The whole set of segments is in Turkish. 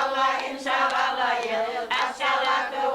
Allah inşallah, aşağılık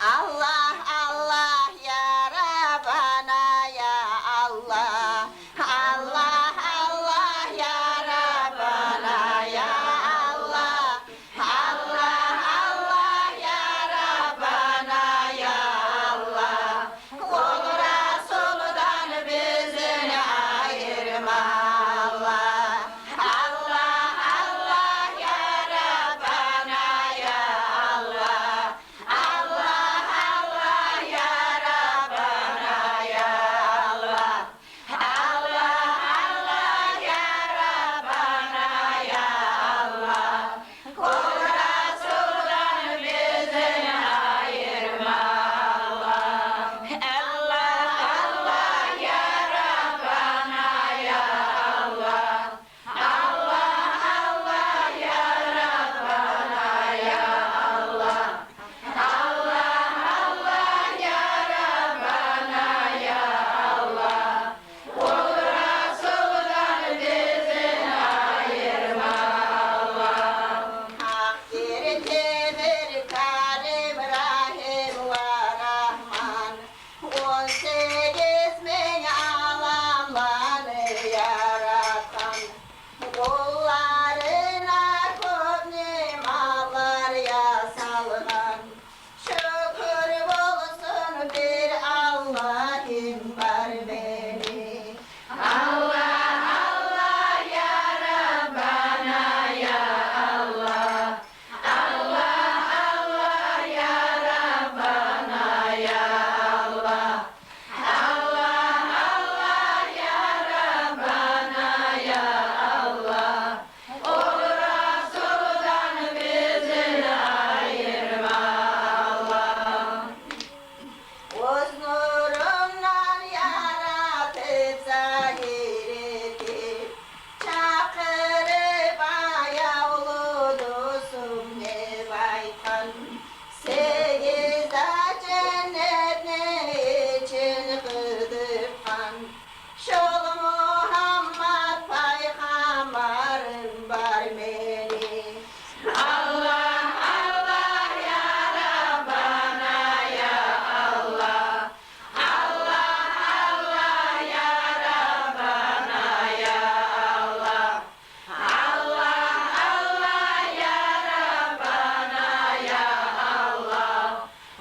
Allah Allah ya Rabbana ya Allah. Allah Allah ya Rabbana ya Allah. Allah Allah ya Rabbana ya Allah. Kul Resul'dan bizini ayırma Allah. Allah Allah ya Rabbana ya Allah. Allah Allah ya Rabbana ya Allah. Allah Allah ya Rabbana ya Allah. Kul Resul'dan bizini ayırma Allah. Allah Allah ya Rabbana ya Allah. Allah Allah ya Rabbana ya Allah. Allah Allah ya Rabbana ya Allah. Kul Resul'dan bizini ayırma Allah. Hak bir Karim Rahim ve Rahman. 18 bin alamları yaratan. Kullarına çok nimetler yasalgan. Şükür olsun bir Allah'ım var beni. Allah Allah ya Rabbana ya Allah. Allah Allah ya Rabbana ya Allah. Allah Allah ya Rabbana ya Allah. Ol Resul'dan bizini ayırma Allah. Öz nurundan yaratıp zahir etip, çakırıp ayavludusun ne baytan. 8'de cennet ne için kıdırkan. Şol Muhammed peygamberim var beni. Allah Allah ya Rabbana ya Allah. Allah Allah ya Rabbana ya Allah. Allah Allah ya Rabbana ya Allah.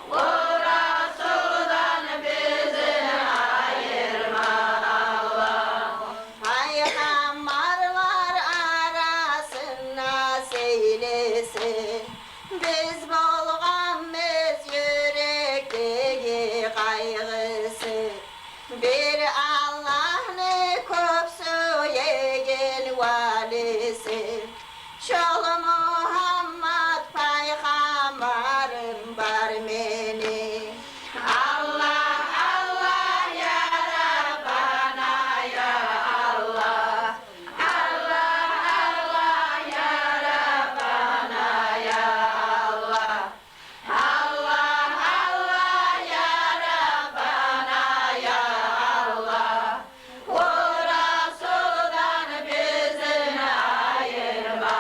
Kul Resul'dan bizini ayırma Allah. Peygamberler arasında seylesi. Biz bolğanmız yürekteki kaygısı. Bir Allah'ını köp söyleyen valisi. Şol Muhammed peygamberim var beni. Allah Allah ya Rabbana ya Allah. Allah Allah ya Rabbana ya Allah. Allah Allah ya Rabbana ya Allah. Kul Resul'dan bizini ayırma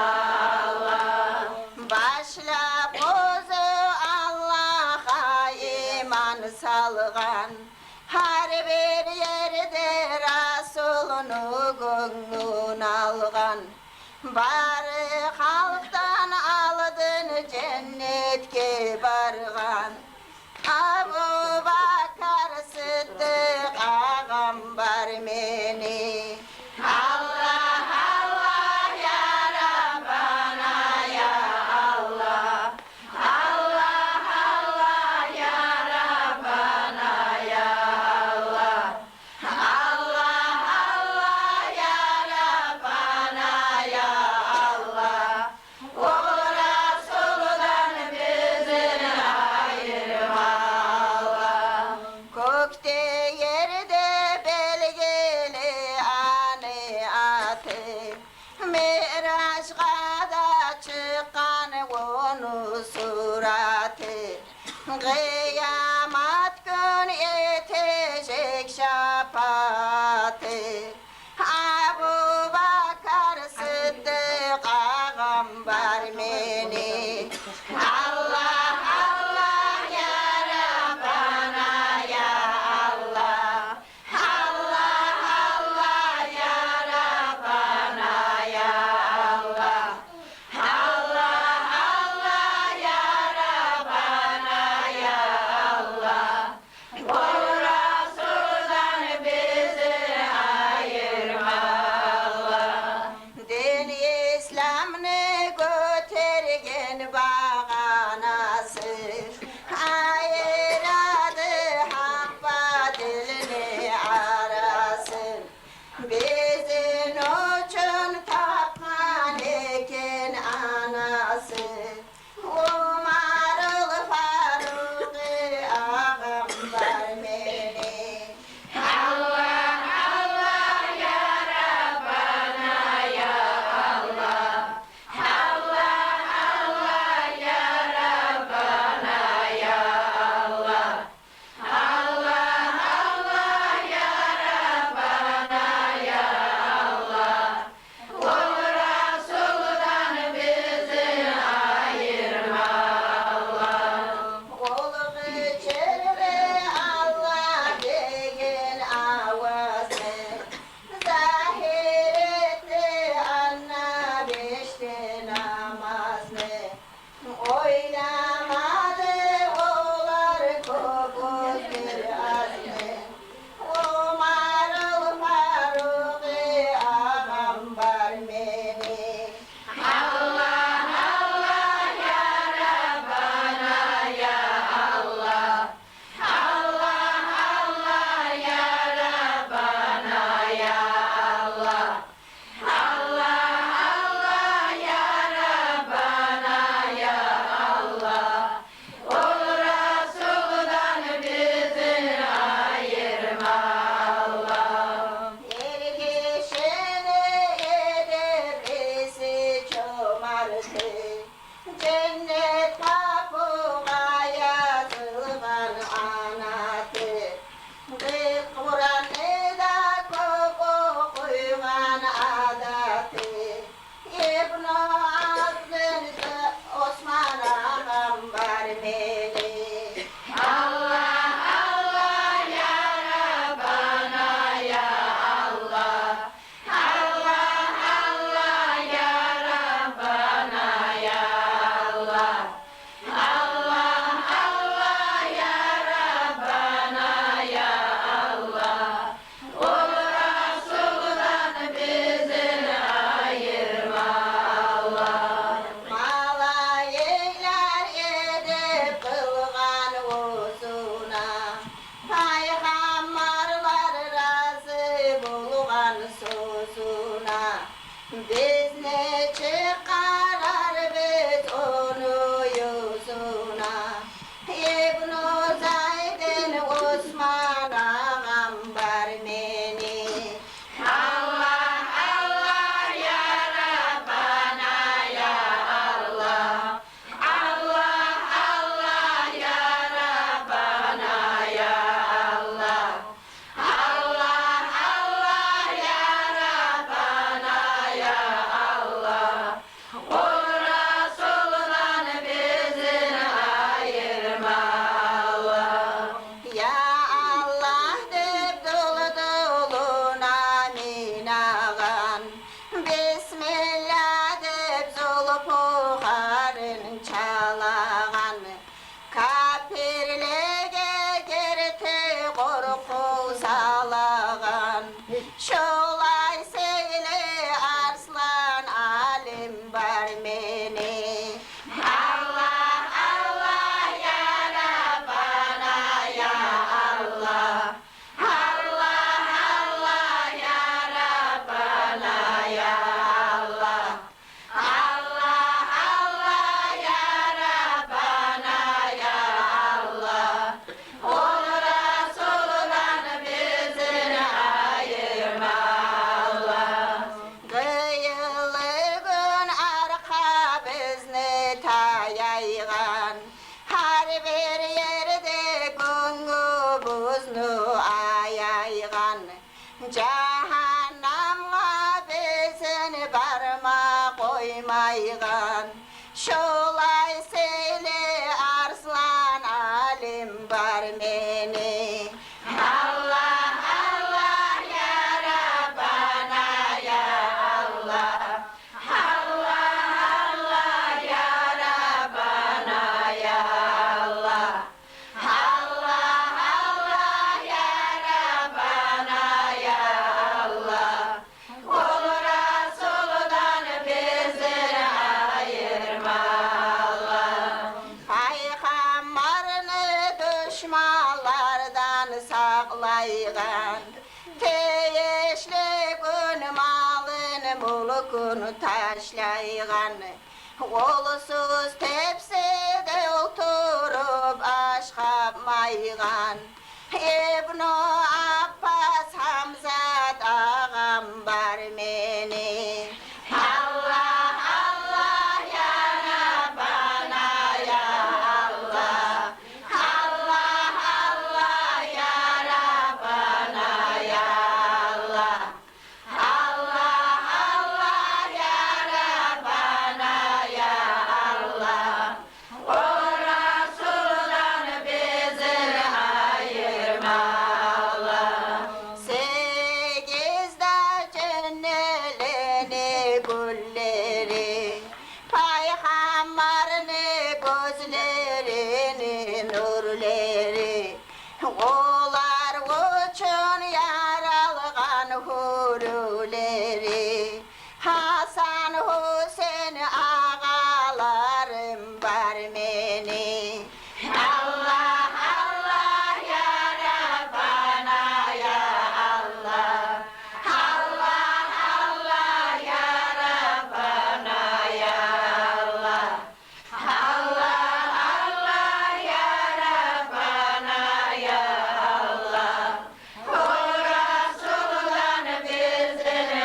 Allah. Başla bozu Allah'a iman salgan. Her bir yerde Resul'unu gönlün algan. Bari halktan aldın cennetke bargan. Abu Bakar Sıddık ağam var beni. Allah Allah ya Rabbana ya Allah. Allah Allah ya Rabbana ya Allah. Allah Allah ya Rabbana suratı. Kıyamet gün yetecek şafatı. Abu Bakar Sıddık ağam var beni. Allah Allah ya Rabbana ya Allah. Allah Allah ya Rabbana ya Allah. Allah Allah ya Rabbana ya Allah. O Resul'dan bizi ayırma Allah. Din İslam'ını götürgen bağanası. Ayıradı hak badilini arasın. Bizim için tapman eken anası. Umarıl Faruk-i ağam var beni. Allah Allah ya Rabbana ya Allah. Allah Allah ya Rabbana ya Allah. Allah Allah ya Rabbana ya Allah. O Resul'dan bizi ayırma Allah. Olup içeri Allah değil avazı. Zahir etti anna beşti namazını. Oylamadı oğlar kokuz bir azmi. Umarıl Faruk-i ağam var beni. Allah Allah ya Rabbana ya Allah. Allah Allah ya Rabbana ya Allah. Allah Allah ya Rabbana ya Allah. O Resul'dan bizi ayırma Allah. Ergişini edebisi çomartı. Cennet kapıma yazılan anatı. Kur'an'ı da koku koyman adatı. İbn Aziz'in Osman ağam var beni. Allah Allah ya Rabbana ya Allah. Allah Allah ya Rabbana ya Allah. Allah Allah ya Rabbana ya Allah. O Resul'dan bizi ayırma Allah. Malaylar edip kılgan uzuna. Peygamberler razı bulgan sözuna. Biz ne çıkarar biz onu yüzuna. İbn-i Zayd'in Osman ağam var beni. Allah Allah ya Rabbana ya Allah. Allah Allah ya Rabbana ya Allah. Allah Allah ya Rabbana ya Allah. O Resul'dan bizi ayırma Allah. Ya Allah deb dolu doluna minagan. Bismillah deb zulupu harın çalagan. Kapirlege girti korku salagan. Şolay seyle arslan alim var beni. Allah Allah ya Rabbana ya Allah. Allah Allah ya Rabbana ya Allah. Allah Allah ya Rabbana ya Allah. O Resul'dan bizi ayırma Cehennam'a bezini barma koymaygan. Şolay söyle arslan alim var meni. Allah Allah ya Rabbana ya Allah. Allah Allah ya Rabbana ya Allah. Allah Allah ya Rabbana ya Allah. Kul Resul'dan bizleri ayırma Allah. Peygamberini düşmanlardan saklaygan. Teyeşli gün malın mulkunu taşlaygan. Olusuz tepside oturup aş kapmaygan. İbn-i Abbas Hamzat ağam var meni. Allah Allah ya Rabbana ya Allah. Allah Allah ya Rabbana ya Allah. Allah Allah ya Rabbana ya Allah. O Resul'dan bizleri ayırma Allah. Sekizde cennelini gülleri, Peygamberini gözlerini nurleri. Olar uçun yaralgan huruleri. Hasan Hüseyin ağalarım var meni. Allah Allah ya Rabbana ya Allah. Allah Allah ya Rabbana ya Allah. Allah Allah ya Rabbana ya Allah. O Resul'dan bizleri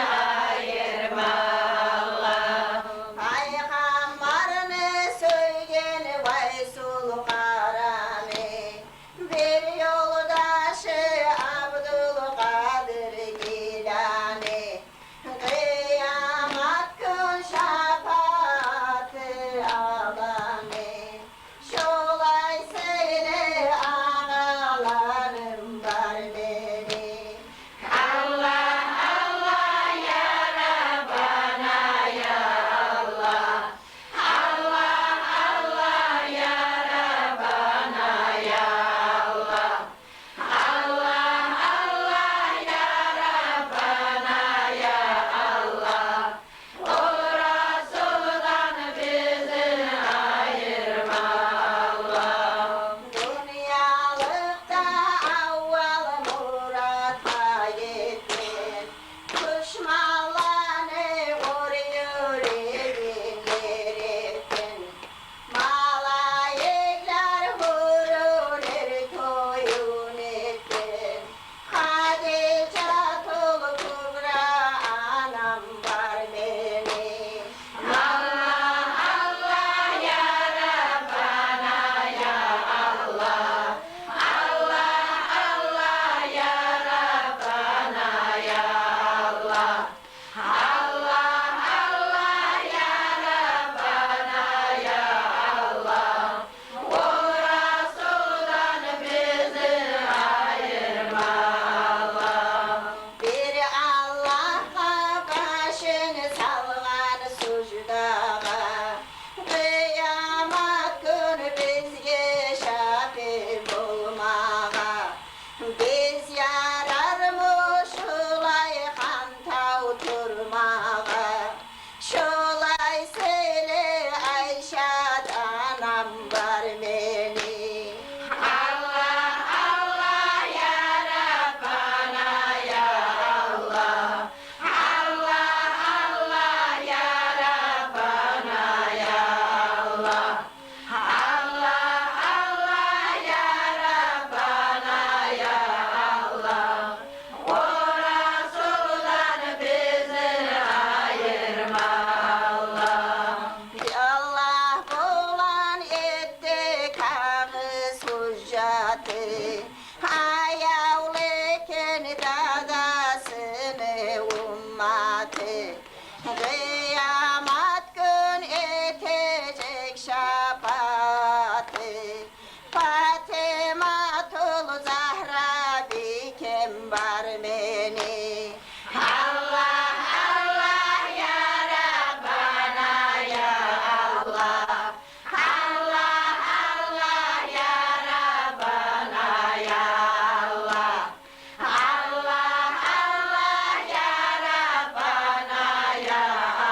Kıyamet gün etecek şafaatı. Fatimatul Zahra bikem var beni. Allah Allah ya Rabbana ya Allah. Allah Allah ya Rabbana ya Allah. Allah Allah ya Rabbana ya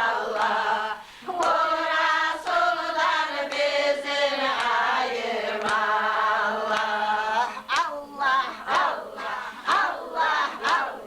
Allah. Bu Resul'dan bizi ayırma Allah. Allah Allah Allah Allah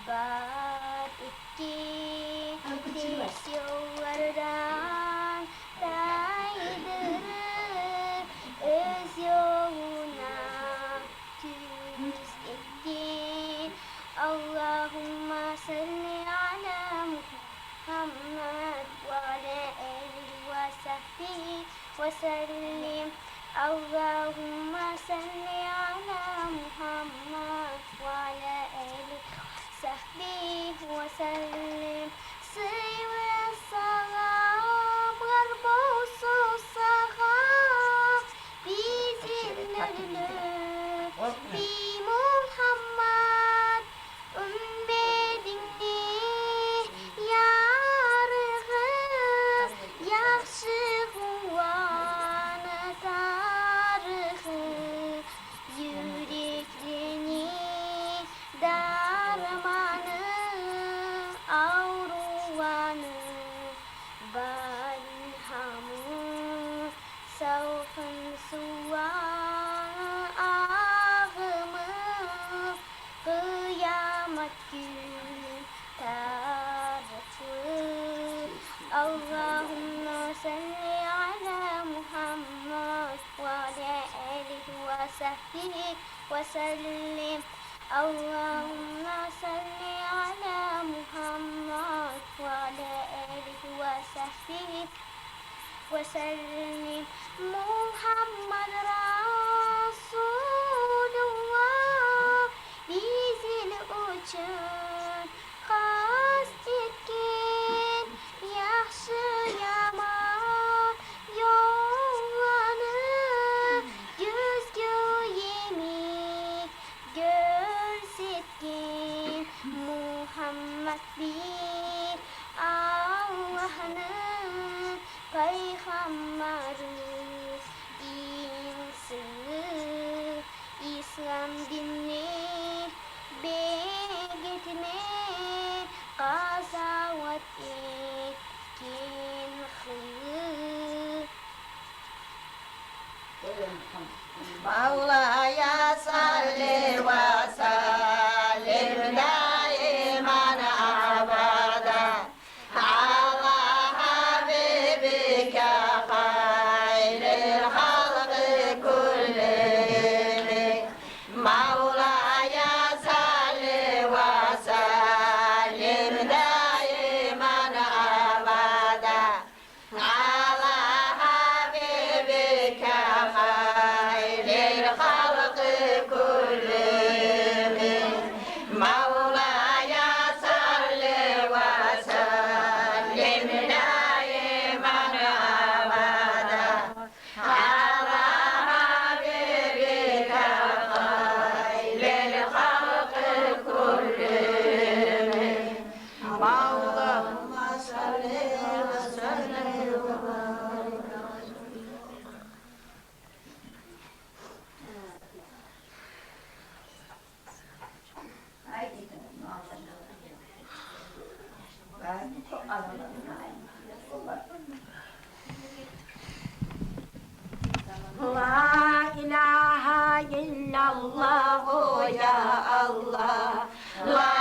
Bat iki diş yollardan kaydırır öz yoluna düz ettin. Allahümme salli ala Muhammed ve ala alihi ve sahbihi ve sellim. Allahümme salli ala Muhammed ve ala alihi sahbihi ve sellim. Sıy ve salam garbosu sahab bizimlerle bi Muhammed ümmedini yarıgız yaxşı kuvvanı tarıgı yürekleni darmanı avruvanı balhamı savfın suvanı ağımı kıyamet gün tarafı. Allahümme salli ala Muhammed ve ala alihi ve sahbihi ve sellim. Allahümme salli ala Muhammed ve ala alihi ve sahbihi ve sellim. Muhammed Resulullah bizil üçün kast etken yaxşı yaman yollanı gözgü yemek görsetken. Muhammed bir Allah'ın peygamberi insin. İslam dinini begetme kazavat etkin hır. Mevla'ya salli ve sellim daiman abada ala habibike hayril halkı kullihim. Mevla'ya salli ve sellim daiman abada ala habibike hayril halkı kullihim. Mevla'ya salli ve sellim daiman abada ala habibike hayril halkı kullihim. Allahümme salli ve sellim ve barik. La ilahe illallah ya Allah. La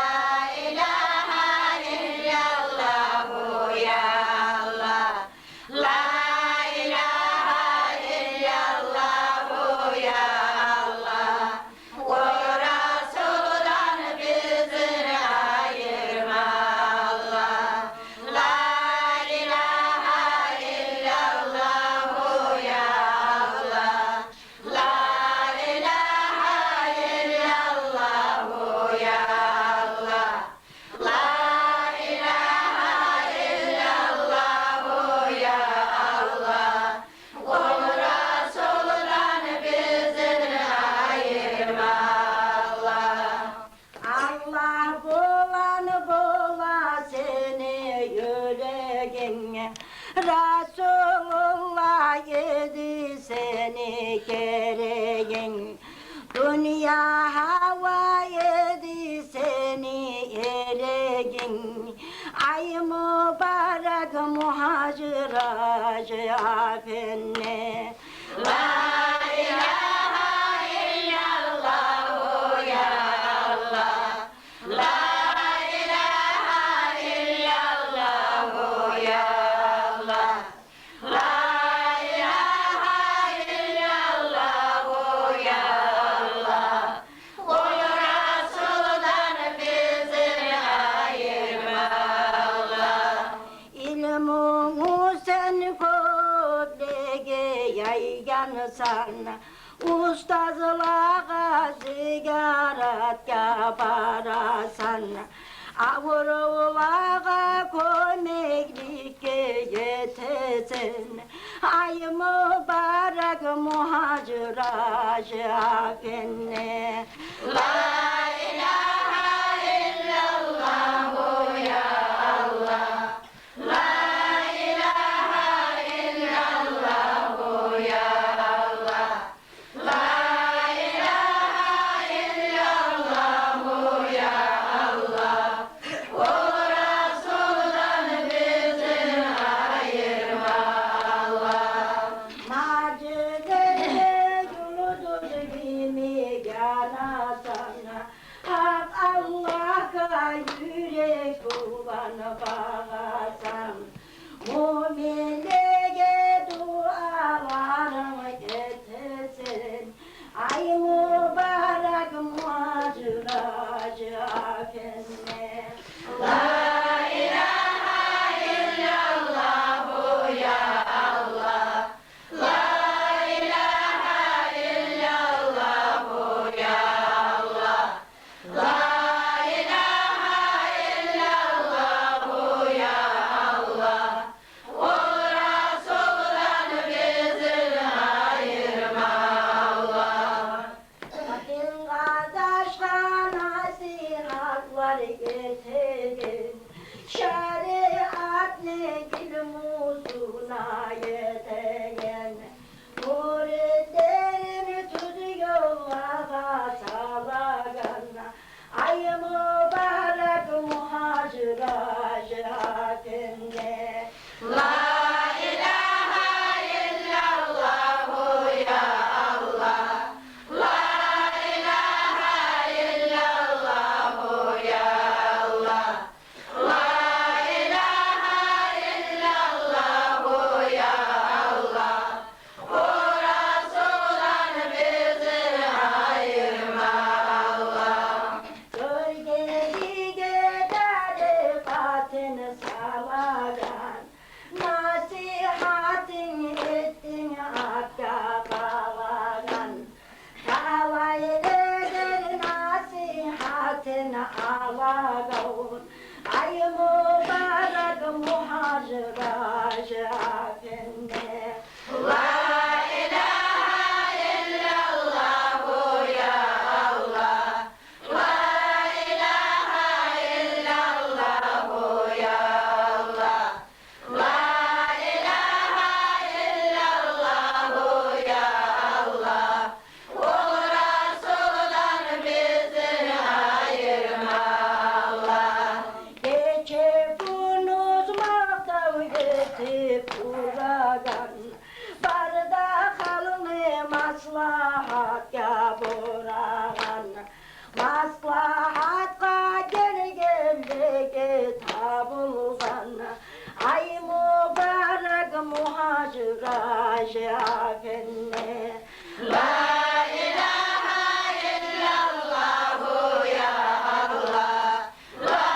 ilahe illallah ya Allah. La ilahe illallah ya Allah. O Resul'dan bizleri ayırma Allah. La ilahe illallah ya Allah. La ilahe illallah ya Allah. La ilahe illallah ya Allah. O Resul'dan bizleri ayırma Allah. Allah bulanı bula seni yüreğine. Resulullah yedi seni gereğin. Dünya hava yedi seni ereğin. Ay mübarek muhaciracı afenne. La ilahe illallah ya Allah. La sana. Ustazlığa ziyaret yaparsan, avrulara kömeklik yetesin. Ay mübarek muhacir aşıkenne. La ilahe illallah ya Allah. La ilahe illallah ya Allah. La ilahe illallah ya Allah. O Resul'dan bizi ayırma Allah. Macide yuludur gibi yanasana. Hak Allah'a yürek kulağına bağlasan. Mu'minlere dualarımı getirsin. Ay mübarek muhacir aşıkenne. La ilahe illallah ya Allah. La ilahe illallah ya Allah. La ilahe illallah ya Allah. O Resul'dan bizi ayırma Allah. Bakın kardeşler nasihatlar getirin. Şeriat negil musuna yeteyen. Muridlerini tutuyorlar salaganla. Ay mübarek muhacir aşıkenne. La ilahe illallah ya Allah. La ilahe illallah ya Allah. La ilahe illallah ya Allah. O Resul'dan bizi ayırma Allah. Gölgeli gecede fatini salagan. Nasihatin ettin hakka kavagan. Kavayledir nasihatin alagan. Ay mübarek muhacir aşıkenne. La ilahe illallah ya Allah. La ilahe illallah ya Allah. La ilahe illallah ya Allah. O Resul'dan bizi ayırma Allah. Geçipunuz makav etip uragan. Barda halını maslahat yapuragan. Maslahatka gelge tabulgan. Ay mübarek muhacir aşıkenne. La ilahe illallah ya Allah. La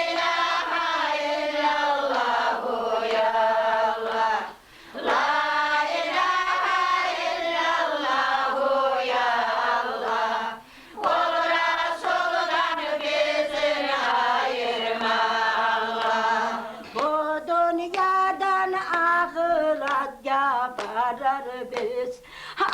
ilahe illallah ya Allah. La ilahe illallah ya Allah. O Resul'dan bizi ayırma Allah. Bu dünyadan ahiretga varar biz.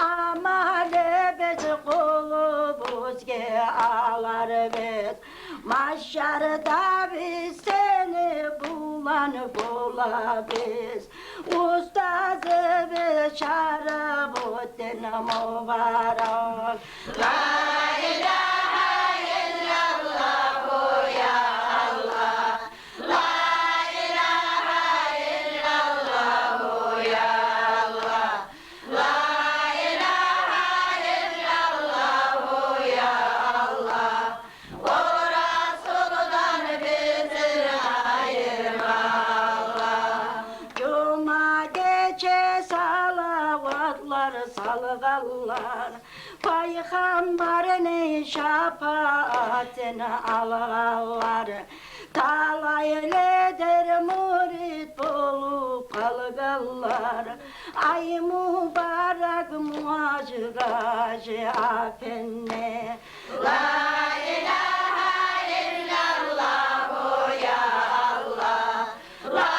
Amali biz kulubuzga alar biz. Mahşarda biz seni bulan biz. Ustazı biz Şarabuddin mübarek. La ilahe illallah ya Allah. La ilahe illallah ya Allah. La ilahe illallah ya Allah. O Resul'dan bizi ayırma Allah. Cuma gece salavatlar salgallar. Peygamberin senin şefaatine ağlar. Talayın eder murid bulup kalırlar. Ay mübarek muhaciracı afenne. La ilahe illallah ya Allah. La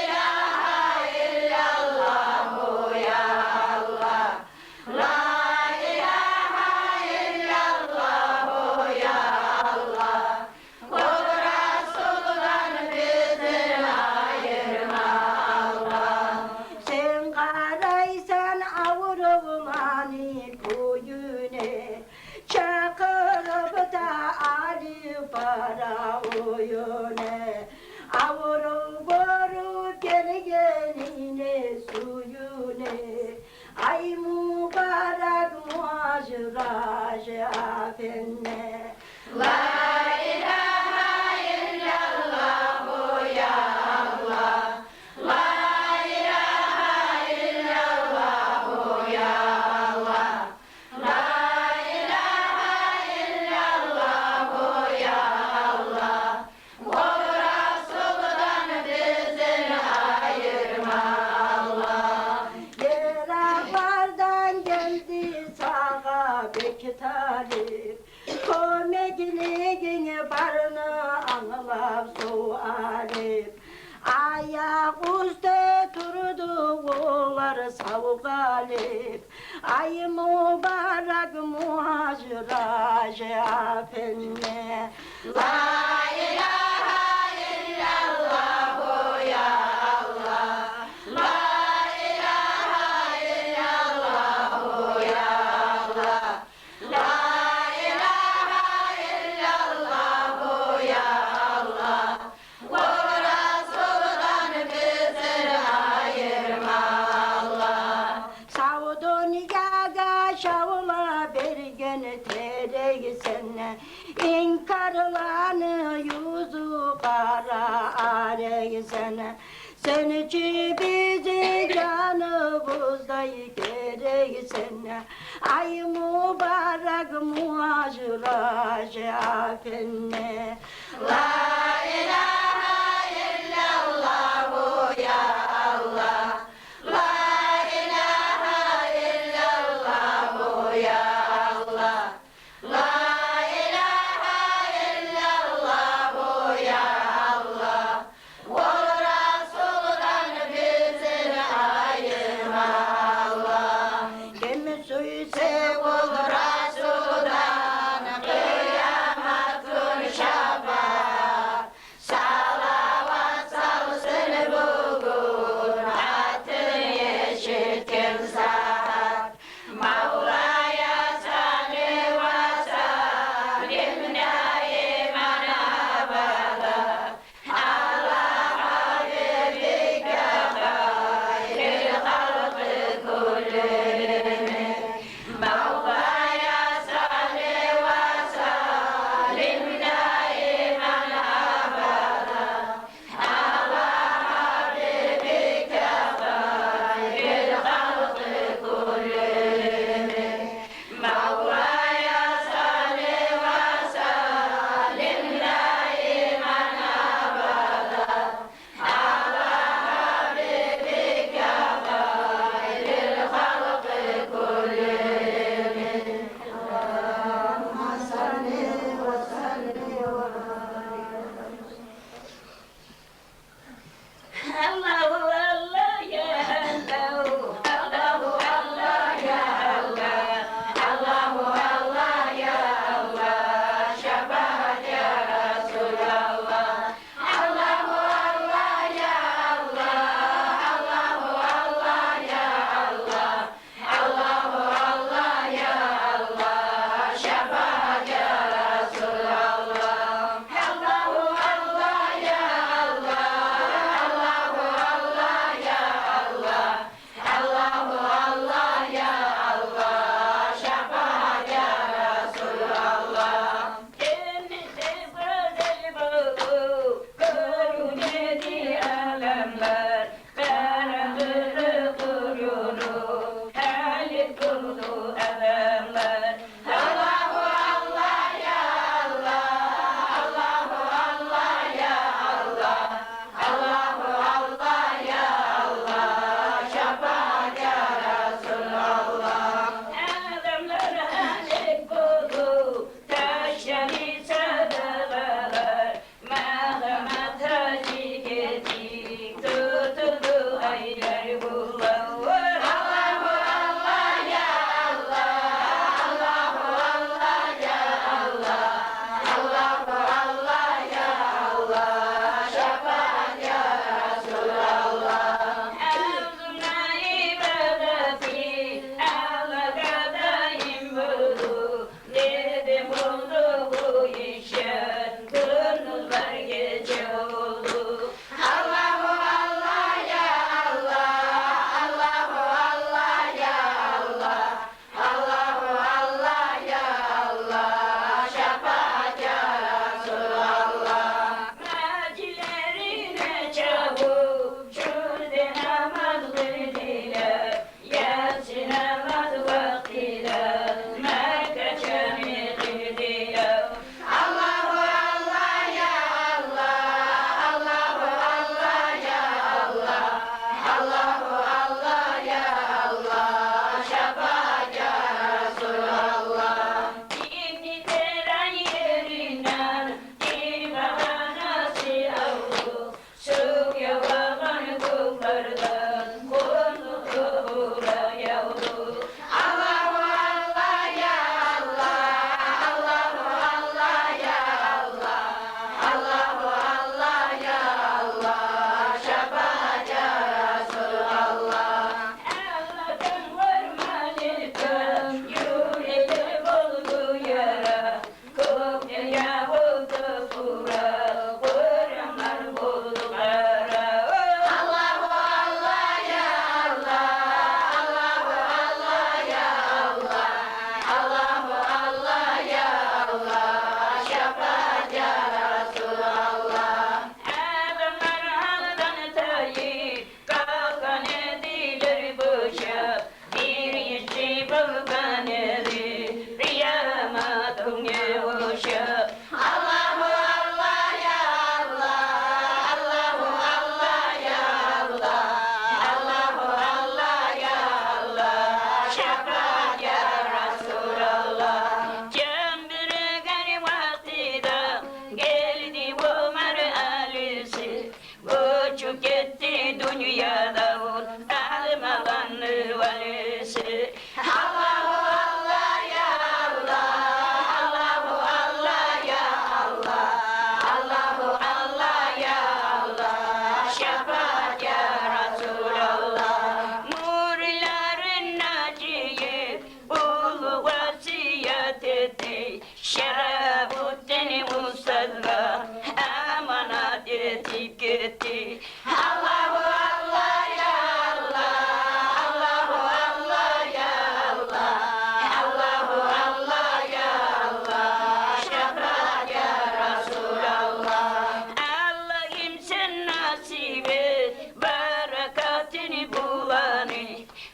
ilahe illallah ya Allah. La ilahe illallah ya Allah. Kul Resul'dan bizi ayırma Allah. Sen karaysan avrulanı kuyune, çakırıp da Ali para uyune. Avrup vurup gelgenine suyune. Ay mübarek muhaciracı afenne. La ilahe illallah ya Allah. La ilahe illallah ya Allah. La ilahe illallah ya Allah. Kul Resul'dan bizi ayırma Allah. Yeraklardan geldi sağa Bekir Talip. Komekliğini barını anlap sualip. Ayak üstte durdu oğullar sağ galip. Ay mübarek muhaciracı afenne. La ilahe illallah ya Allah. La ilahe illallah ya Allah. La ilahe illallah ya Allah. Kul Resul'dan bizi ayırma Allah. Savdunyaga şavla bergen terek sene. İnkarlanı yüzü kara arek sene. Sen ki bizi canımızda gerek sene. Ay mübarek muhaciracı afenne. La ilahe illallah ya Allah. La ilahe illallah ya Allah. La ilahe illallah ya Allah. Kul Resul'dan bizi ayırma Allah. Kim suyse kul Resul'dan kıyamet günü şefaat. Resul'a Kur'anlar buldulara. Allahu Allah ya Allah, Allahu Allah ya Allah, Allahu Allah ya Allah, şefaat ya Resulallah. Adamlar haldan tayir, kalkan edilir boşa, bir işi bulgan eri, riyamadım yavuşa. Allahu Allah ya Allah, Allahu Allah ya Allah, Allahu Allah ya Allah, şefaat ya Resulallah. Cembire gari vaktida geldi Ömer Ali'si, göçük etti dünyada almadan valisi. Allahu Allah ya Allah, Allahu Allah ya Allah, Allahu Allah ya Allah, şefaat ya Resulallah. Nurilerin naciye ulu vasiyet etti, Şerabuddin Mustafa emanet etip gitti. Allahu Allah ya Allah, Allahu Allah ya Allah, Allahu Allah ya Allah, şefaat ya Resulallah. Allah'ım sen nasip et berekatini bulanı,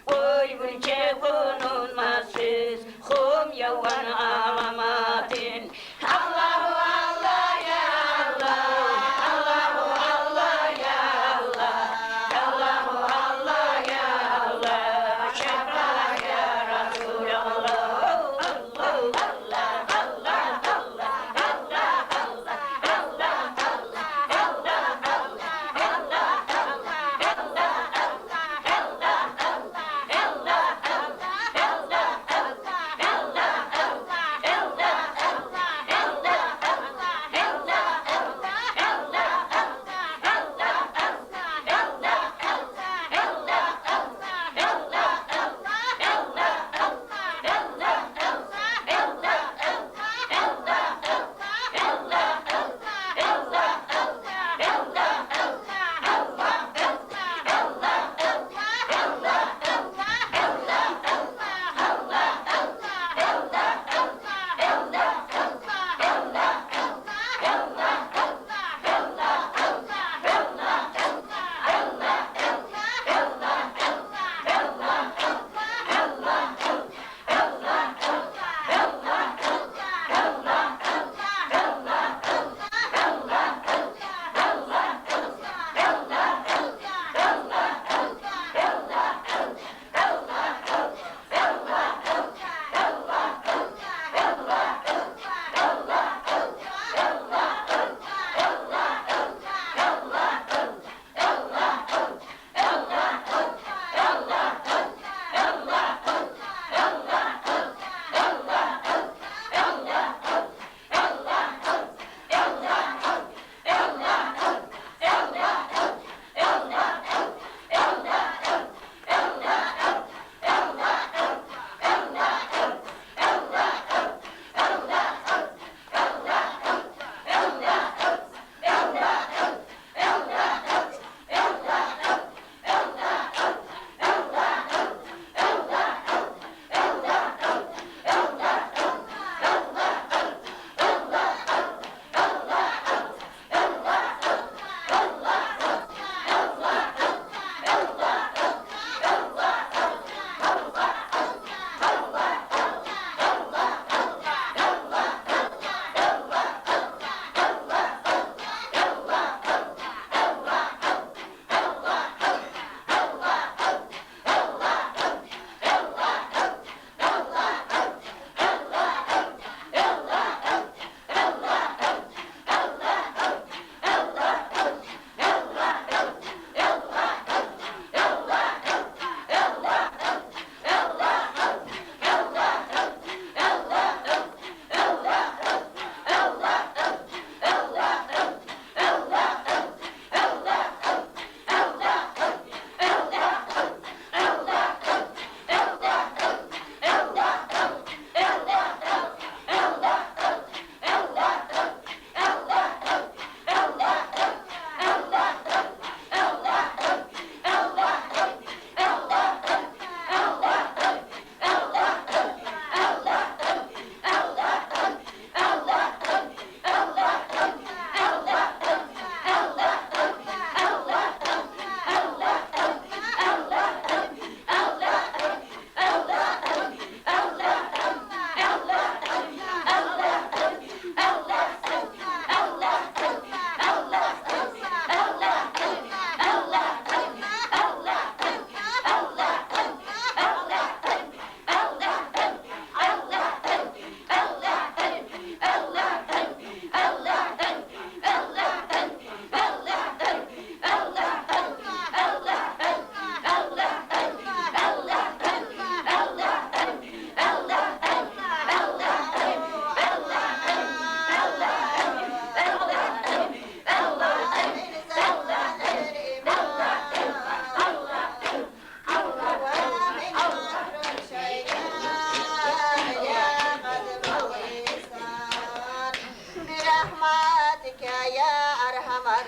koyun çevunun masız, hum yavan amamatin. Allahu Allah ya Allah, Allahu Allah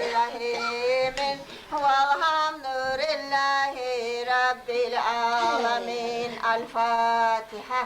الرحيم والحمد لله رب العالمين الفاتحة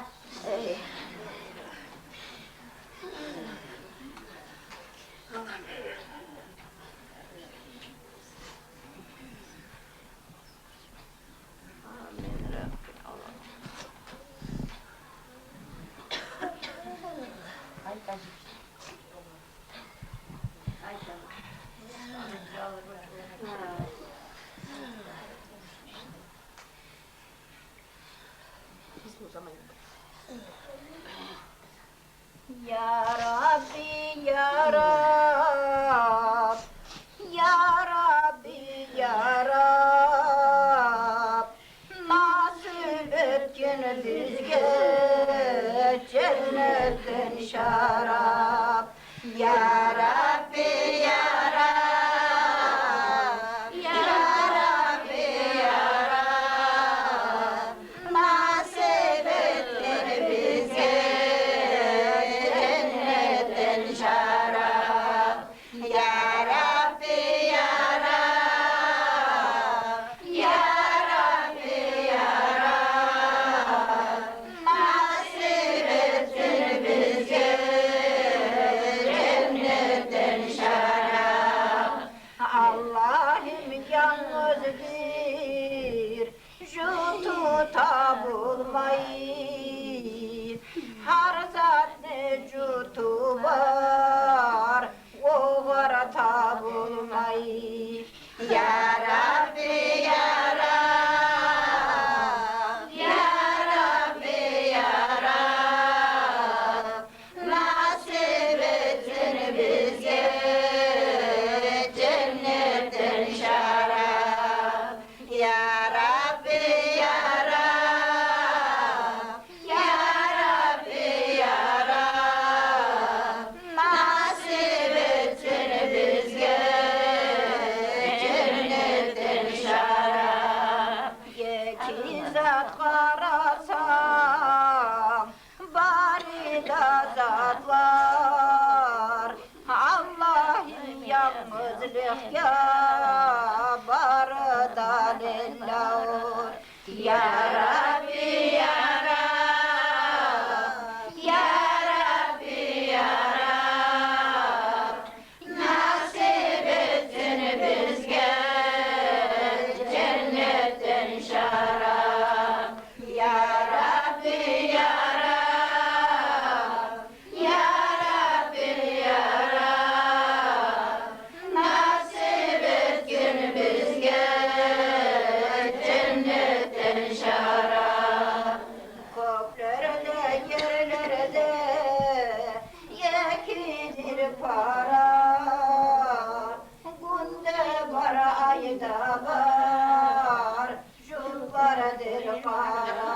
Ya Rabbi, Ya Rab, Ya Rabbi, Ya Rab, nasip et gene bizge cennetten şarap. Ya Rabbi, Ya Rab, Ya Rabbi, Ya Rab, nasip et gene bizge cennetten şarap. Ya Rabbi, Ya Rab, Ya Rabbi, Ya Rab, nasip et gene bizge cennetten şarap. Allah'ım yalnız bir şu tuta bulmayı, her zat ne cutu var, o var bulmayı. Ya Rabbi, Ya Rab, Ya Rabbi, Ya Rab, nasip etsin bizge cennetten şarap. Ya Rabbi, Ya Rab, Ya Rabbi, Ya Rab, nasip etsin bizge cennetten şarap. Yekizat karasam bari da zat var. Allah'ım yalnızlık ya barda lillahur. Ya Rabbi, Ya Rab, Ya Rabbi, Ya Rab, nasip etsin bizge cennetten şarap. Ya Rabbi, Ya Rab, Ya Rabbi, Ya Rab, nasip etsin bizge cennetten şarap. Göklerde yerlerde yekidir para, günde var ayda var, jullardır para.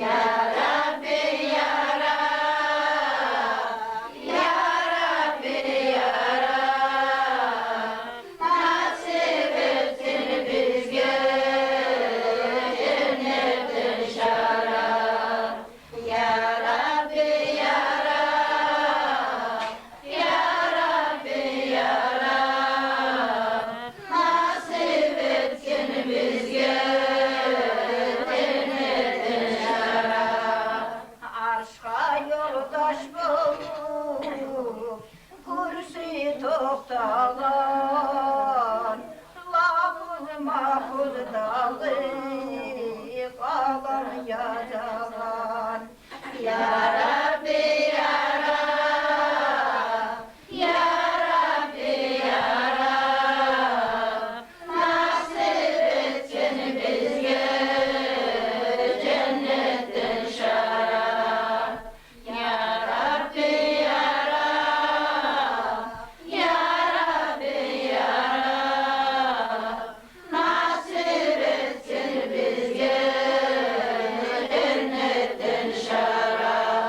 Ya Rabbi, Ya Rab, Ya Rabbi, Ya Rab, nasip etsin bizge cennetten şarap. Ya Rabbi, Ya Rab, Ya Rabbi, Ya Rab, nasip etsin bizge cennetten şarap. Arşa yoldaş bulup kursi toktalan, lafız mahfuz dalı kalan yazalan. Ya Rabbi, Ya Rab, Ya Rabbi, Ya Rab, nasip etsin bizge cennetten şarap. Ya Rabbi, Ya Rab, Ya Rabbi, Ya Rab, nasip etsin bizge cennetten şarap.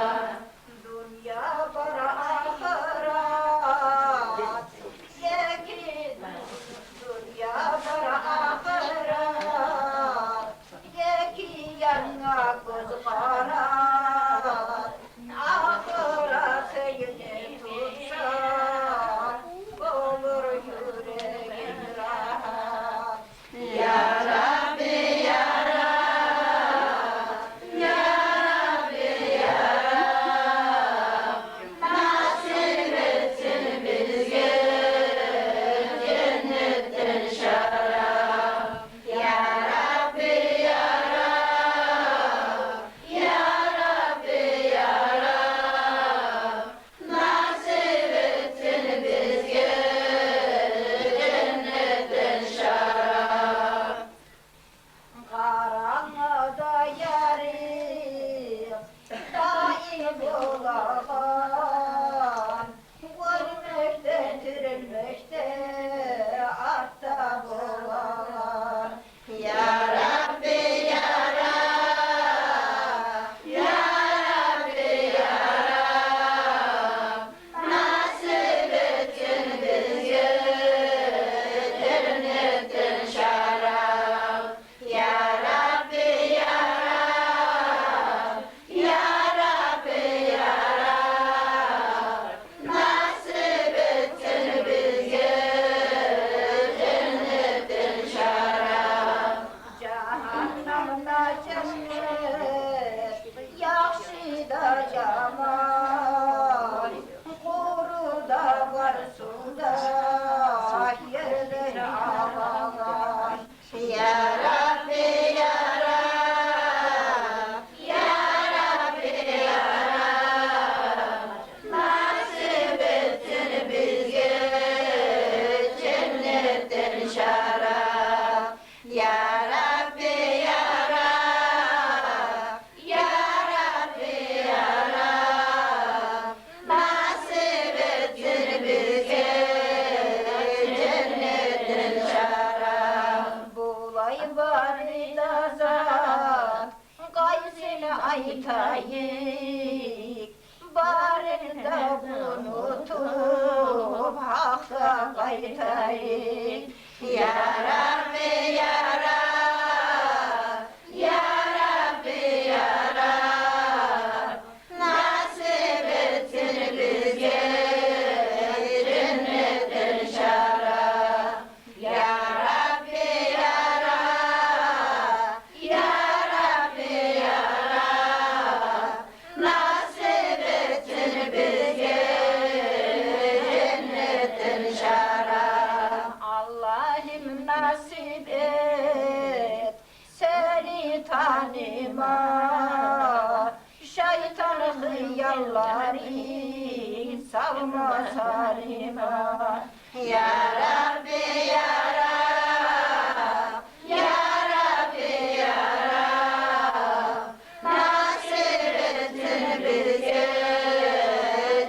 kaytayım. Ya Rabbi ya Rab, ya Rabbi ya Rab, nasip etsin bize cennetten şarap. Ya Rabbi ya Rab, ya Rabbi ya Rab, nasip etsin bize cennetten şarap. Allah'ım nasip et seni tanıma, şeytan hıyarları salma sarıma. Ya Rabbi ya Rab, ya Rabbi ya Rab, nasip etsin bize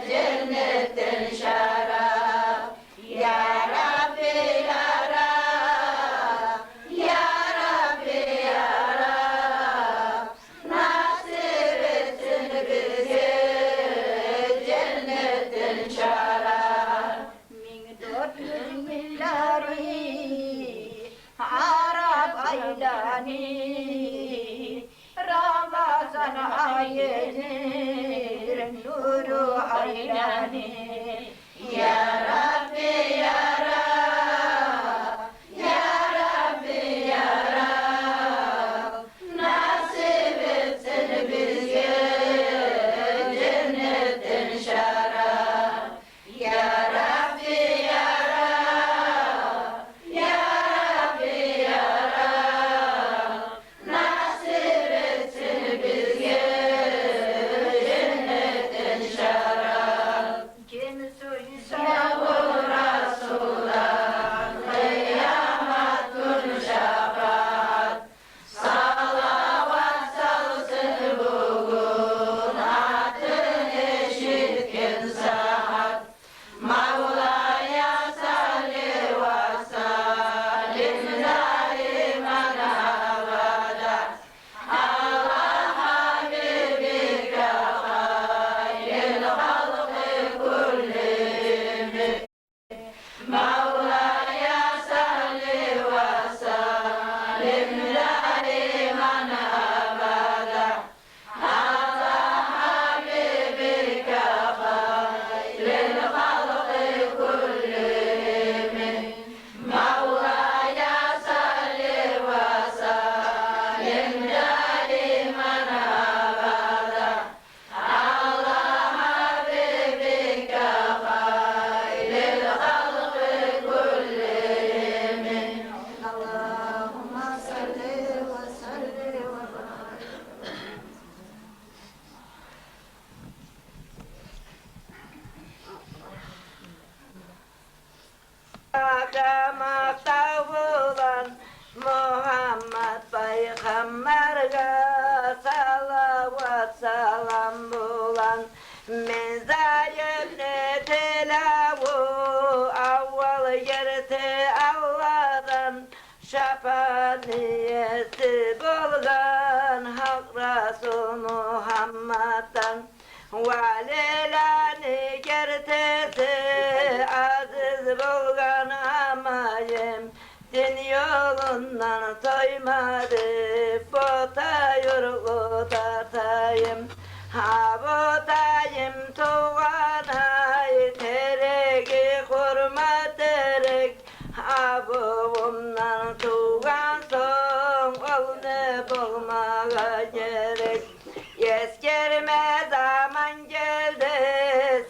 cennetten şarap. Ya Rabbi ya Rab, ya Rabbi ya Rab, nasip etsin bize cennetten şarap. 1400 yılları Arap aylarını Ramazan ayıdır nuru aylanı. Ya Rabbi ya Rab, ya Rabbi ya Rab, nasip etsin bize cennetten şarap. Ya Rabbi ya Rab, ya Rabbi ya Rab, nasip etsin bize cennetten şarap. Kim suysa bu Resul'a kıyamet şafaat, salavat salsın bugün adın eşitken saat. Mevla'ya salli ve sellim daiman abada ala habibike hayril halkı kullihim. Mevla'ya salli ve sellim daiman abada ala habibike hayril halkı kullihim. Mevla'ya salli ve sellim daiman abada ala habibike hayril halkı kullihim. Allahümme salli ve sellim ve barik. Damakta bulan Muhammed Peygamber'e salavat salam bulan mezayını telavu avval yerti Allah'dan şafaniyeti bulgan Hak Resul Muhammed'den valilani gertesi aziz bulgan amayim din yolundan toymadı bota yurgu tatayım. Ha botayım tuğanay teregi kurma terek abuğumdan tuğan son olne bulmağa gerek. Yeskerme zaman geldi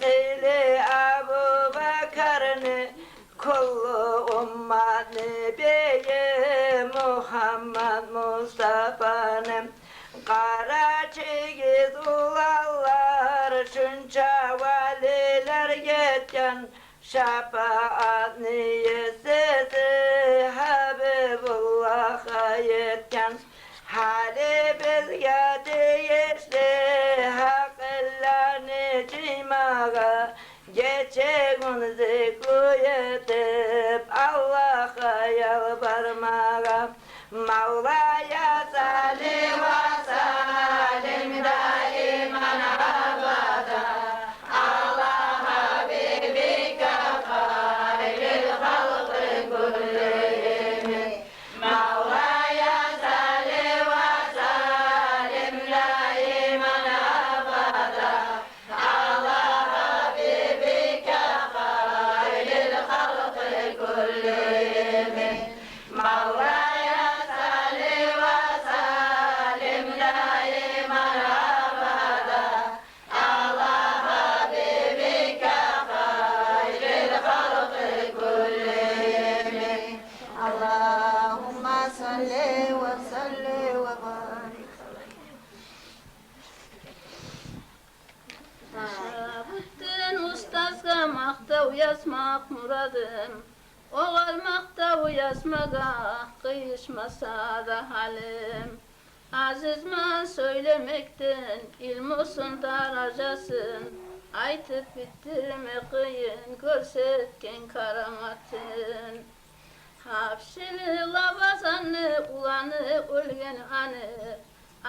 sili Abu Bakar'ını kullu ummat Nebiye Muhammed Mustafa'nın kara çegiz ulallar şunca valiler geçen şefaat niyesesi Habibullah'a yetken hali bizge değişti hak ellerini cimaya geçeğin zikru yetip Allah'a yalvarmaya Mevla'ya salli ve sellim daiman abada ala habibike hayril كلهم مولاي صل وسلم دائما أبدا على حبيبك خير الخلق كلهم اللهم صل وسلم وبارك Bütün ustazga maqtav yazmak muradım, oğal maqtav yazmaga kıyışmasa da halim. Azizman söylemekten ilm olsun daracasın, aytıp bitirme kıyın görsetken karamatın. Hapşili lavazanı ulanı ölgen anı,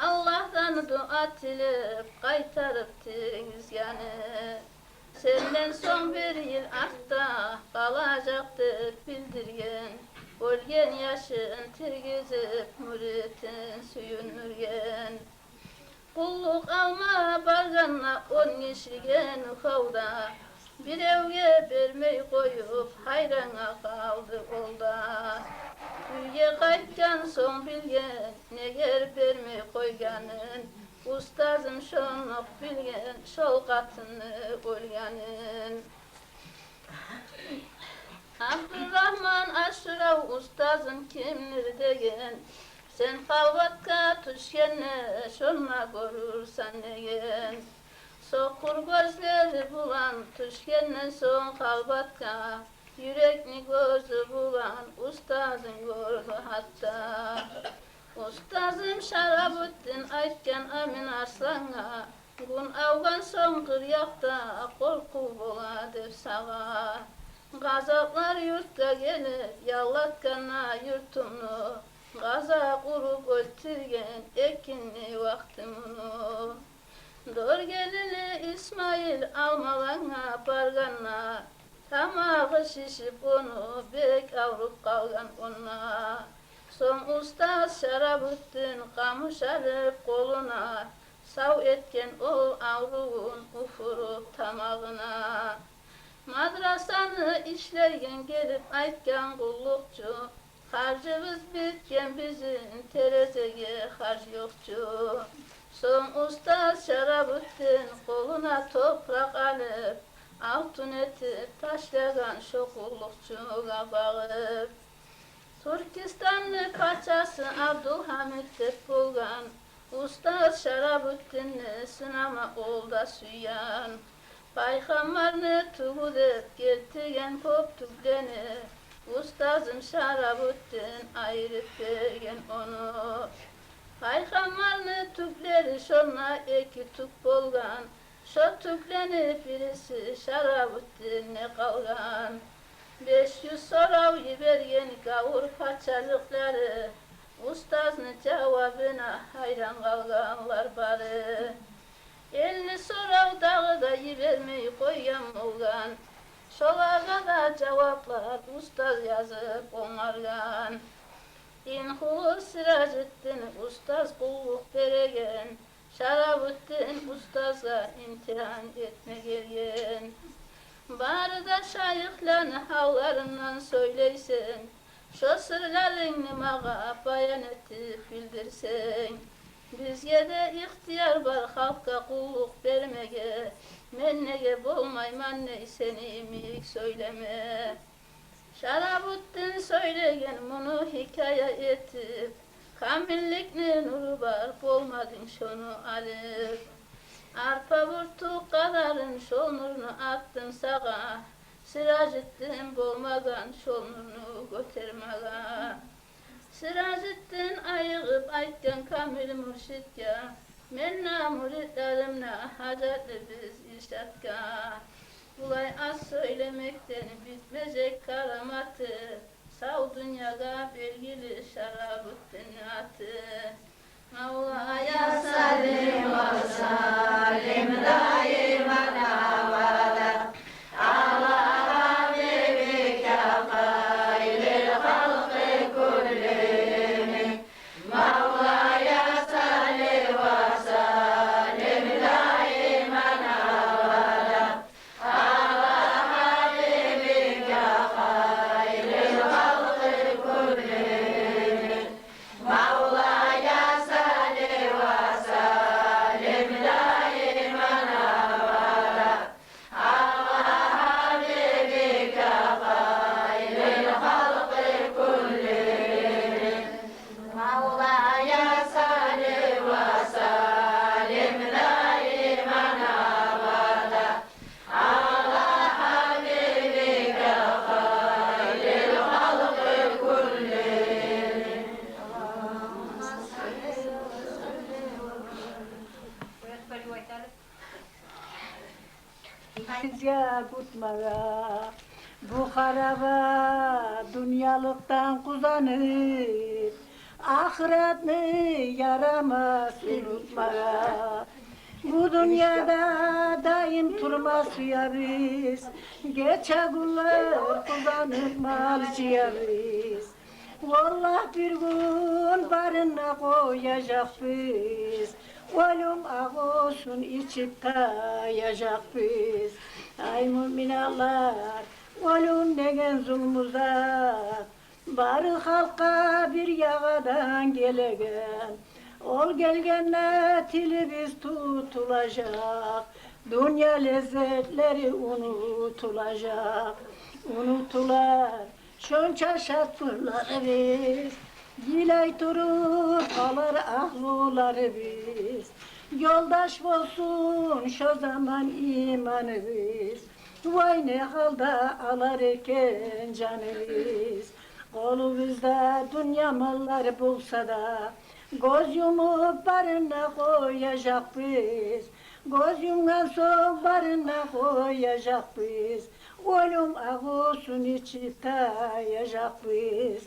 Allah'tan dua tilip kaytarıp tiriniz yanı. Senden son bir yıl artta kalacaktır bildirgen, ölgen yaşın tirgizip müritin suyunurgen. Kulluk alma barganla 10 kişigen uhavda, bir evge vermeyi koyup hayrana kaldı olda. Üye kaytkan son bilgen, neger vermeyi koyganın, ustazım şonluk bilgen, şol katını ölganın. Abdurrahman Aşrav ustazım kimdir degen, sen kalvatka tuşkenne şonna görürsen negen. Sokur gözleri bulan tuşkenne son kalvatka, yürekni gözü bulan ustazın gördü hatta. Ustazım Şarabüddin aytken Amin Arslan'a, gün avgan son kıryakta korku bola dep sağa. Gazaplar yurtga gelir, yallatkanna yurtumnu, gaza kurup öldürgen ekinli vaktimunu. Dor gelili İsmail almalana barganna, tamağı şişip onu bek avrup kalgan ona. Son ustaz Şarabüddin kamış alıp koluna, sav etken o avruğun ufurup tamağına. Madrasanı işlerken gelip aytkan kullukçu, harcımız bitken bizim terezege harç yokçu. Son ustaz Şarabüddin koluna toprak alıp, altın etip taşlagan şu kullukçuğa bağıp. Türkistanlı paçası Abdülhamid dep bulgan, ustaz Şarabüddin'i sınama olda suyan. Paygambarını tuğudep getirgen pop tüpleni, ustazım Şarabüddin ayırıp bergen onu. Paygambarını tüpleri şonna eki tüp bolgan, şo tüpleni birisi Şarabüddin'e kalgan. 500 sorav yibergen gavur paçalıkları, ustazın cevabına hayran kalganlar barı. 50 sorav dağıda yibermeyi koygan olgan, şolarga da cevaplar ustaz yazıp onargan. İnhulu Siracettin ustaz kulluk beregen, Şarabüddin ustaza imtihan etme gelgen. Bari da şayıklarını havlarından söyleysen, şu sırlarını mağa bayan etip bildirsen. Bizge de ihtiyar var halka kulluk vermege, mennege bolmayman neyseni imik söyleme. Şarabüddin söylegen bunu hikaye etip, kamillikle nuru var bolmadın şonu alıp. Arpa vurtu kadarın şol nurunu attın sağa, Siracettin bolmagan şol nurunu götermaga. Siracettin ayıgıp aytken kamil mürşitga, menna muritlerimle hacatlı biz irşatka. Bulay az söylemekten bitmeyecek karamatı, sav dünyada belgili Şarabüddin atı. Mevla'ya salim ve salim daiman abada, ala habibike hayril halkı kullihim. Mevla'ya salim ve salim daiman abada, ala habibike hayril ya kutmaya. Bu haraba dünyalıktan kuzanıp ahiretini yaramaz unutmaya. Bu dünyada daim durmaz ya biz, geçe günler kullanıp malcıya biz. Vallahi bir gün barına koyacak biz, ölüm ağusunu içip kayacak biz. Ay müminler, ölüm degen zulm uzak, bari halka bir yağadan gelegen. Ol gelgenle tilimiz tutulacak, dünya lezzetleri unutulacak. Unutular şönçe şartlarları biz, diley durup alır ahluları biz. Yoldaş olsun şu zaman imanı biz, vay ne halda alar iken canımız. Kolumuzda dünya malları bulsa da, göz yumup barına koyacak biz. Göz yumgan son barına koyacak biz. Ölüm ağusunu içip kayacak biz.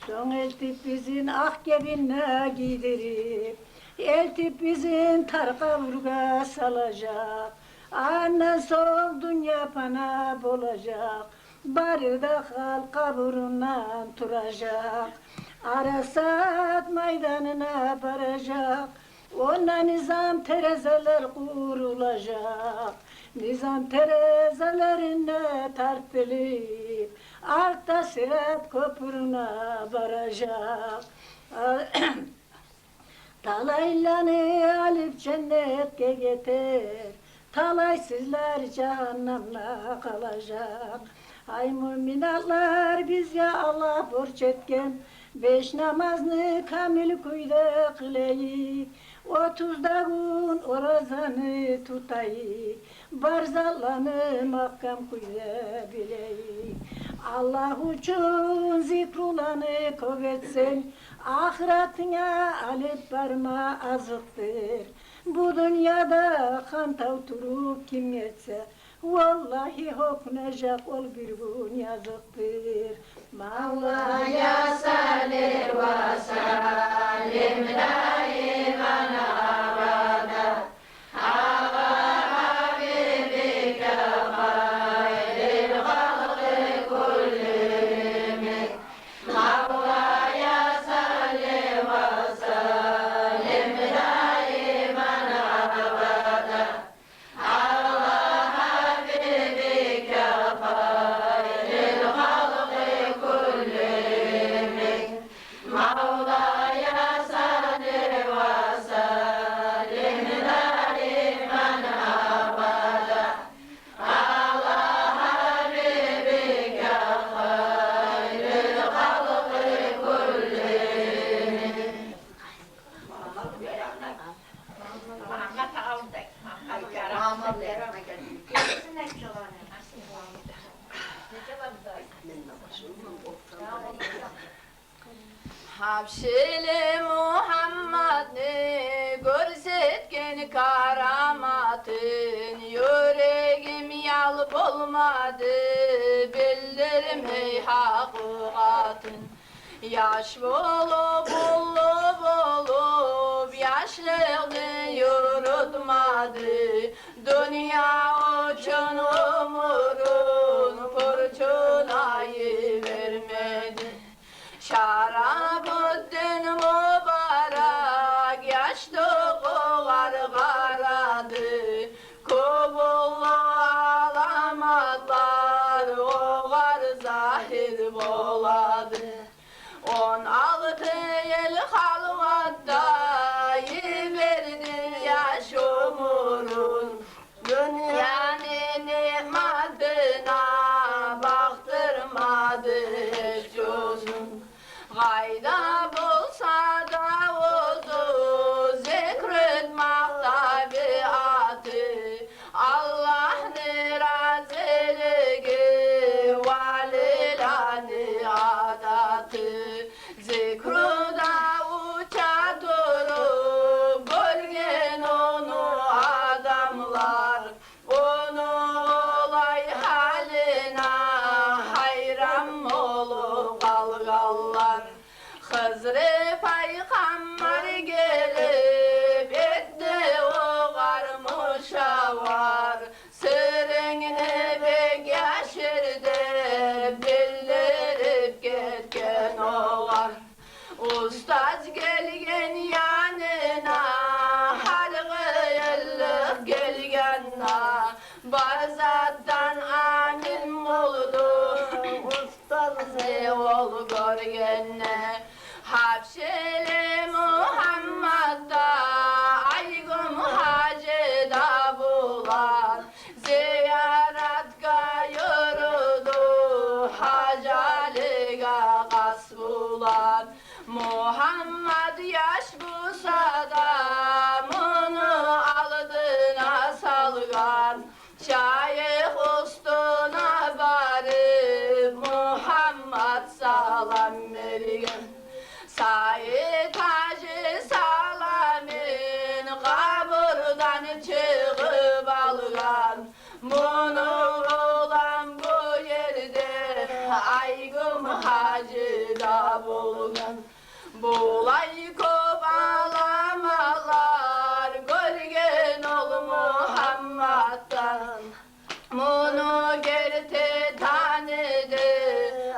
Son eltip bizim ah gebinle giydirip, eltip bizim tarka vurga salacak. Annen son dünya pana bulacak, bari da halk kaburundan turacak. Arasat meydanına varacak, ona nizam terezeler kurulacak. Nizam terezelerine tartılıp, altta sırat köprüne varacak. Talaylanı alıp cennete getir, talaysızlar cehennemle kalacak. Ay müminatlar biz ya Allah borç etken, 5 namazını kamil kuyda kılayık, 30'da gün orazanı tutayık, barzallanı mahkam kuyda bileyik. Allah için zikrulanı kuvvetsin, ahiretine alıp varma azıktır. Bu dünyada kantav turup kim yetse, vallahi hoknacak ol bir gün yazıktır. Mevla'ya salli ve sellim daiman abada ala habibike hayril halkı kullihim. Mevla'ya salli ve sellim daiman abada ala habibike hayril halkı kullihim. Mevla'ya salli ve sellim daiman abada ala habibike hayril halkı kullihim. Habşili Muhammed'i görsetken karamatın, yüreğim yalp olmadı bildirmey hakikatin. Yaş bulup yaşlılığını yürütmadı, dünya için umurun fırçılayı vermedi. Şarabüddin mübarek yaşlı kovar karadı, kubullu alamatlar oğar zahir boladı. 16 yıl halvatta verdi yaş umurun, dünyanın nimetine baktırmadı hiç uzun. Gayda bulsa da oldu zikretmek tabiatı, Allah'ın razılığı valilani adatı. Zikruda uça durup görgen onu adamlar, onu olay Hızrı peygamber gelip etti o karmışa var. Sırrını bek yaşırdı bildirip gitken o var. Ustaz gelgen yanına halgı yıllık gelgenna bazattan amin oldu ustaz ne ol görgenne Hapşeli Muhammed'da aygım hacıda bulan ziyaretka yürüdü hacaliga kas bulan Muhammed yaş bulsa da bunu aldığına salgan Şayık ustuna varıp Muhammed salam vergen Said Hacı Salam'ın kaburdan çıkıp algan Bunu olan bu yerde aygım hacıda bulgan Bulay kovalamalar görgen ol Muhammed'dan Bunu gerti tanıdı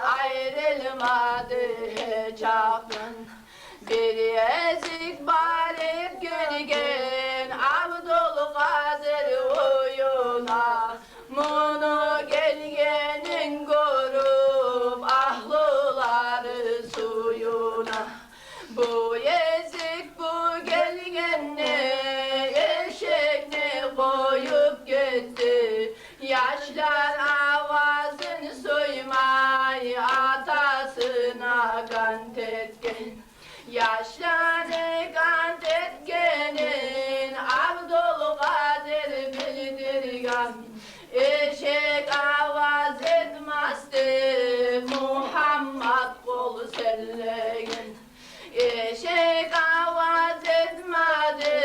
ayrılmadı hiç aklın Bir ezik barip görgen Abdülkadir uyuna Bunu gelgenin grup ahlıları suyuna Bu ezik bu gelgenini eşekni koyup gitti Yaşlar avazını soymay atasına kant etken Yaşları kant etkenin Abdülkadir bildirgan Eşek avaz etmezdi Muhammed kol selleyen Eşek avaz etmedi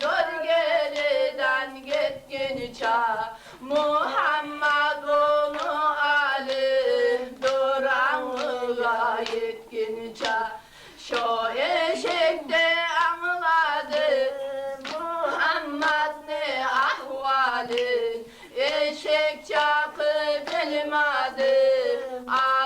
Dur geriden gitkin ça Muhammed onu alıp duranlığa yetkin ça Şu eşek de anladı Muhammed ne ahvali Eşek çakı bilmedi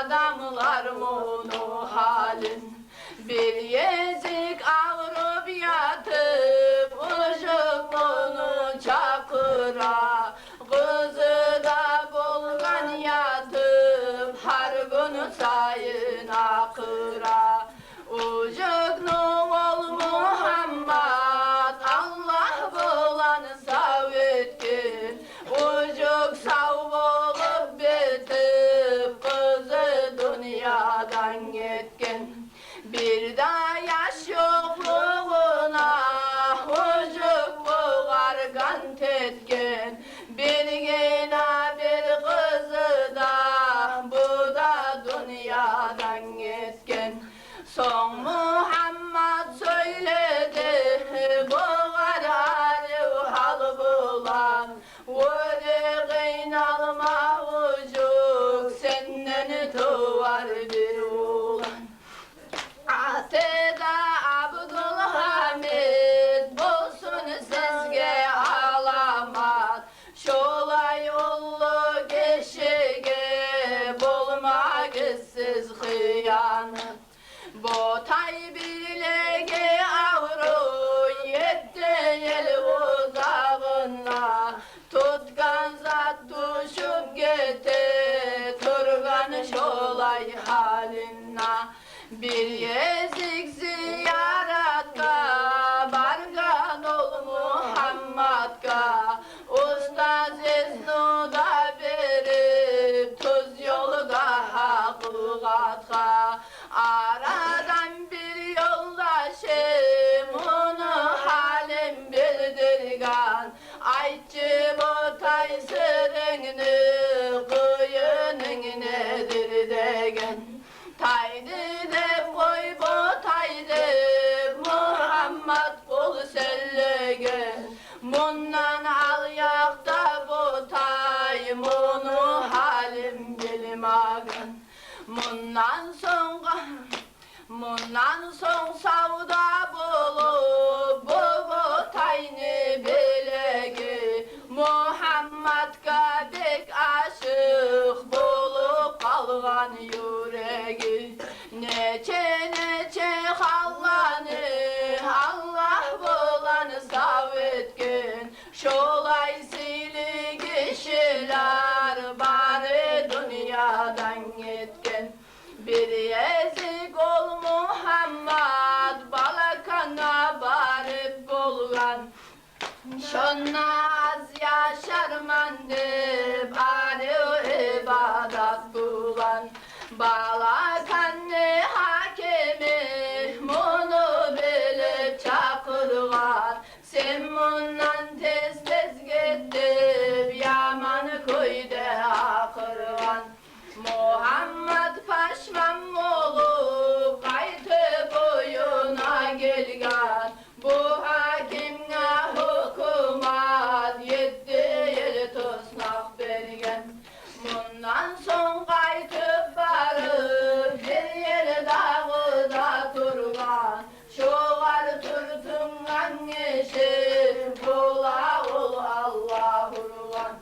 Adamlar bunu halin Bir yezik avrup yatıp Uşuk bunu çakıra Kızı da bulgan yatıp Her gün sayın akıra Ucuklu ol Muhammed Allah bulanı sav etkin Ucuk sav olup bitip Kızı dünyadan gitkin Bir daha yaş yokluğuna Ucuk buğar kant etkin Bir yine bir kızı da Bu da dünyadan gitkin Son Muhammed söyledi Buğar alev hal bulan Vurduğun alma ucuk Senden tuvar bir ulan Ateda Abdülhamid Bulsun sizge alamat Şolay yollu geçige Bulmak siz hıyanat Botay birlege avru Yetti yel uzağına Tutkan zat düşüp gitti Turgan şolay halinna Bir yezik ziyaratka Bargan ol Muhammed'ka Ustaz iznuda verip Tuz yolda hakikatka Aradan bir yoldaşım Onu halim bildirgan Aytçı botay sırrını Kıyının nedir degen Taydı de koy botaydı Muhammed kol sellegen Bundan al yakta botay Bunu halim bilmagan Bundan sonra Bundan son savda bulup bu tayını bilegi Muhammed'ga bek aşık bulup kalgan yüreği Neçe hallanı Allah bulan savetken Şolay sili kişiler bari dünyadan gitken Bir ezik ol Muhammed balakana barip bolgan Şonna az yaşarmandı bari ibadat bulan Balakanlı hakimi bunu bilip çakırgan Sen bundan tez gidip yaman kuyda akırgan Muhammed paşman olup kaytı boyuna gelgan Bu hakimine hukumat yetti yıl tosnak bergen Bundan son kaytıp varıp bir yer dağıda turgan Şoğal turtungan yeşil bola ol Allah urgan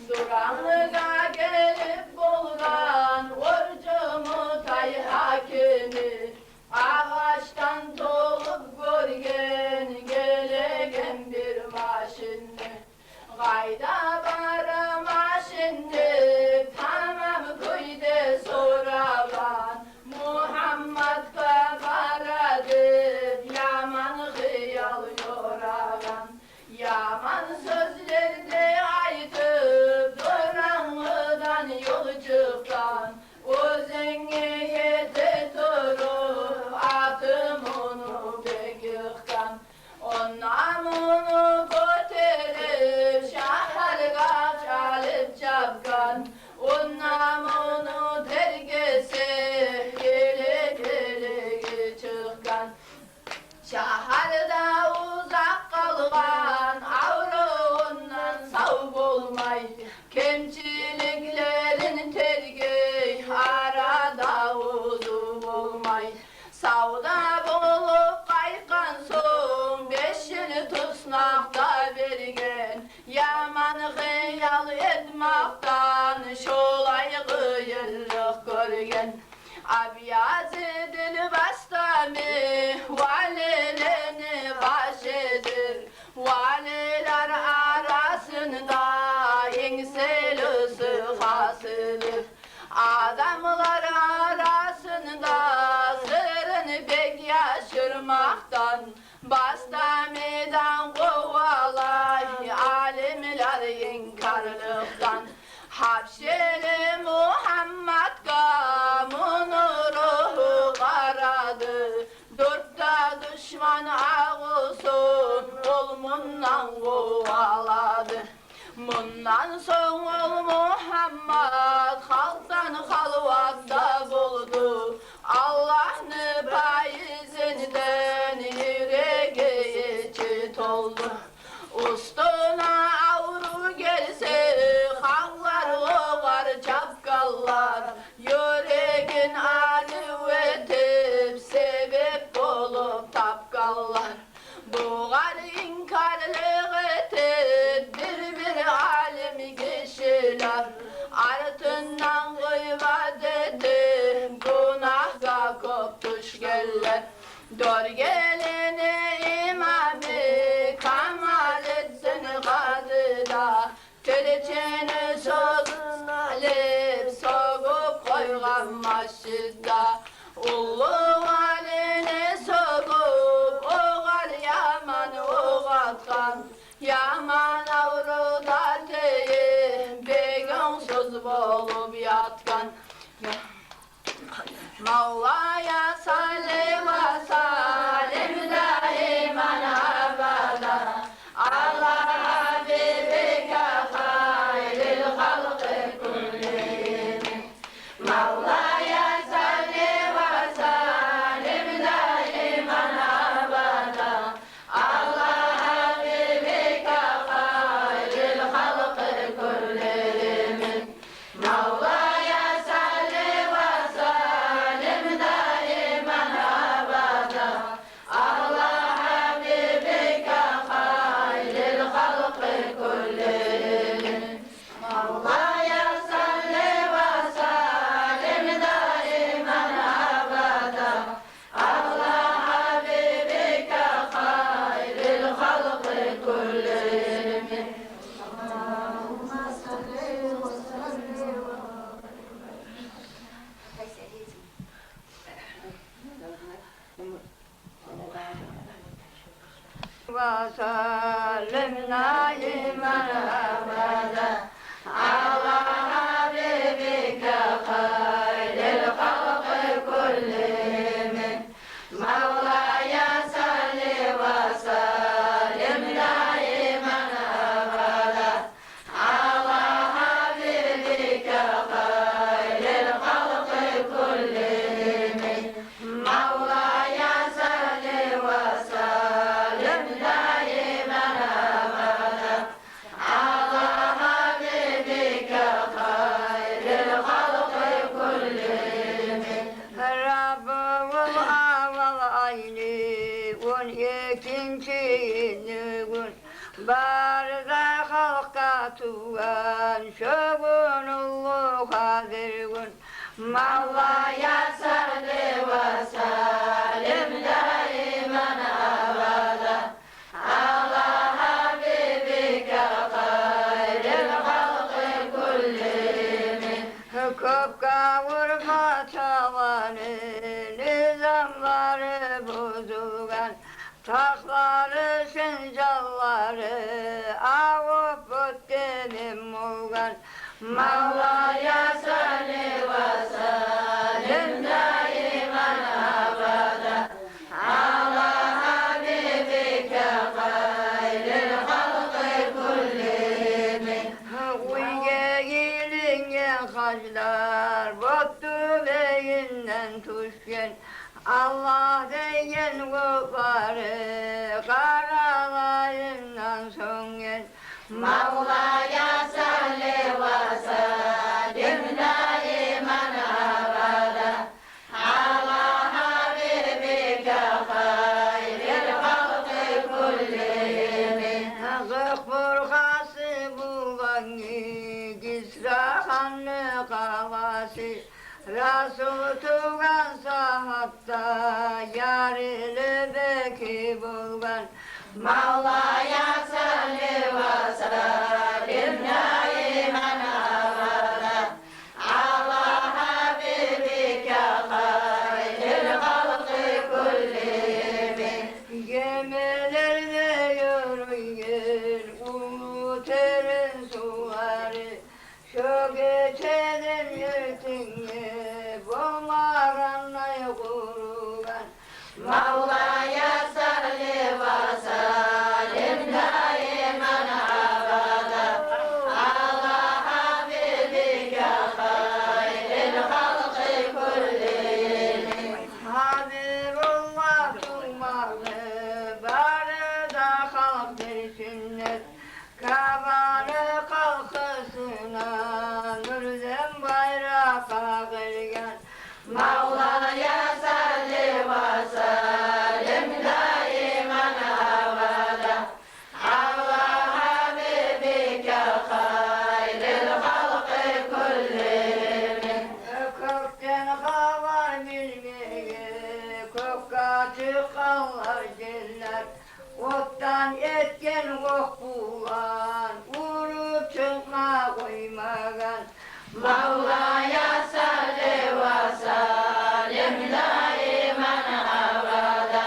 Duranlığa gelip bolgan Orcumu tay hakimi Ağaçtan dolup görgen Gelegen bir maşinni Gayda varım aşinni Tamam kuyde soragan Muhammed'ga varadıp Yaman hıyal yoragan Yaman sözlerde aytıp Duranlıdan yol çıkan Özüne yedi durup Atım onu bek yıkan O namunu götürüp Şaharga çalıp çapkan O namunu tergesi Gele çıkan Şaharda uzak kalgan Avruğundan sağ olmay Kemçiliklerin tergi Arada uzun olmay Savda bulup kaykan son 5 yıl tusnakta bergen Yaman hıyal etmaktan Şolay kıyırlık görgen Abiyazi dil bastami Valileni başedir Valiler arasında Engselüsü hasıdır Adamlar arasında Sırrını bek yaşırmaktan Bastami'den kovalay Alimler inkarlıktan Habşeli Muhammed gamını ruhu karadı Dörtte düşman ağusун olmundan kovaladı Bundan son ol Muhammed halktan halvatta buldu Allah'ını payizinden yüreği içit oldu Ustuna avru gelse hallar oğar çapkallar Yüreğin alüvetip sebep olup tapkallar Buğar inkarlık etip bir alim kişiler Ardından gıybat edip günahga koptuş geller Dör gelini imamı kamal etsin kadıda Türkçeni sözün alip soğup koygan masjidda Ulu valini soğup oğar yaman oğatkan Yaman avruda deyip begon söz bolup yatkan Mevla'ya salli ve salim daiman abada Allah habibike hayril halkı kullihim Mevla'ya salli ve salim daiman abada Allah habibike hayril halkı kullihim Mevla'ya salli ve salim daiman abada وسلم دائما أبدا على حبيبك خير الخلق كلهم مولاي صل وسلم دائما أبدا على حبيبك خير الخلق كلهم مولاي صل وسلم دائما أبدا على حبيبك خير الخلق كلهم Rabbim aval aylıgun yekinçiligun barda halka tuğan şogun ulu hadirgun Mevla'ya salli ve sellim daiman abada ala habibike hayril halkı kullihim Hukuk kavurma tavanı nizamları bozulgan Takları şıncalları avup öttenim olgan Mevla'ya salli ve sellim daiman abada ala habibike hayril halkı kullihim Uyge ilinge haclar bottu beyinden tuşken Allah deyen kubarı karalayından songen Mevla'ya salli ve sellim daiman abada ala habibike hayril halkı kullihim Zıhbur hası bulganı Gisra hanlı kavası Resul tuğan sahatta yarılı beki bulgan Mevla'ya salli ve sellim daiman abada ala habibike hayril halkı kullihim Gemilerle yürüyen ulu terin suları Şu geçenin yırtını bulmağanla kurugan Mevla'ya salli ve sellim daiman abada ala habibike hayril halkı kullihim Habibullah tutmalı barıda halk bir sünnet Kabanı kalkısına nurden bayrak ağırgen Mevla'ya salli ve sellim daiman abada ala habibike hayril halkı kullihim Kökten havar bilmeye kökka çıkanlar cennet Ottan etken kokbulan vurup çıkma koymagan Mevla'ya salli ve sellim daiman abada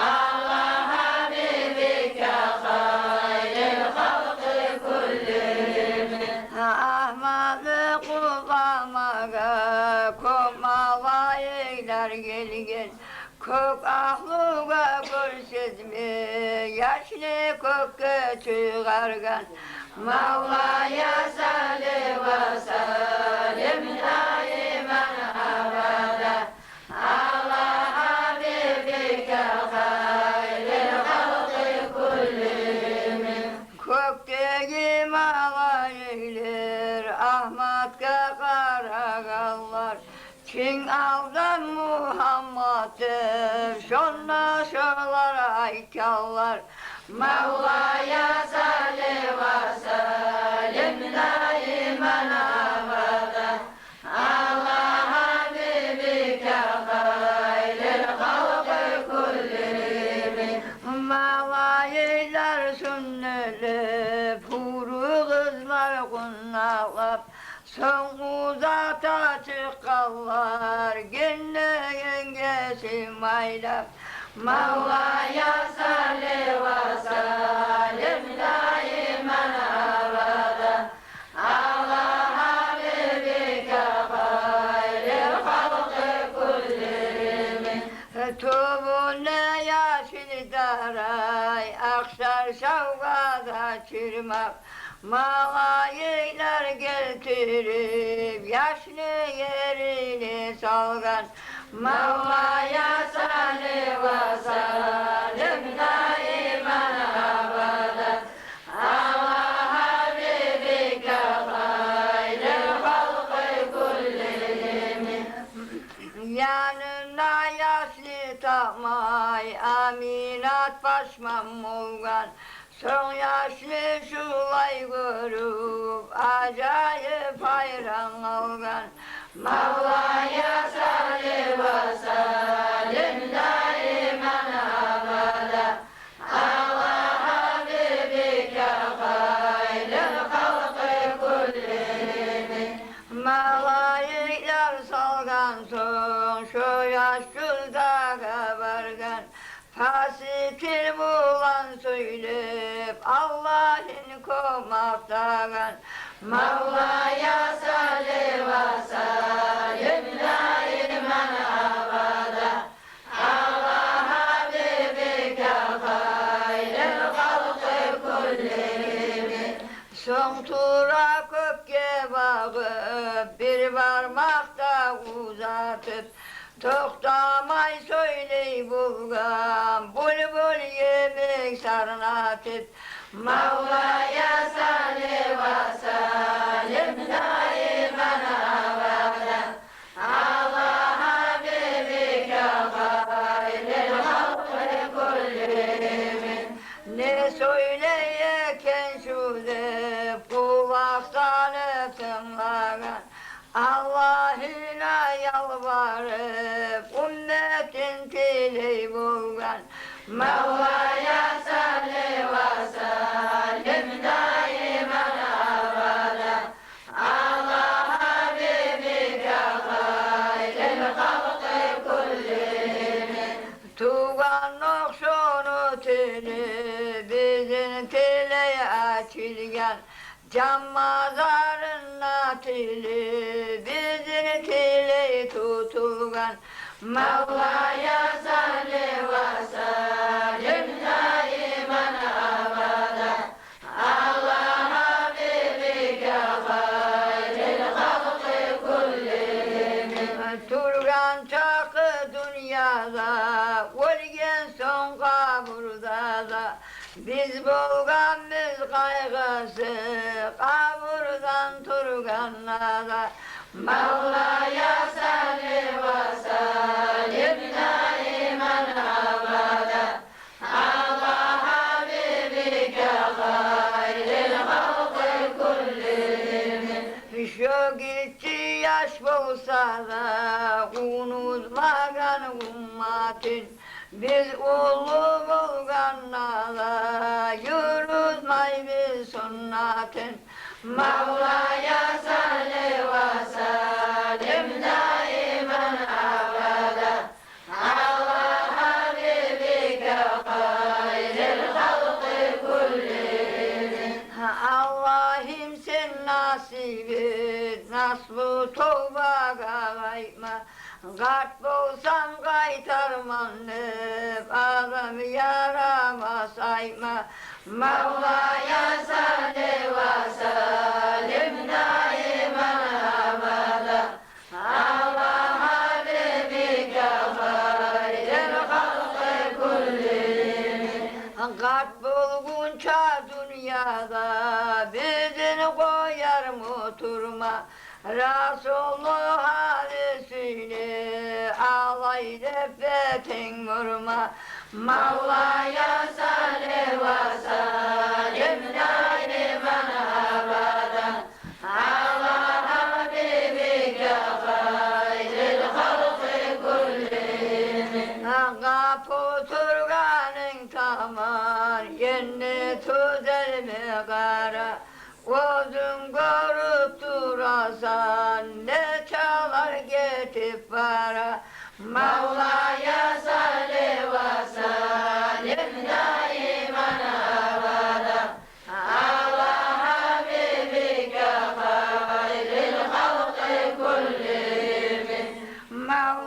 ala habibike hayril halkı kullihim Ahmet'i kullanmaga kopmağa eyler gelgen Kök ahluğa görsetme yaşlı kökke çıkargan Mevla'ya salli ve sellim daiman abada ala habibike hayril halkı kullihim Kökteki malaylar Ahmet'e karagallar Çin aldan Muhammed'dir, şonna şolar aykallar. Mevla'ya salli ve sellim daiman abada. ala habibike hayril halkı kullihim. Malaylar sünneli, puru kızlar kunnalap. Son uzata çıkallar, gene yengesi maylap. Mevla'ya salli ve sellim daimen ebeden ala habibike hayril halkı kullihim. Tubune yaşil daray akşar şavgada çırmak malayılar getirip yaşlı yerini salgan Mevla'ya salli ve sellim daimen ebeden ala habibike hayril halkı kullihim. Yanına yaşlı tamay aminat başmam olgan son yaşlı şulay görüp acayip hayran olgan Mevla'ya salli ve sellim daimen ebeden ala habibike hayril halkı kullihim. Malayıklar salgan son şu yaşlıda kabargan Fasitil bulan söyleyip Allah'ın komaktagan Mevla'ya salli ve sellim daimen ebeden ala habibike hayril halkı kullihim. Son tura kökke bakıp bir parmakta uzatıp Toktamay söyley bulgan bulbul yemek sarnatıp Mevla'ya salli ve sellim daimen ebeden ala habibike hayril halkı kullihim. Ne söyleyeken şu de kulak salıp tınlagan Allah'ına yalvarıp ümmetin tiley bulgan Mevla'ya salli ve sellim daimen ebeden ala habibike hayril halkı kullihim. Tuğan nokşunu tili bizim tiley açılgan Can mazarına tili bizim tili tutulgan Mevla'ya salli ve sellim daimen ebeden ala habibike hayril halkı kullihim. Turgan çakı dünyada ölgen son kaburda da biz bulganbiz kaygısı kaburdan turganlara Mevla'ya salli ve sellim daimen ebeden ala habibike hayril halkı kullihim. Şu gitti yaş bulsa da unutmagan ummatin Biz ulu bulganlara yürütmay biz sünnatin Mevla'ya salli ve sellim daimen ebeden ala habibike hayril halkı kullihim. Allah'ım sen nasip et nasbu tövbe kayma Kart bulsam kaytarmanıp adam yarama sayma Mevla'ya salli ve sellim daimen ebeden ala habibike hayril halkı kullihim. Kart bulgunca dünyada bizini koyar oturma Resulullah hadisini alay defetin vurma Mevla'ya salli ve sellim daimen ebeden ala habibike hayril halkı kullihim. Kapı turganın tamar yenni tüzer mi kara Gözün görüp durasan ne çalar getip para Mevla'ya salli ve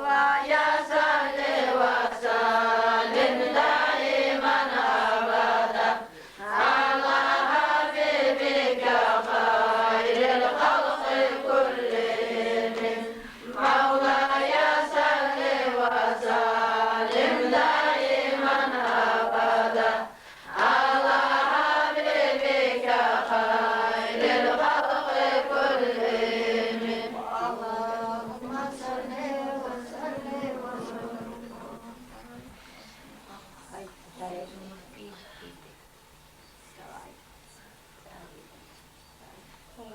Mevlaya salli ve sellim daiman abadan ala habibike hayril halkı kullihim. Mevlaya salli ve sellim daiman abadan ala habibike hayril halkı kullihim. Allahümme salli ve sellim ve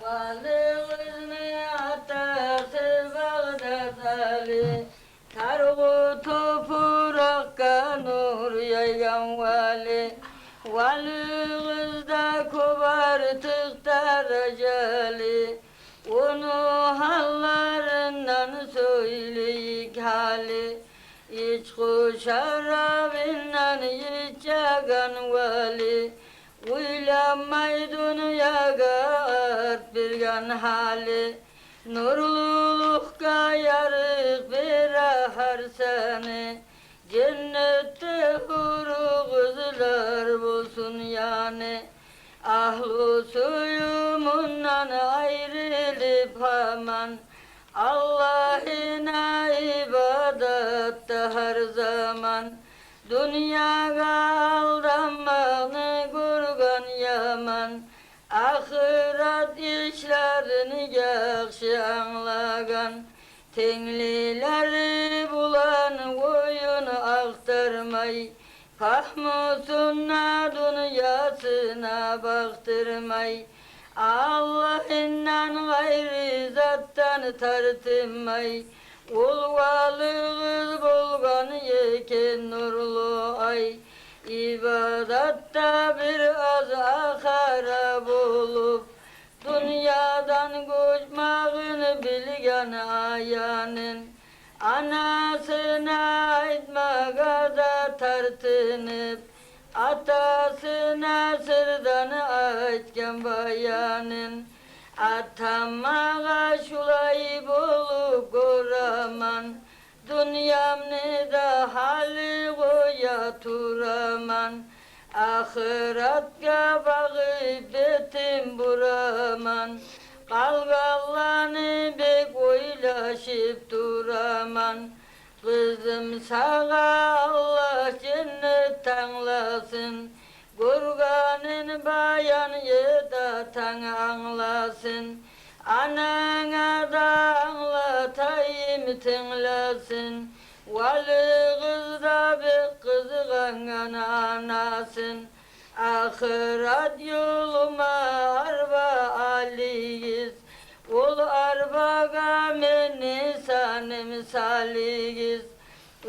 Valığızını atası Bağdat Ali, Targu toprakka nur yaygan vali. Valığızda kobartık daracali, onu hallarından söyleyik hali. İçku şarabından içeceğin vali, uylanmay dünyaya art birgan hali. Nurlulukka yarık bir ahar seni, cennette huru kızlar bulsun yani. Ahlu suyumundan ayrılıp hemen, Allah'ına ibadette her zaman. Dünyaya aldanmanı gurgan yaman, ahiret işlerini yakşı anlagan. Tenglileri bulan oyun aktarmay, fahmusuna dünyasına baktırmay. Allah'ından gayri zattan tartınmay, ol valığız bolgan yeken nurlu ay. İbadatta biraz ahara bulup, dünyadan koşmağını bilgen ayanın. Anasına aytmağa da tartınıp, atasına sırdan aytken bayanın. Atamağa şulay bulup koraman, dünyamni da hali koya turaman. Ahiratga bağıp betim buraman, kalgallanı bek oylaşıp duraman. Kızım sağa Allah cennet tanlasın, Gurganın bayan yeda tan anlasın. Anana da anlatayım tınlasın, Valı kız da bir kızgan anasın. Ahiret yoluma arba aliyiz, ol arbaga meni sanem saliyiz.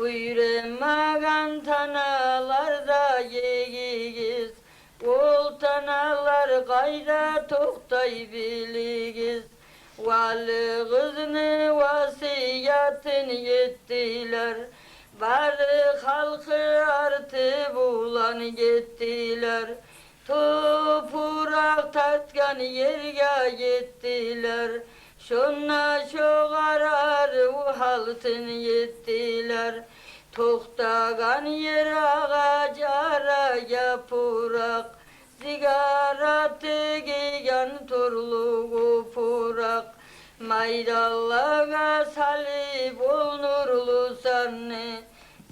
Uyremagan tanalarda yegiyiz, ol tanalar kayda toktay biligiz. Valığızını vasiyatın yettiler, barı halkı artı bulan gittiler. Toprak tartkan yerge yettiler, şunna şoğar arı haltın yettiler. Toktagan yer ağaç ara yapurak, sigaratı giygan turlu purak. Maydallaga salip ol nurlu sanni,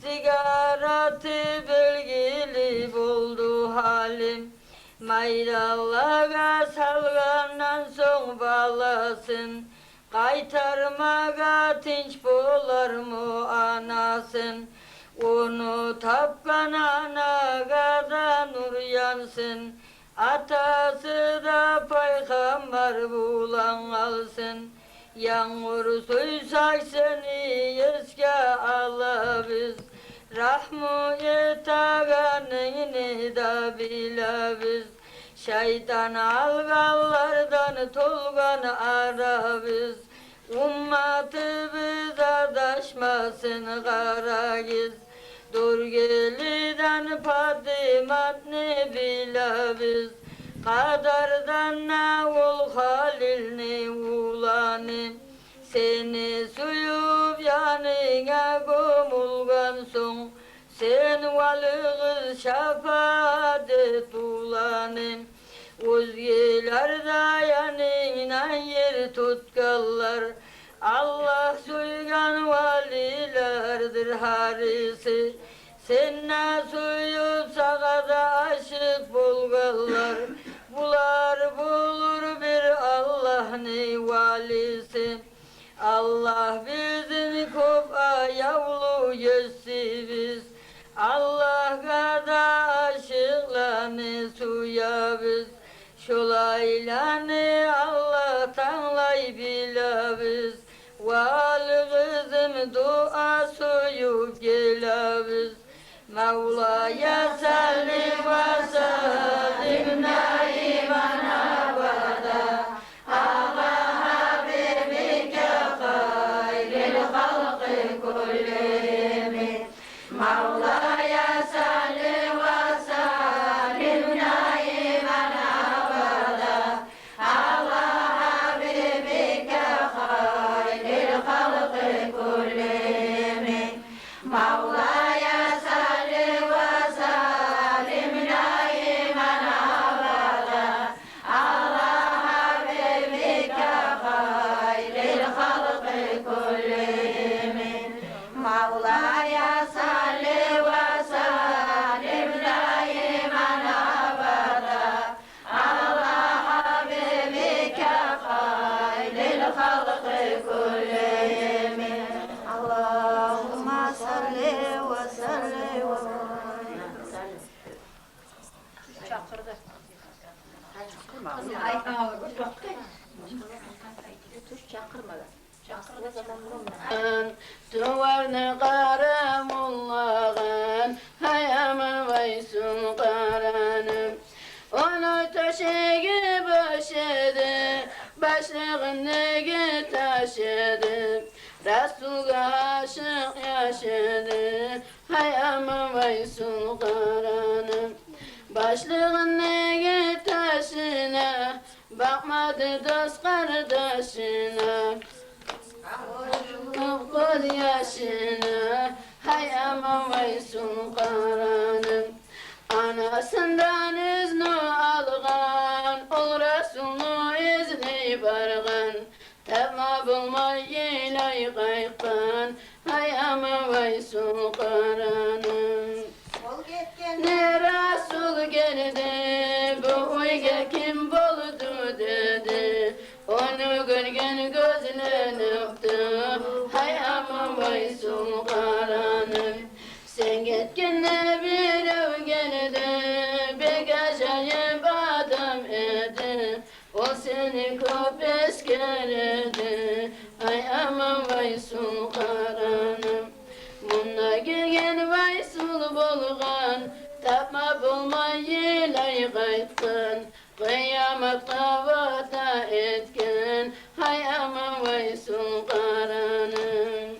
sigaratı bölgili buldu halim. Maydallaga salgandan son balasın, kaytarmaga tinç bolar mı anasın. Onu tapkan anaga da nur yansın, atası da peygamber bulan alsın. Yağmur suysak seni eske ala biz, rahmu etaganını da bile biz. Şeytan algallardan tolgan ara biz, ummatı biz adaşmasın kara giz. Dur geliden Fatimat ne bile biz, kadardan ne ol halil ne ulanı. Seni suyup ya canına gömülgen son, sen valığı şefaat ulanım. Özgeler dayanıyla yer tutkallar, Allah suygan valilerdir harisi. Senna suyu sağada aşık bulgallar, bular bulur bir Allah'ın valisi. Allah bizim kop ayavlu göğsü Allah kada aşıklarını suya biz. Şolaylanı Allah tanlay bilaviz. Val kızım dua suyu gelaviz. Mevla'ya salli ve sellim daiman abada. Allah Habibike hayril halkı kullimi. Mevla'ya salli ve sellim daiman abada. Allah Habibike hayril halkı kullimi. Mevla'ya salli ve sellim daiman abada. Allah Habibike hayril halkı kullimi. Mevla'ya salli ve sellim daiman abada. Allah Habibike hayril halkı kullimi. Allahümme salli ve sellim ve Çakırdı. Ay, Duvarını karamullağın, hayamın vaysun karanım. Onu taşığı başladı, başlığını taşıdı. Resul'a aşık yaşadı, hayamın vaysun karanım. Başlığını taşına, bakmadı dost kardeşine. Kız yaşına, hay aman vaysun karanım. Anasından izni algan, ol Resul'nu izni bargan. Tevma bulmay yeylay kaykan, hay aman vaysun karanım. Ne Resul geldi, bu uyga kim buldu dedi. Onu görgen gözlenipti, hay aman vaysun karanım. Sen gitkinle bir ev geldi, bir acayip adam idi. O seni kop eskerdi, hay aman vaysun karanım. Bununla gelgen vaysul bulgan, tapma bulmay yeylay kaytkan. Kıyametka vata etken, hay aman vaysun karanım.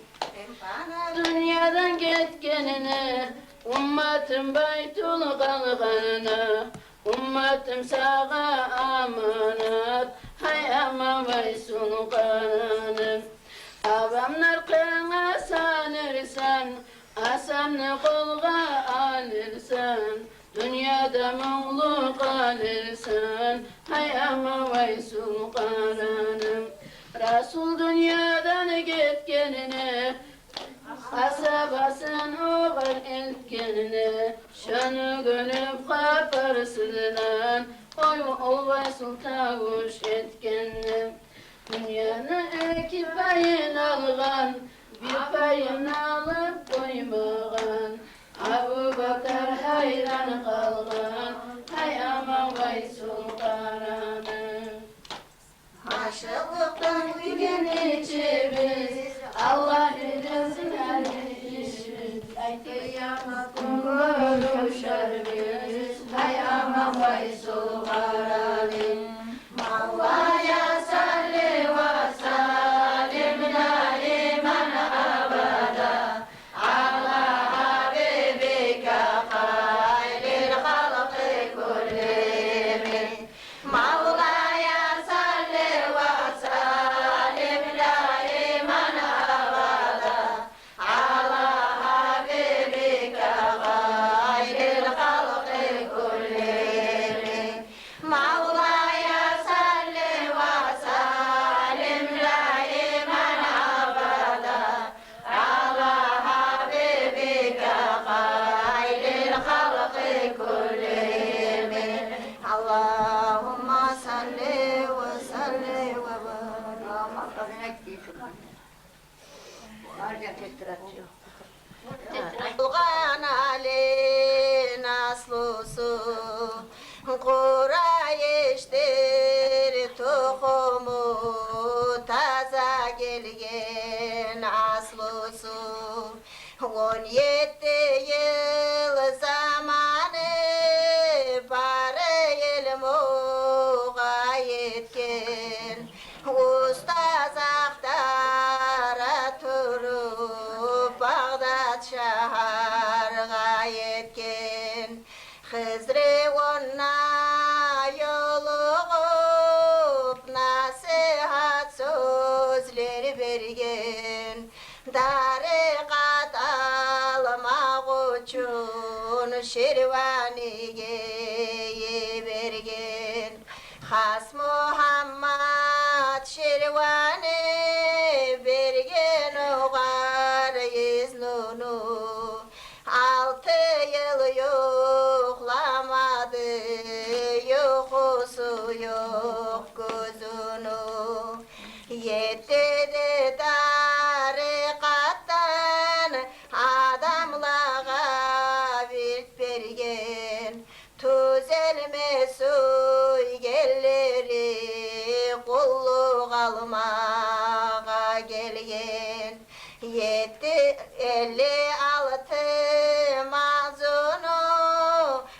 Dünyadan gitkenine, ummatım baytul kalkanına. Ummatım sağa amanat, hay aman vaysun karanım. Avamlar kına sanırsan, asamını kolga alırsan. Dünyada muğlu kalırsan, hay aman vaysun karanım. Resul dünyadan gitkenine, asabasın oğul ilkenine. Şunu görüp kaparsızlan, oy ol Vaysul tavuş etkenine. Dünyanın iki payını algan, bir payını alıp koymagan. Abu Bakar hayran kalgan, hay aman Vaysul karanım. Aşıklıktan bugün içimiz, Allah rızasın her işimiz. Kıyamet görüşer biz, hay aman Vaysul karanım. Mevla'ya salli ve sellim daiman abada. Allah Habibike hayril halkı kullimi. Mevla'ya salli ve sellim daiman abada. Bulgan Ali naslusu Kurayş'tir tohumu taza gelgen aslusu 17 yıl zamanı bari ilmuğa yetken Ustaz aktara turup Bağdat şaharga yetken Hızrı ona yoluğup nasihat sözler bergen Tarikat almak üçün şirvaniye bergen Has Muhammed şirvani bergen oğar iznunu 6 yıl yoklamadı Yokusu yok gözünü 7 de tarikattan adamlara virt bergen Tüzelmez gelleri kulluk almağa gelgen 56 mazunu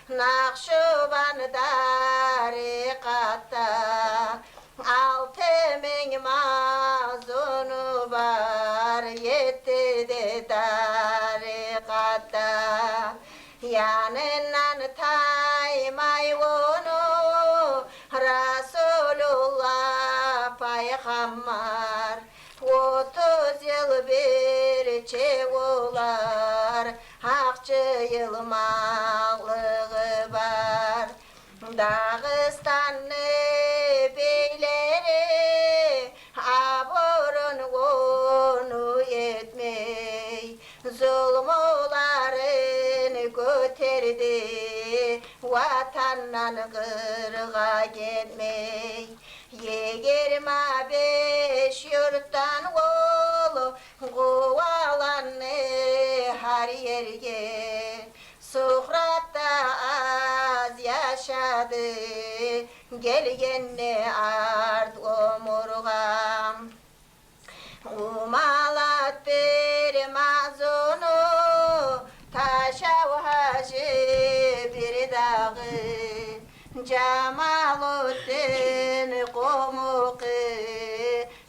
Nakşuban tarikatta 6000 mazunu var 7 de tarikatta Yanından taymay onu Resulullah Peygamber 30 yıl bir çevular Hakçı yılmağlığı var Dağıstanlı beyleri Aburun onu etmey Zulmuların göterdi Vatandan kırga gelmey 25 yurttan oğlu Kovalanı her yerge Suhratta az yaşadı Gelgenle art omurgam Umalat bir mazunu Taşav hacı bir dağı Cemaluddin Kumuk'ı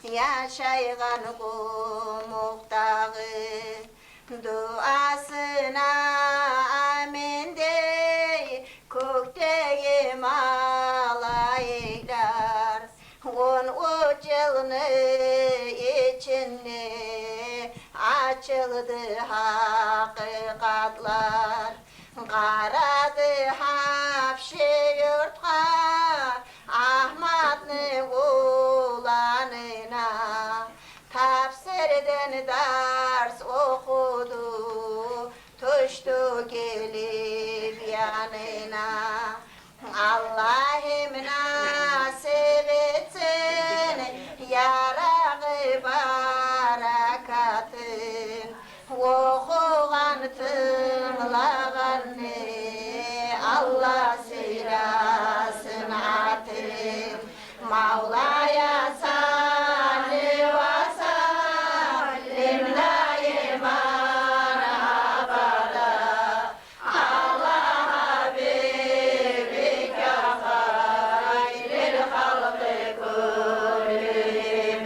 Yaşaygan Kumuk dağı Duasına amin dey Kökteki malaylar 13 yılını içinde Açıldı hakikatlar Karadı hapşi yurtka Ahmet'nin ulanına Tafsirden ders okudu Tuştu gelip yanına Allah'ım nasip etsin Yarağı barakatın Okuğan tımlağanı Allah sırasın atın Mevla'ya salli ve sallim daima abada Allah Habibike hayril halkı kullihim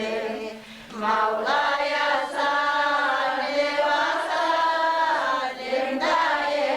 Mevla'ya salli ve sallim daima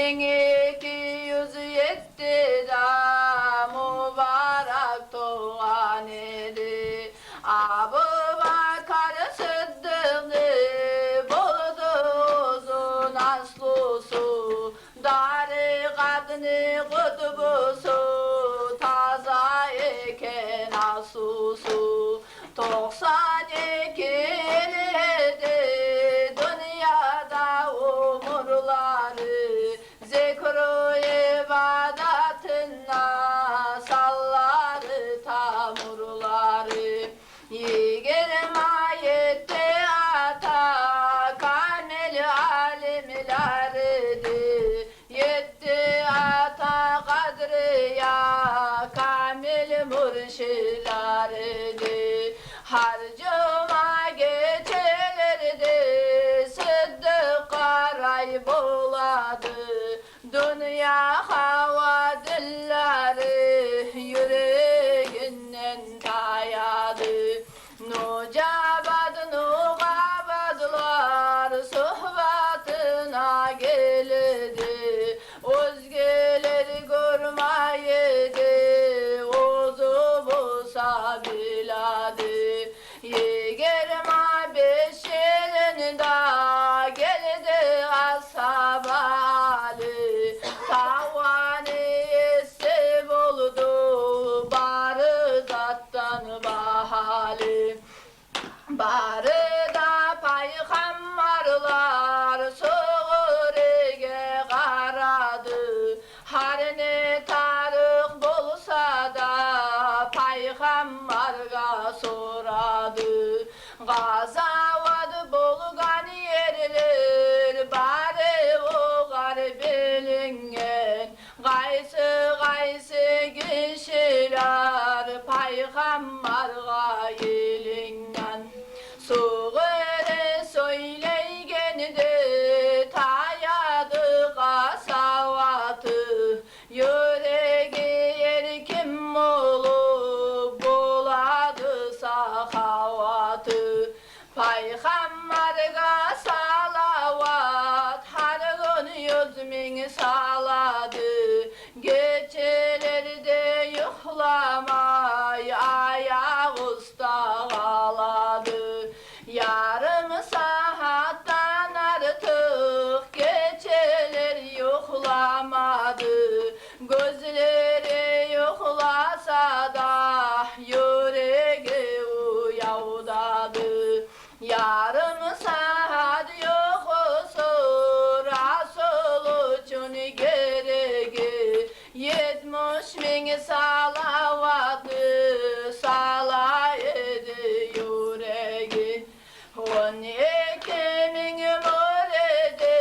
1207 da mübarek doğan idi. Abu Bakar Sıddık'ı buldu uzun aslusu, dar kadını kutbusu, taza eken asusu. 92 ildi dünyada umurları, zikru ibadetine salları tamurları. 27 ata kamil alimlerdi, 7 ata kadriya kamil mürşilerdi. Her cuma geçilirdi, Sıddık Karay buladı, dünya hava dilleri yüreğinden dayadı. Nucabad nugabadlar sohbatına geldi, özgeleri görmeydi, ozu bulsa biladı. 25 yılında geldi ashabalı, tavanisi buldu barzattan bahalı. Barıda paygamberler suğuriye karadı, her ne tarih bulsa da paygamberga soradı. Gazavat bulgan yerler bari o bilingen, gaysi gaysi kişiler paygamberga yelingen. Suğuri söyleygende tayadı kasavatı, yüreği erkim olup buladı sahavatı. Peygamberga salavat her gün 100.000 saladı, gecelerde yuhlamay ayak usta ağladı. Yarım saattan artık geceler yuhlamadı, gözleri yuhlasa da yüreği uyavdadı. Yarım saat yokusu Resul için gereği, 70.000 salavatı salaydı yüreği. 12.000 müridi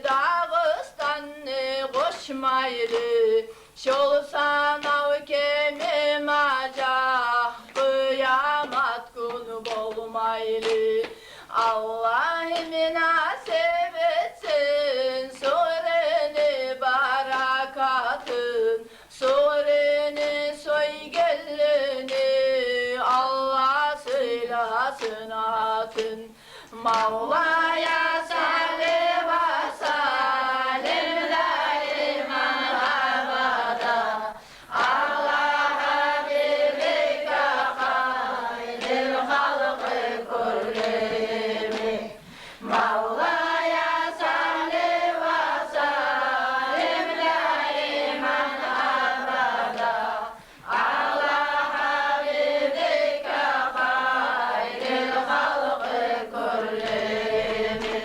Dağıstan'ı koşmaydı, şol sanav kemim acah kıyamet günü bolmaylı. Allah münasip etsin sureni barakatın, sureni soygelini Allah söylesin atın. Mevla'ya salli ve salim daiman abada, Allah'a birlik hayril halkı kullimi. Mevla'ya salli ve salim daiman abada, Allah'a birlik hayril halkı kullimi.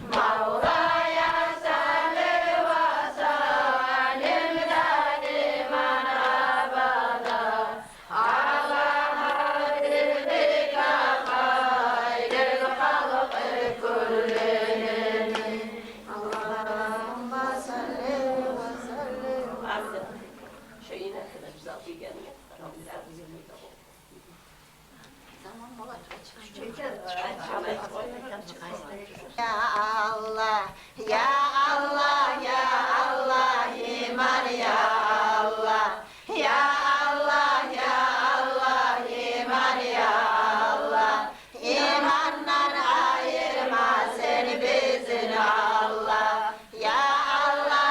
Mevla'ya salli ve salim daiman abada, Allah'a birlik hayril halkı kullimi. Allahümme salli ve sellim. Şeyine kadar güzel bir gelme. Ya Allah, ya Allah, ya Allah, iman ya Allah, ya Allah, ya Allah, iman ya Allah, imandan ayırma seni bizin Allah, ya Allah,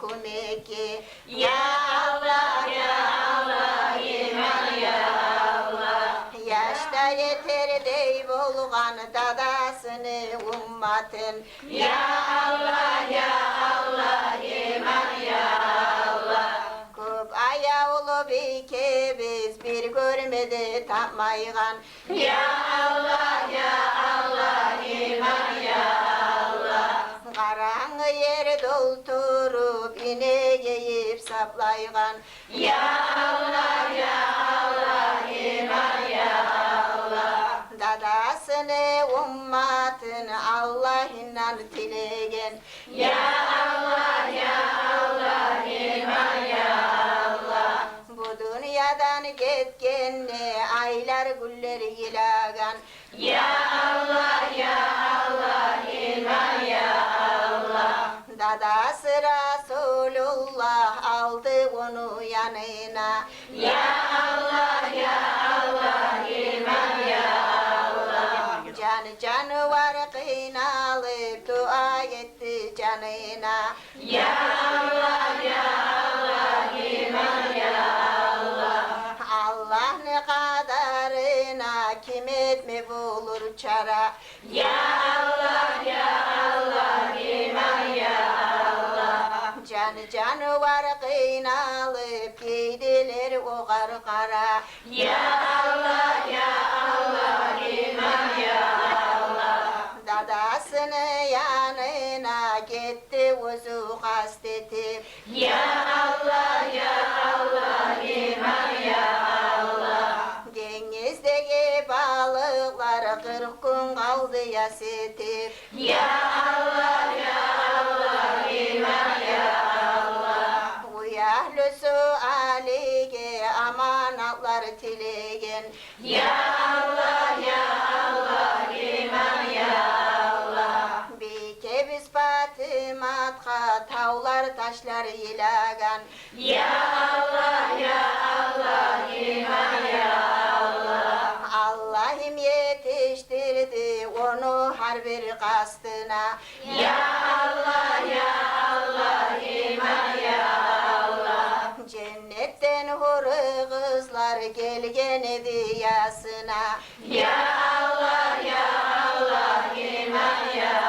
kömeki. Ya Allah ya Allah iman ya Allah. Yaşta yeter dey bolğan dadasını ummatın. Ya Allah ya Allah iman ya Allah. Köp ayalı biz bir görmedi tapmayğan. Ya Allah ya Allah iman ya Allah. Karanğı yer doldurup inek yiyip saplayğan. Ya Allah ya Allah iman ya Allah. Dadasını ummatın Allah'ından tilegen. Ya Allah ya Allah iman ya Allah. Bu dünyadan gitkenni aylar güller ilagan. Ya Allah ya Allah iman ya Allah. Dadası Resulullah aldı onu yanına. Ya Allah ya Allah iman ya Allah. Canı var kıynalıp dua etti canına. Ya Allah ya Allah iman ya Allah. Allah ne kadarına kim etme bulur çara. Ya Allah ya Allah iman ya Allah. Canı var kıynalıp giydiler o kara. Ya Allah ya Allah iman ya Allah. Dadasını yanına gitti uzu kastetip. Ya Allah ya Allah iman ya Allah. Denizdeki balıklar 40 gün kaldı yasetip. Ya Allah ya Allah iman ya Allah. Uyahlısı alige amanatlar tilegen. Ya Allah ya Allah iman ya Allah. Bir kebiz Fatımatka tavlar taşlar ilagan. Ya Allah ya Allah iman ya Allah. Allah'ım yetiştirdi onu her bir kastına. Ya Allah ya Allah iman ya Allah. Cennetten huru kızlar gelgen idi yasına. Ya Allah ya Allah iman ya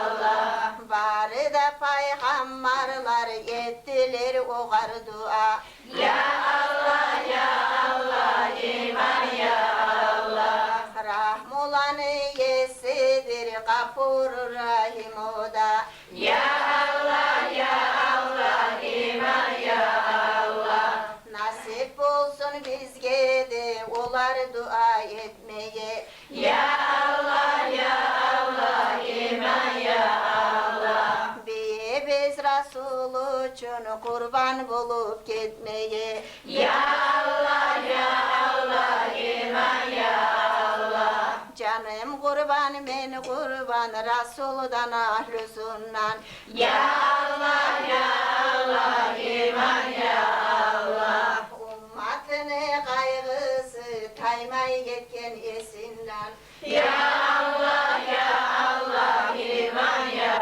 Allah. Bari da peygamberler ettiler o gar dua. Ya Allah ya Allah iman ya Allah. Rahmulanı yesidir kapur rahim o da. Ya Allah ya Allah iman ya Allah. Nasip olsun bizge de olar dua etmeye. Ya Allah ya Allah iman ya Allah. Bir biz Resul için kurban bulup gitmeye. Ya Allah ya Allah iman ya Allah. Canım kurban ben kurban Resul'dan ahlüsünden. Ya Allah ya Allah iman ya Allah. Ummatını kaygısı taymay yetken esinden. Ya Allah ya Allah iman ya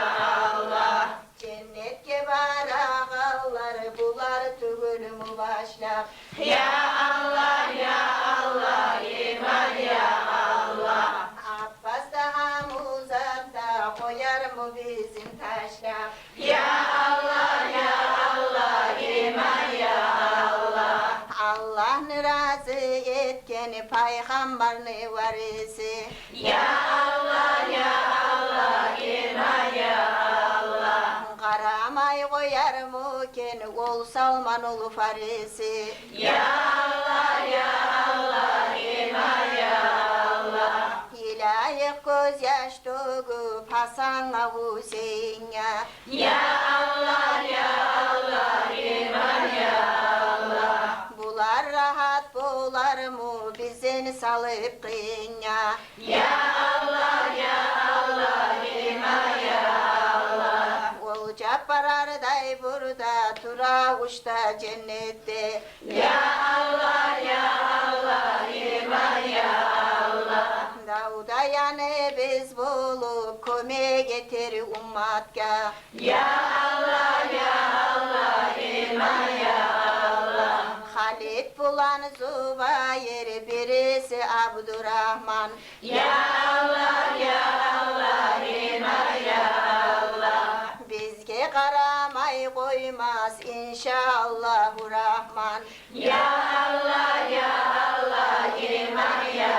Allah. Cennetke barağlar bular tügül mübaşlar. Ya Allah ya Allah iman ya Allah. Abbas daha uzakta koyar mı bizim taşlar? Ya Allah ya Allah iman ya Allah. Allah'ını razı etken peygamberini varisi. Ya Allah ya Allah iman ya Allah. Karamay koyar mı ken ol Salman ol Farisi. Ya Allah ya Allah iman ya Allah. İlahi göz yaş döküp Hasan'a Hüseyin'e. Ya Allah ya Allah iman ya Allah. Bular rahat bular mı bizini salıp kıyına. Ya Allah ya Allah iman ya Allah. Ol Cabbararday burada tura uçta cennette. Ya Allah ya Allah iman ya Allah. Davda yani biz bulup köme getir ummatka. Ya Allah ya Allah iman ya Allah. Halid bulan Zubayr, birisi Abdurrahman. Ya Allah ya Allah iman ya Allah. Bizge karamay koymaz inşallahu Rahman. Ya Allah ya Allah iman ya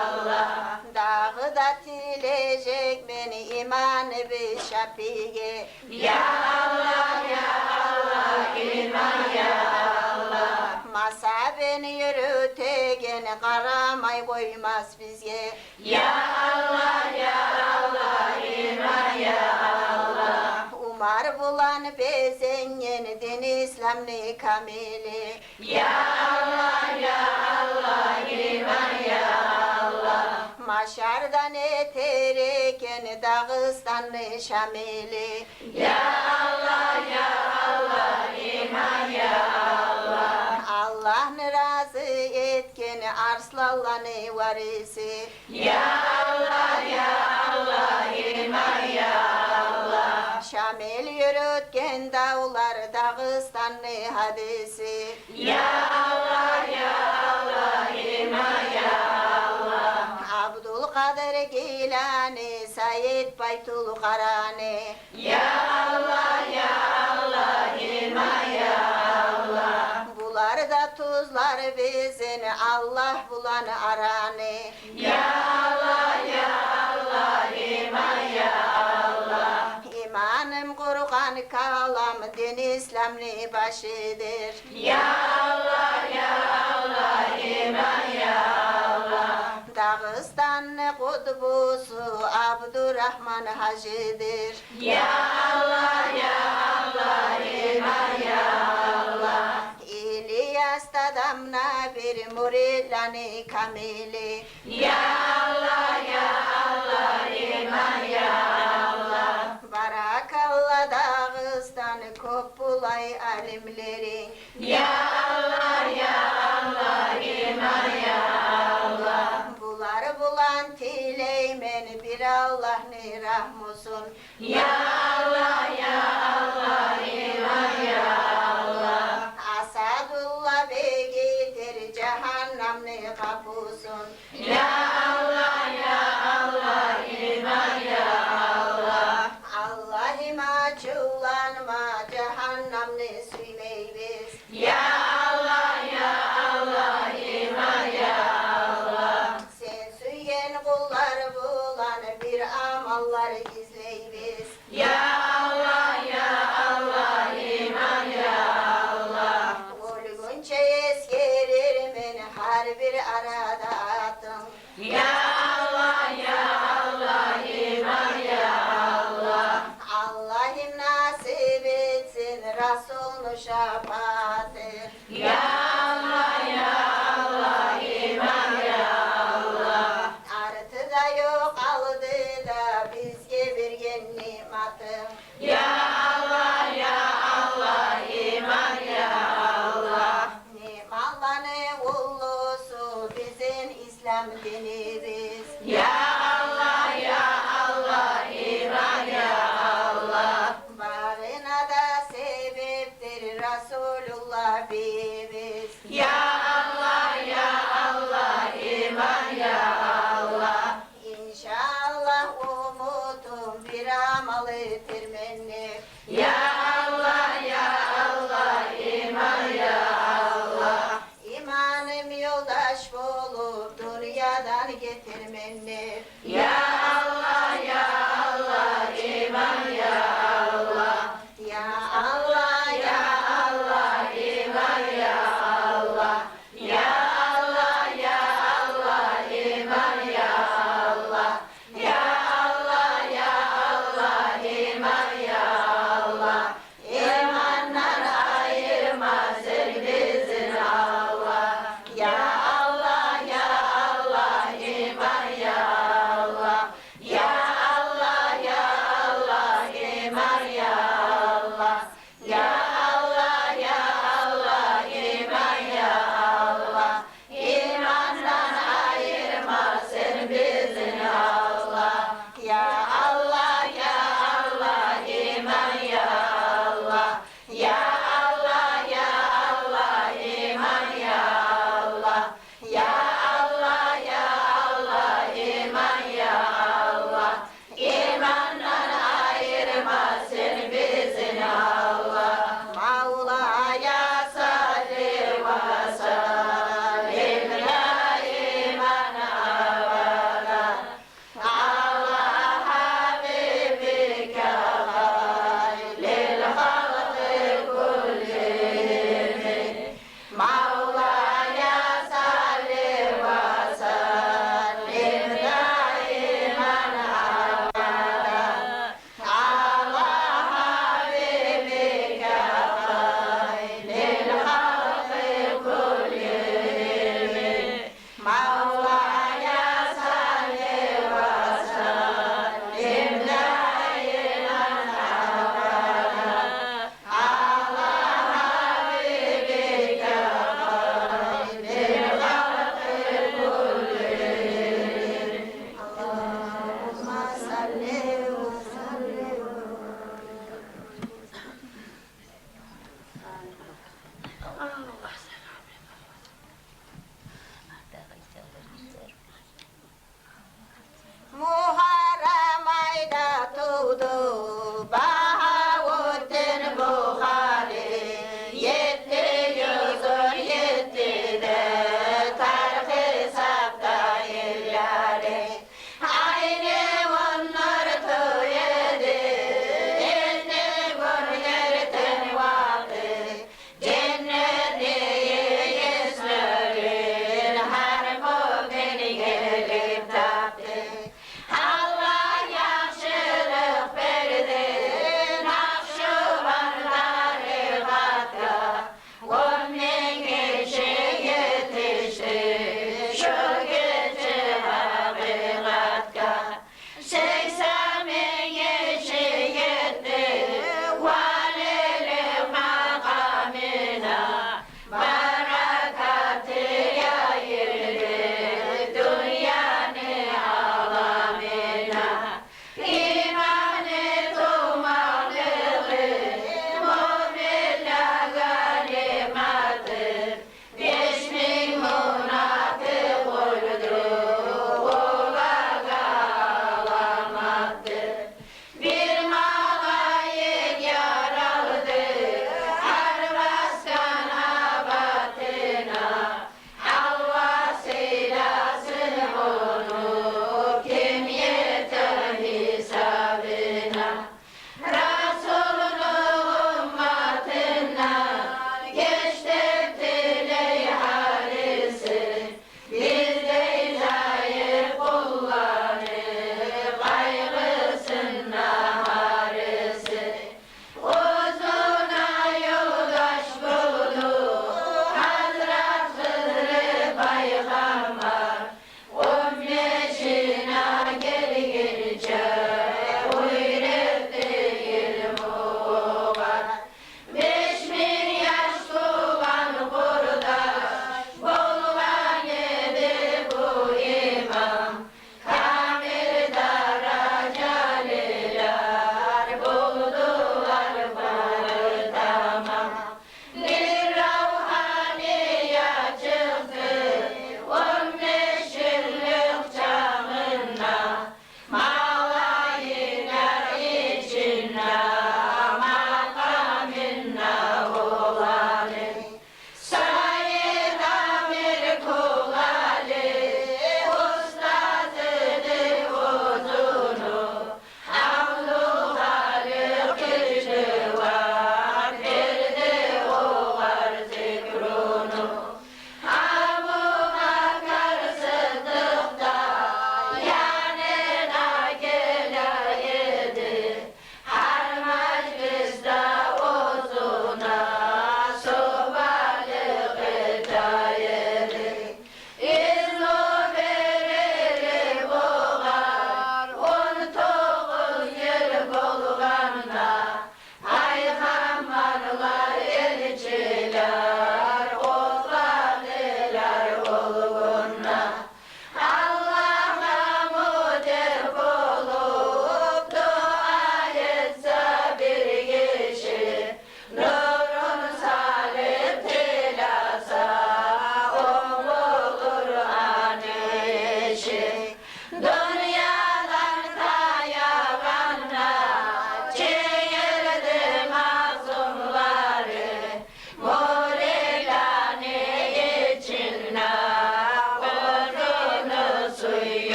Allah. Dağı da tilecek beni iman bir şapige. Ya Allah ya Allah iman ya Allah. Masa beni yürütegen karamay koymaz bizge. Ya Allah ya Allah iman ya Allah. Umar bulan bezenyen din İslam'lı kamili. Ya Allah ya Allah iman ya Allah. Maşardan etereken Dağıstanlı Şamili. Ya Allah ya Allah iman ya Allah. Allah'ını razı etken arslallanı varisi. Ya Allah ya Allah iman ya Allah. Şamil yürütken dağlar Dağıstanlı hadisi. Ya Allah ya Allah iman ya Allah. Abdülkadir Gilani, Said Baytul Karani. Ya Allah ya Allah iman ya Allah. Bular da tuzlar bizim Allah bulan arani. Ya Allah ya Allah iman ya Allah. İmanım Kur'an kalam din İslam'lı başıdır. Ya Allah ya Allah iman ya Allah. Dağıstanlı kutbusu Abdurrahman Hacı'dır. Ya Allah ya Allah iman ya Allah. İlyas Tadamna bir muridlani kamili. Ya Allah ya Allah iman ya Allah. Barakallah Dağıstan kopulay alimlerin. Ya Allah ya Allah iman ya Allah. Bular bulan tileymen bir Allah'ını rahmusun. Ya Allah ya Allah iman ya Allah. Asadullah begitir cehennemli kapusun. Ya Allah ya Allah iman ya Allah. Allah'ım açılanma cehennemli süymeybiz. Ya Allah ya Allah iman ya Allah. Sen süyen kullar bulan bir amallar izleybiz. Ya Allah ya Allah iman ya Allah. Olgunca eskerir men her bir arada atın. Ya Allah ya Allah iman ya Allah. Allah'ım nasip etsin Resulü şefaati. Ya Allah ya Allah iman ya Allah. Artı da yok aldı da bizge bir nimetim. Ya Allah ya Allah iman ya Allah. Nimallanı ulusu bizim İslam dinimiz. Ya Allah ya Allah iman ya Allah. Bağına da sebeptir Resulullah bibimiz. Ya Allah ya Allah iman ya Allah. İnşallah umutum bir amalı temenni. Ya Allah ya Allah iman ya Allah. İmanım yoldaş bulup dünyadan getirmenni. Ya Allah ya Allah iman ya Allah. Ya Allah ya Allah iman ya Allah. Ya Allah ya Allah iman ya Allah. Ya Allah ya Allah iman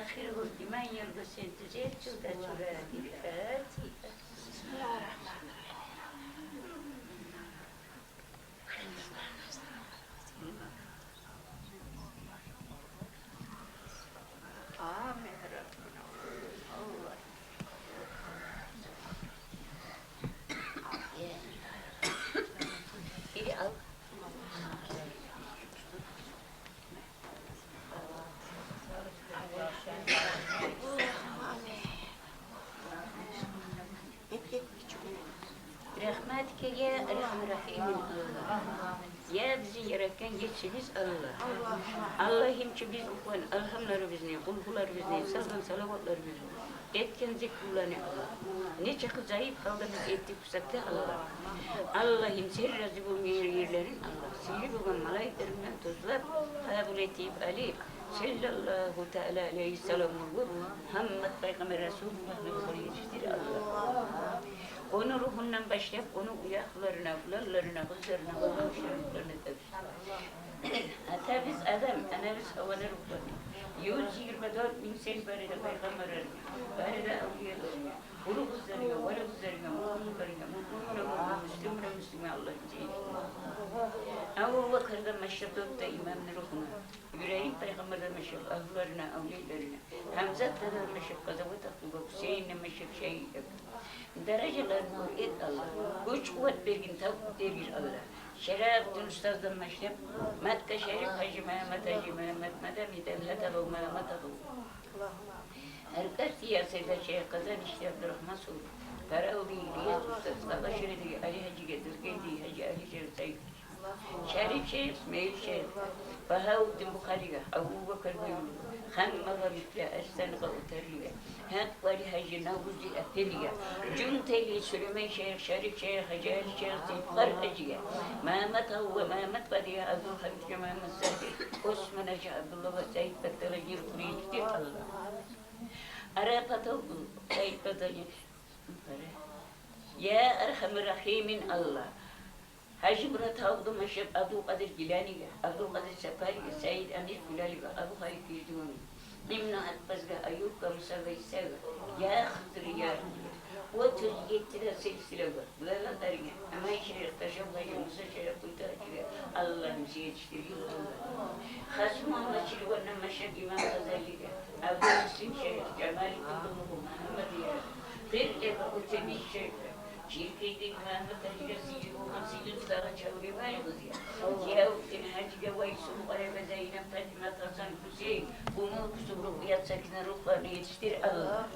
آخره لمن يلبس الجزيت سودة سورة الفاتحة. Amin Rabbim. Allah. Biri al. Rahmetke ya Erham Rahim'in Allah. Ya bizi yaratan geçsiniz Allah. Allah'ım ki biz okuyan elhamları bizni, kulhular bizni, sallan salavatlar bizni. Etken zikrulani Allah. Ne çok zayıf kaldı biz ettik kusakta Allah. Allah'ım sen razı bulmayan yerlerin Allah. Sihri bulan malaiklerimden tozlar. Kabul etip Ali. Sallallahu teala aleyhi selamun vur. Muhammed Peygamber Resulullah'ın yukarı yetiştir Allah. Onu ruhundan başlayıp onu uyaklarına, kulaklarına, kızlarına, Allah'ın şeriflerine tabi. Hatta biz adam, analiz havanı ruhlarına. 124 bin seni barede peygamberlerine, barede avliyalarına, kulu kızlarına, vali kızlarına, mutluluklarına, mutluluğuna, müslümüne, müslüme Allah'ın cehennemi. Ebu Bakır'da meşrepte imamın ruhuna, yüreğin peygamberler meşrep, ahlarına, avliyalarına, Hamzat'ta da meşrep, Kazavat Aklıba, Hüseyin'le meşrep şehit yaptı. Dereceler nur et Allah, güç kuvvet bergin tavuk devir Allah. Şereftin ustazdan meşrep, Mekke Şerif Hacı Mehmet Medemi devlet avu Mehmet avu. Herkes siyasete Şeyh Kazan işte Abdurrahman Soğuk. Karaoğlu İlyas Ustaz, Kala Şeridi Ali Hacı Gedirgeydi Hacı Ali Şerif Sayyid. Şerif Şerif, İsmail Şerif, Bahavuddin Bukhari'ye, Abu Bakır Bey'in, Han Mağabit'le, Ersen Gavterli'ye, Hak Vali Hacı Navuzli Efeli'ye, Cunteli Süleyman Şerif, Şerif Şerif, Hacı Ali Şerif, Zülfar Hacı'ya, Mehmet Havva, Mehmet Vali'ye, Abdül Habib'e, Mehmet Zahir, Osman Hacı Abdullah ve Said Bektar'a yürütür yetiştir Allah. Arap Atavu, Said Bektar'a Ya Erhamir Rahim'in Allah. Hacı Murat Havdu Meşrep Abdülkadir Gilani'ye, Abdülkadir Sefari'ye, Said Amir Kulali'ye, Abu Hayyid Yüzdüğünü, İmna Atbaz'ga, Ayyub'ga, Musa'ga, İsa'ga, Ya Hıdır'ı, Ya Hıdır'ı. O tür yettire silsile var. Bulalanlarına, ama işe taşımlayı, Musa Şeref Kuyta Hacı'ya, Allah'ım size yetiştiriyor Allah. Hasım Allah Çilvan'la Meşrep İmam Gazali'ye, Abdülmüslim Şeref, Cemali Kudumuhu, Muhammed'iye, Kırleva Utebi Şerif'e, Şirkeydi Muhammed Ali'yle Sicil Oğlan Sicil Ustağa çağırıyor var ya kız ya. Yahut'un Hacı'ya Vaysun, Alebe Zeynep, Fatimat Hasan Hüseyin, Umur Kusumruk, Yat Sakine ruhlarını yetiştir Allah.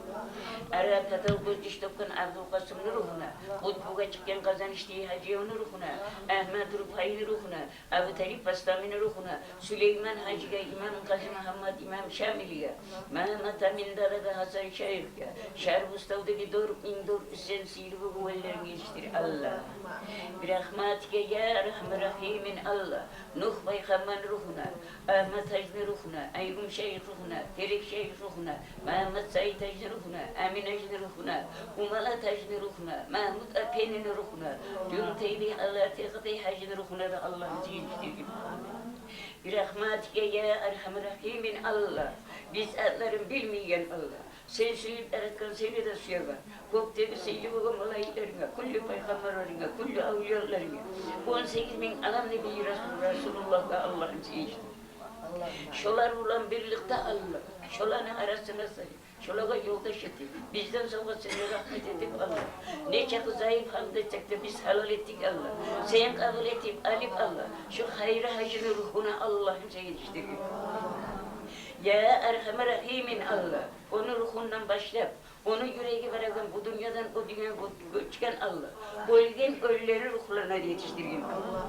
Arap Atal Kuzdiş Topkan Abdülkasım'ın ruhuna, Kutbu'ya çıkan Kazan İştiği Hacı'nın ruhuna, Ahmet Rufay'ın ruhuna, Abu Talib Bastami'nin ruhuna, Süleyman Hacı'ya, İmam Kazı Muhammed İmam Şamil'e, Mehmet Amin Darada Hasan Şair'e, Şerif Ustav'daki Doruk İndur Hüseyin Silvi Kuvvetlerini yetiştir Allah. Bir rahmatike ya Rahmi Rahim'in Allah, Nuh Peygamber ruhuna, Ahmet Hacı ruhuna, Aygün Şeyh ruhuna, Terik Şeyh ruhuna, Mehmet Said Hacı ruhuna, Amin Hacı ruhuna, Umalat Hacı ruhuna, Mahmud Apen'in ruhuna, Cünteyli Allah Tekati Hacı ruhuna da Allah'ın yetiştir. Bir rahmatike ya Erhamir Rahim'in Allah, biz adların bilmeyen Allah. Sen suyun eretken seni de suya var. Gökteki seyli baba malayiklerine, kulli peygamberlerine, kulli avliyalarına. 18 bin alam nebi Resulullah'la Allah'ın seyirci. Şolar ulan birlikte Allah. Şolanın arasına sayı. Şolaga yoldaş etti. Bizden sonra seni rahmet edip Allah. Ne çok zayıf halledecek de biz halal ettik Allah. Sen kabul etip alip Allah. Şu hayır hacını ruhuna Allah'ın seyirci. Ya Erhamer Rahim'in Allah, onu ruhundan başlayıp, onu yüreği veren bu dünyadan o dünyaya çıkan Allah, ölgen ölüleri ruhlarına yetiştirgin Allah.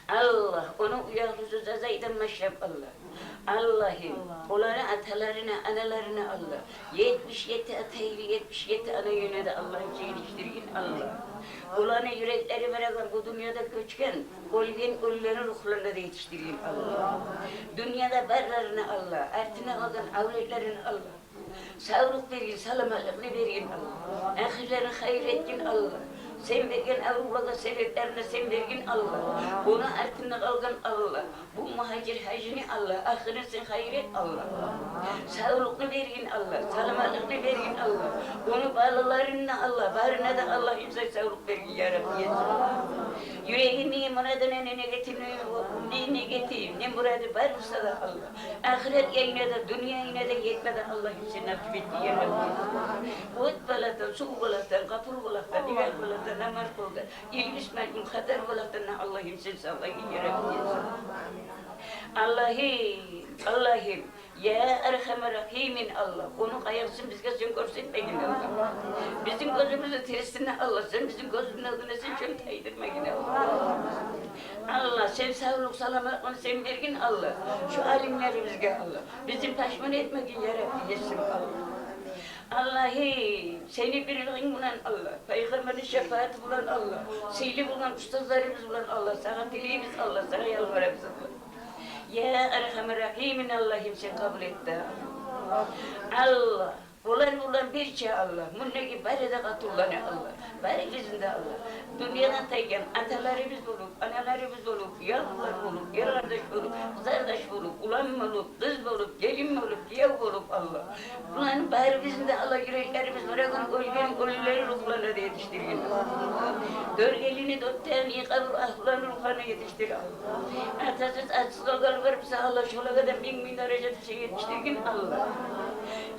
Allah, onu uyarlısı zazaydan meşrep Allah. Allah'ım, onların atalarına, analarına Allah. 77 ataylı, 77 ana yöne de Allah'ın yetiştirgin Allah. Onların yürekleri veren bu dünyada göçken, ölgen ölüleri ruhlarına da yetiştirgin Allah. Dünyada barlarını Allah, ertine alan avletlerini Allah. Sağlık verin, salamalığını verin Allah. Ahirlerini hayır etkin Allah. Sen vergen avrulara sebeplerine sen vergin Allah. Onu artına kalgan Allah. Bu muhacir hacını Allah. Ahiretsin hayret Allah. Sağlıklı vergin Allah. Salamatlıklı vergin Allah. Onu bağlılarına Allah. Barına da Allah imza sağlık vergin ya Rabbi. Yüreğini muradına ne getireyim, ne muradı varsa da Allah. Ahiret yayına da, dünya yayına da yetmeden Allah hepsini nasip etti ya Rabbi. Ot balatan, su balatan, kapur balatan, nihal balatan, namar balatan, ilgis melkun, khatar balatan, Allah hepsini sağlayın ya Rabbi. Allah'ım, ya Erhamer Rahimin Allah, onun ayaksın bizge sen görsetmeyin Allah. Bizim gözümüzü tersine Allah, sen bizim gözümüzün adına sen şöyle taydırmayın Allah. Allah, sen sağlık salamatını sen vergin Allah. Şu alimlerimizge Allah, bizim taşman etmeyin ya Rabbi yesin Allah. Allah'ım, seni birliğin bulan Allah, Peygamberin şefaati bulan Allah, seyli bulan ustazlarımız bulan Allah, sana dileğimiz Allah, sana yalvarımız Allah. Ya Erhamer Rahimin Allah'ım sen kabul et de Allah. Ulan bir şey Allah, munneki bari de katullanı Allah, bari bizinde Allah. Dünyadan tayken atalarımız olup, analarımız olup, yavrular olup, yarardaş olup, zardaş olup, ulan olup, kız olup, gelin olup, yav olup Allah. Ulan bari bizinde Allah yüreklerimiz bırakın, ölüleri ruhlarına da yetiştirgin Allah. Gölgelini dörtten yıkavur, ahlarını ruhlarına yetiştir Allah. Atasız, açsız olgalı varıpsa Allah, şola kadar bin derecede şey yetiştirgin Allah.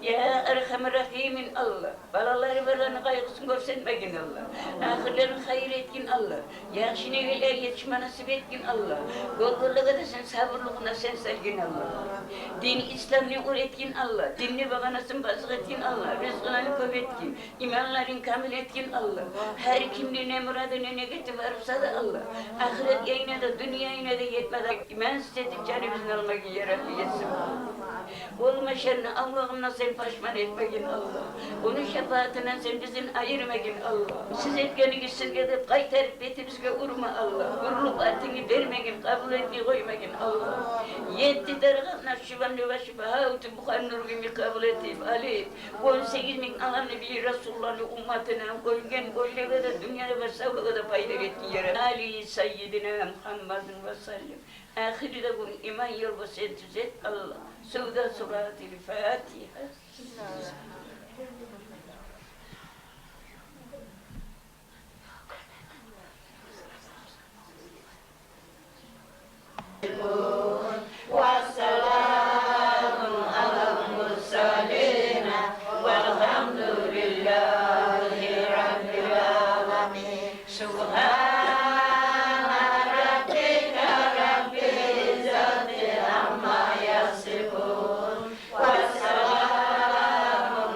Ya Erhamer Rahimin Allah, balaları varlarını kaygısını görsenmeyin Allah, ahirlerin hayır etkin Allah, yakşine gelir yetişme nasip etkin Allah, golgurluğa da sen sabırlığına sen sergin Allah, din İslam'ını öğretkin Allah, dinli bakanasın basık etkin Allah, rızkını köp etkin, imanların kamil etkin Allah, her kimliğine muradına ne getir varsa da Allah, ahiret yayına da dünya yayına da yetmeden iman istedik canımızın almak yaratı yesin. Olma şerine Allah'ımla sen paşman etmeyin Allah. Onun şefaatinden sen bizden ayırmayın Allah. Siz etkeni gitsizge de kaytarıp betimizge vurma Allah. Vurulup artığını vermeyin, kabul etmeyi koymayın Allah. Yetti dergâhına şivanlı ve şifahavtı bukan nur gibi kabul etip Ali. 18 bin Allah Nebi Resulullah'ın ummatına koygen koylega da dünyada ve savluğa da payda etti yere. Ali Sayyidina Muhammedun ve sallim. Ahiri de bunun iman yol ve sen tüzet Allah. Suda Suratil Fatiha. Wassalamun ala mursalin velhamdülillahi rabbil alamin. Subhana rabbika rabbil izzati amma yasifun. Wassalamun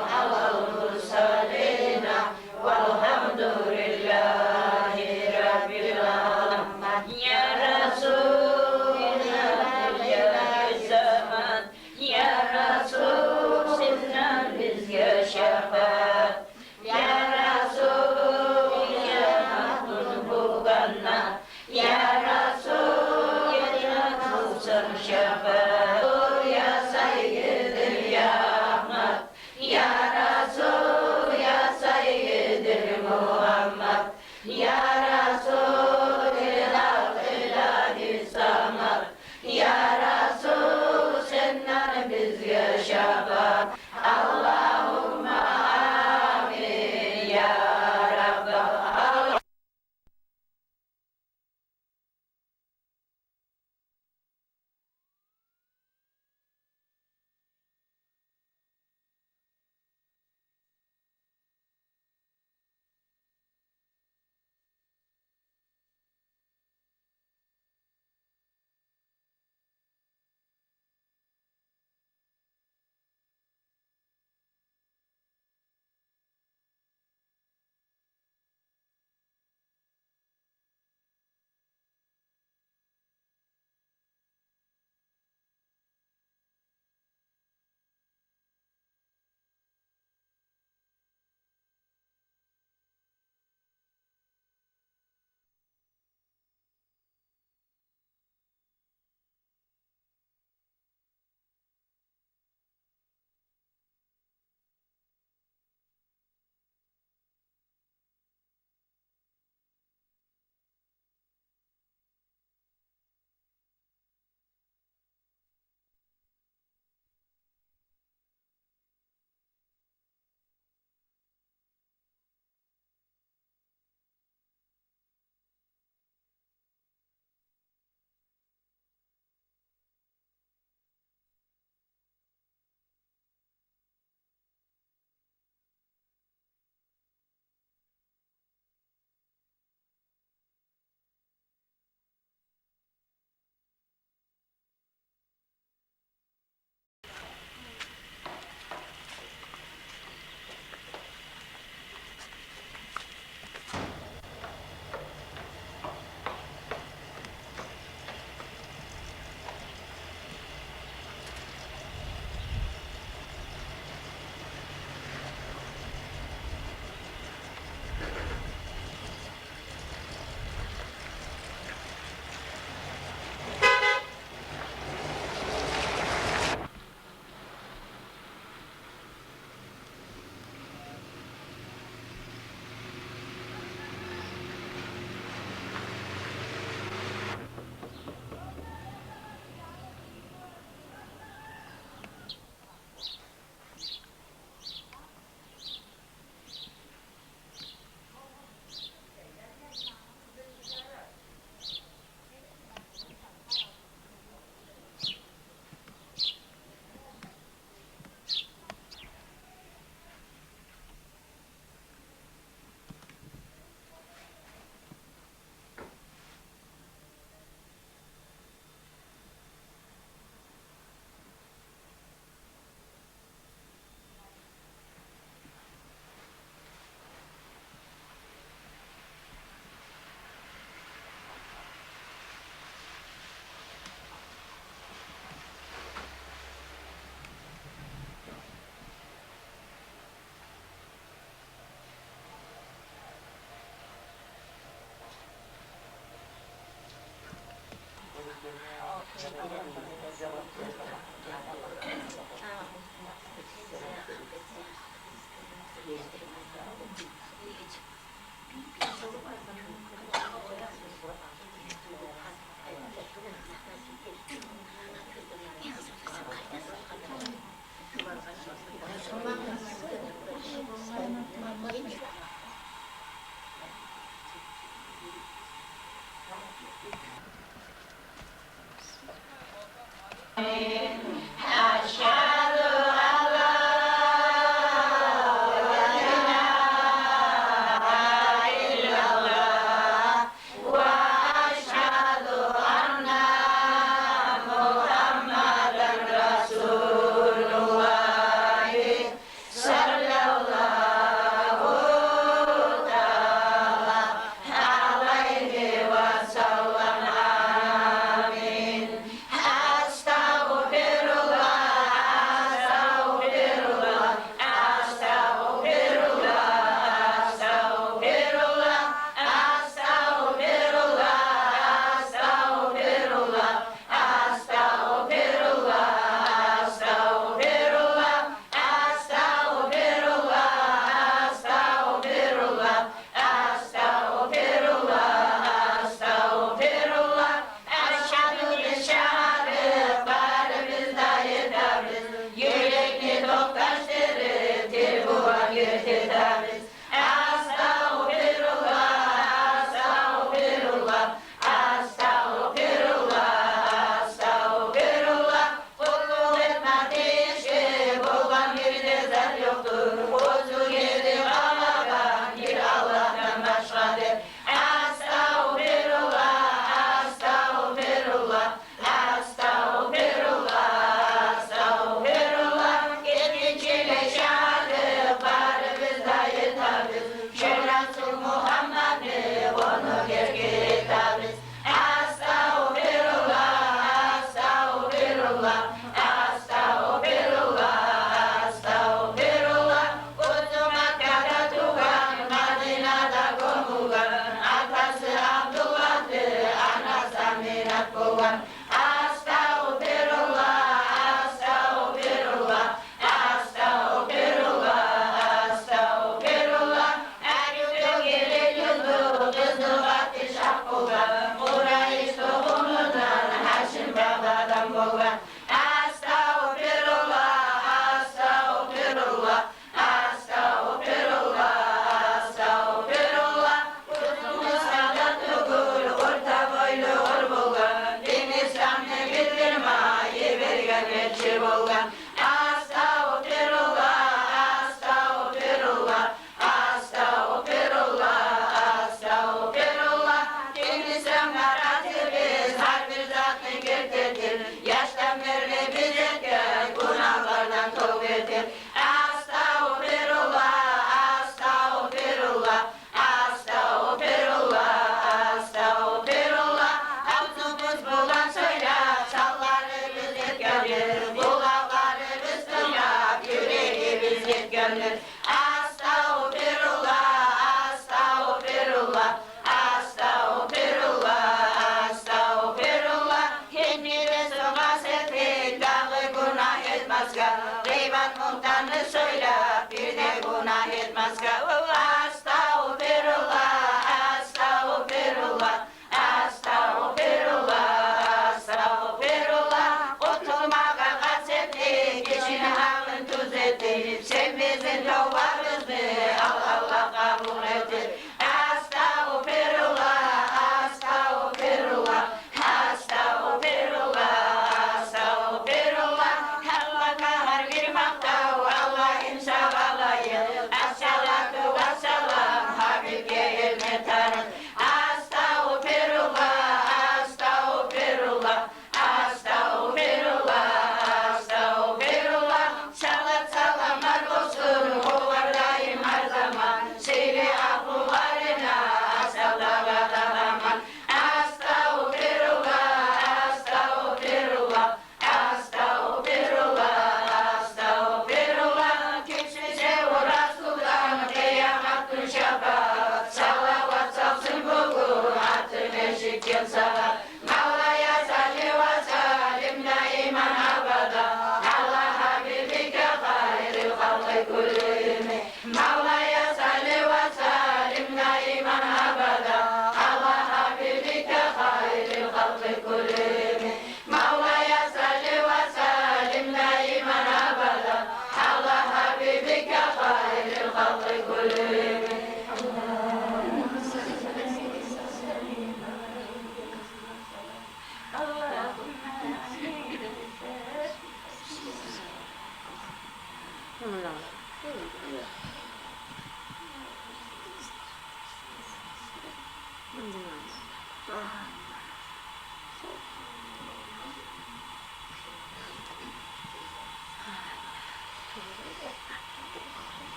Allah imşa alayı, aşağılatı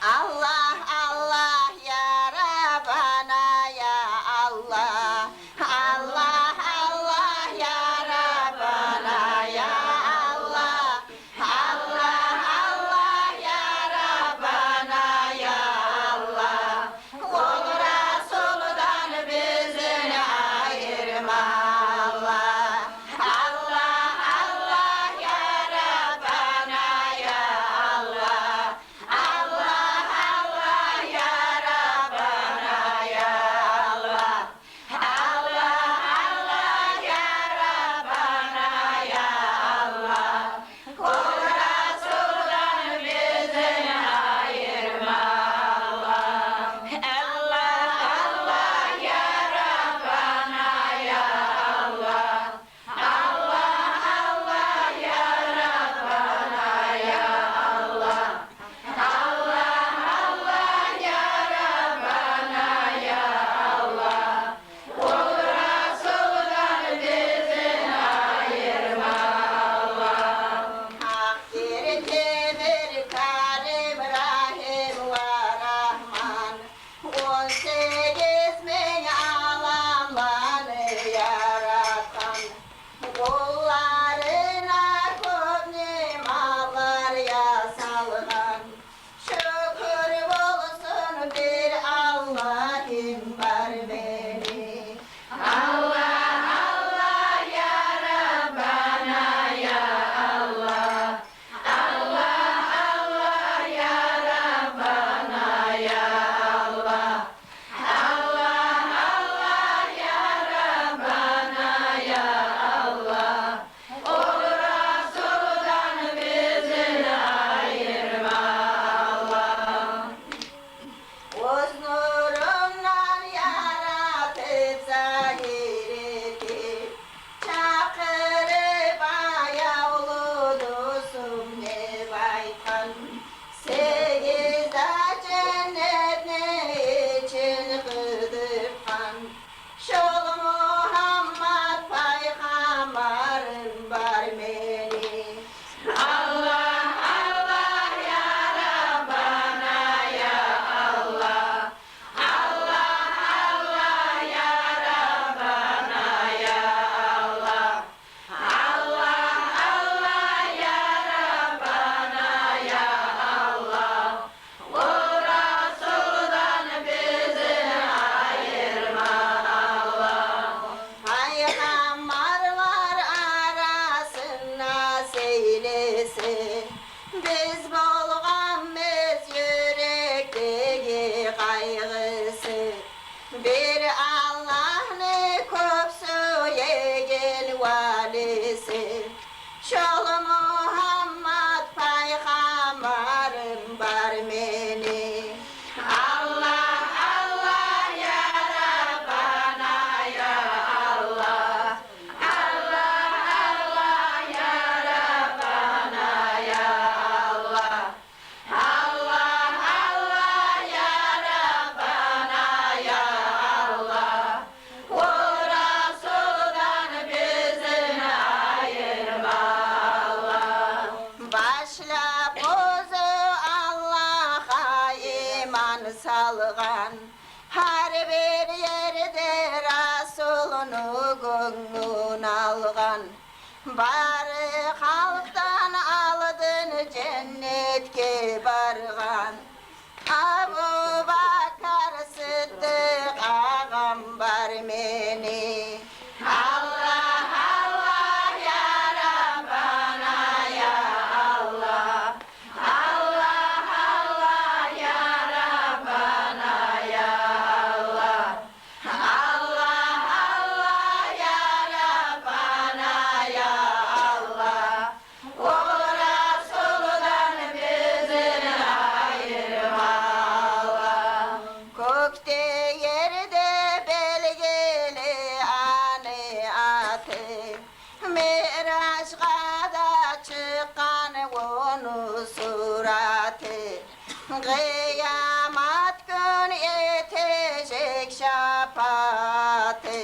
Allah Allah ya Rabbana ya Allah. Allah Allah ya Rabbana ya Allah. Allah Allah ya Rabbana ya Allah. Kul Resul'dan bizini ayırma Allah. Allah Allah ya Rabbana ya Allah. Allah Allah ya Rabbana ya Allah. Allah Allah ya Rabbana ya Allah. Kul Resul'dan bizini ayırma Allah. Allah Allah ya Rabbana ya Allah. Allah Allah ya Rabbana ya Allah. Allah Allah ya Rabbana ya Allah. Kul Resul'dan bizini ayırma Allah. Hak bir Karim Rahim ve Rahman. 18 bin alamları yaratan. Kullarına çok nimetler yasalgan. Şükür olsun bir Allah'ım var beni. Allah Allah ya Rabbana ya Allah. Allah Allah ya Rabbana ya Allah. Allah Allah ya Rabbana ya Allah. O Resul'dan bizini ayırma Allah. Öz nurundan yaratıp zahir etip, çakırıp ayavludusun ne baykan. 8'de cennet ne için kıdırkan. Şol Muhammed peygamberim var beni. Allah Allah ya Rabbana ya Allah. Allah Allah ya Rabbana ya Allah. Allah Allah ya Rabbana ya Allah. O Resul'dan bizini ayırma Allah. Peygamberler arasında seylesin. Biz bolğanmız yürekteki kaygısı. Bir Allah'ını köpsüyegin valisi. Şol Muhammed peygamberim var beni. Allah Allah ya Rabbana ya Allah. Allah Allah ya Rabbana ya Allah. Allah Allah ya Rabbana ya Allah. O Resul'dan bizini ayırma Allah. Başla kuzu Allah'a iman salgan. Her bir yerde Resul'unu gönlün algan. Bari halktan aldın cennetke bargan. Abu Bakar Sıddık ağam var beni. Allah Allah ya Rabbana ya Allah. Allah Allah ya Rabbana ya Allah. Allah Allah ya Rabbana ya Allah. O Resul'dan suratı. Kıyamet gün yetecek şafatı.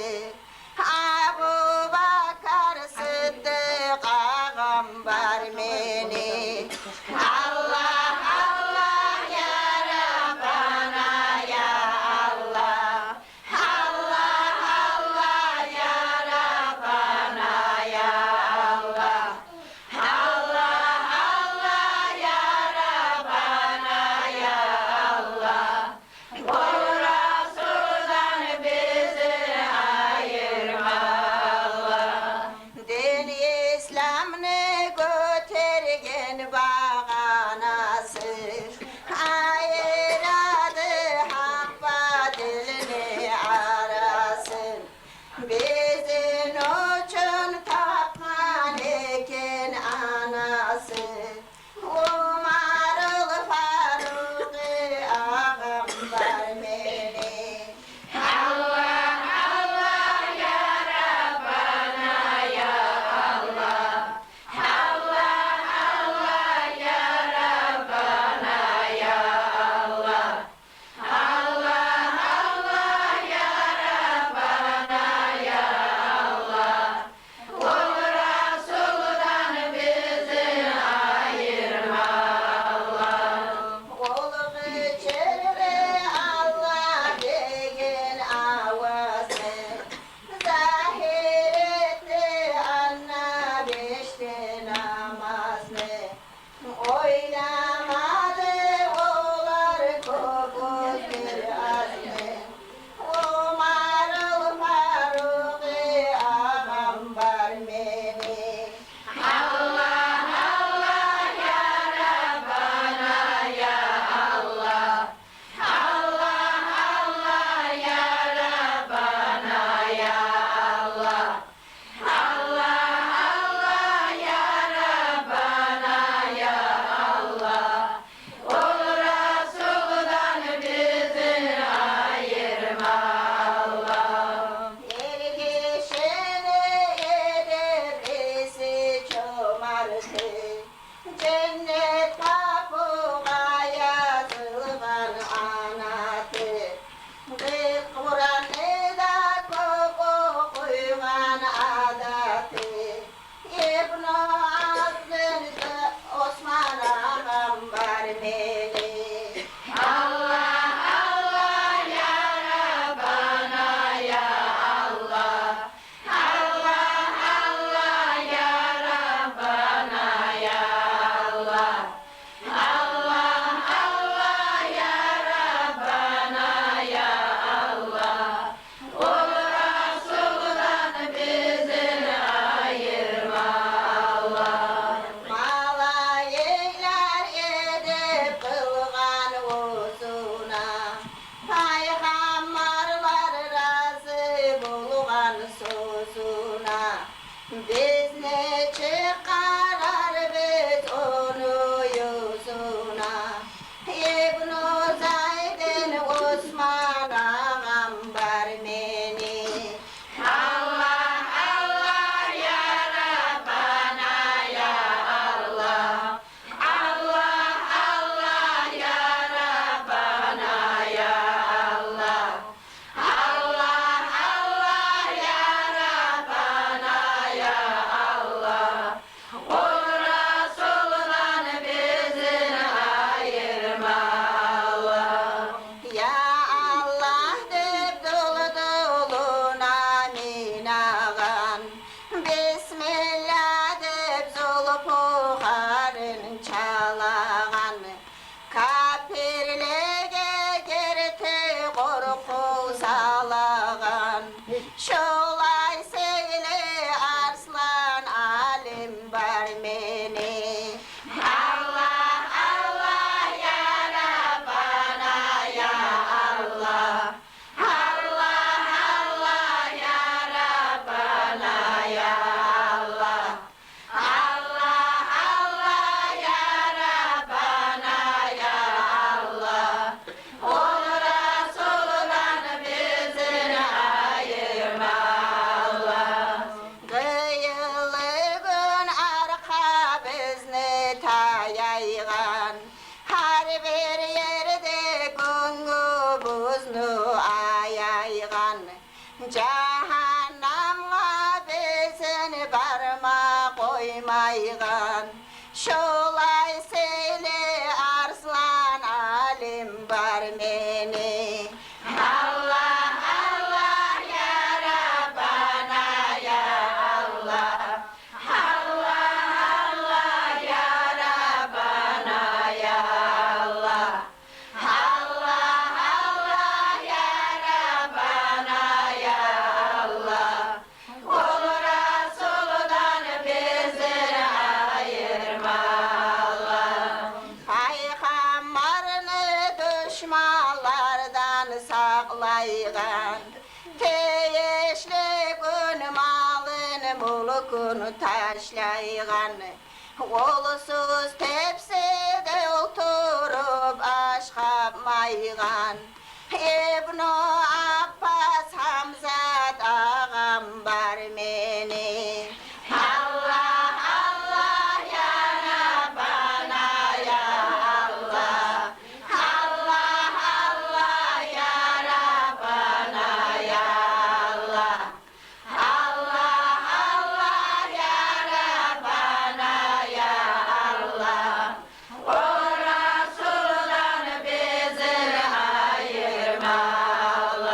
Abu Bakar Sıddık ağam var beni. Allah Allah ya Rabbana ya Allah. Allah Allah ya Rabbana ya Allah. Allah Allah ya Rabbana ya Allah. Bu Resul'dan bizi ayırma Allah. Din İslam'ını götürgen bağanası. Ayıradı hak badilini arasın. Bizim için tapman eken anası. Umarıl Faruk-i ağam var beni. Allah Allah ya Rabbana ya Allah. Allah Allah ya Rabbana ya Allah. Allah Allah ya Rabbana ya Allah. O Resul'dan bizi ayırma Allah. Olup içeri Allah degen avazı. Zahir etti anna beşte namazını. Oynamadı oğlar kokuz bir azmi. Umarıl Faruk-i ağam var beni. Allah Allah ya Rabbana ya Allah. Allah Allah ya Rabbana ya Allah. Allah Allah ya Rabbana ya Allah. O Resul'dan bizi ayırma Allah. Ergişini edebisi çomartı. Cennet kapığa yazılgan anatı. Kur'an'ı da çok okuygan adatı. İbn-i Aziz'de Osman ağam var beni. Allah Allah ya Rabbana ya Allah. Allah Allah ya Rabbana ya Allah. Allah Allah ya Rabbana ya Allah. O Resul'dan bizi ayırma Allah. Malayikler edip kılgan uzuna. Peygamberler razı bulgan sözuna. Biz ne çıkarar biz onu yüzuna. İbn-i Zayd'in Osman ağam var beni. Allah Allah ya Rabbana ya Allah. Allah Allah ya Rabbana ya Allah. Allah Allah ya Rabbana ya Allah. O Resul'dan bizi ayırma Allah. Ya Allah deb dolu doluna minagan. Bismillah deb Zulfukar'ın çalagan. Kafirlege gerti korku salagan. Şolay seyle arslan alim var beni. Allah Allah ya Rabbana ya Allah. Allah Allah ya Rabbana ya Allah. Allah Allah ya Rabbana ya Allah. O Resul'dan bizi ayırma Cehennam'a bezin barma koymaygan. Şolay söyle arslan alim var meni. Allah Allah ya Rabbana ya Allah. Allah Allah ya Rabbana ya Allah. Allah Allah ya Rabbana ya Allah. Kul Resul'dan bizleri ayırma Allah. Peygamberini düşmanlardan saklaygan. Teyeşli gün malın mulkunu taşlaygan. Olusuz tepside oturup aş kapmaygan. İbn-i Abbas Hamzat ağam var meni. Allah Allah ya Rabbana ya Allah. Allah Allah ya Rabbana ya Allah. Allah Allah ya Rabbana ya Allah. O Resul'dan bizleri ayırma Allah.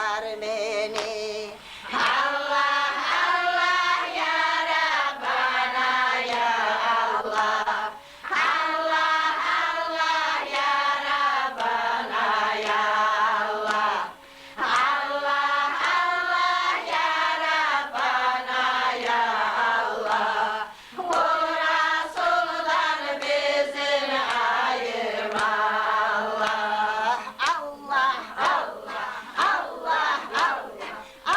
kurtar beni. Allah Allah ya Rabbana ya Allah. Allah Allah ya Rabbana ya Allah. Allah Allah ya Rabbana ya Allah. Bu Resul'dan bizi ayırma Allah. Allah Allah Allah Allah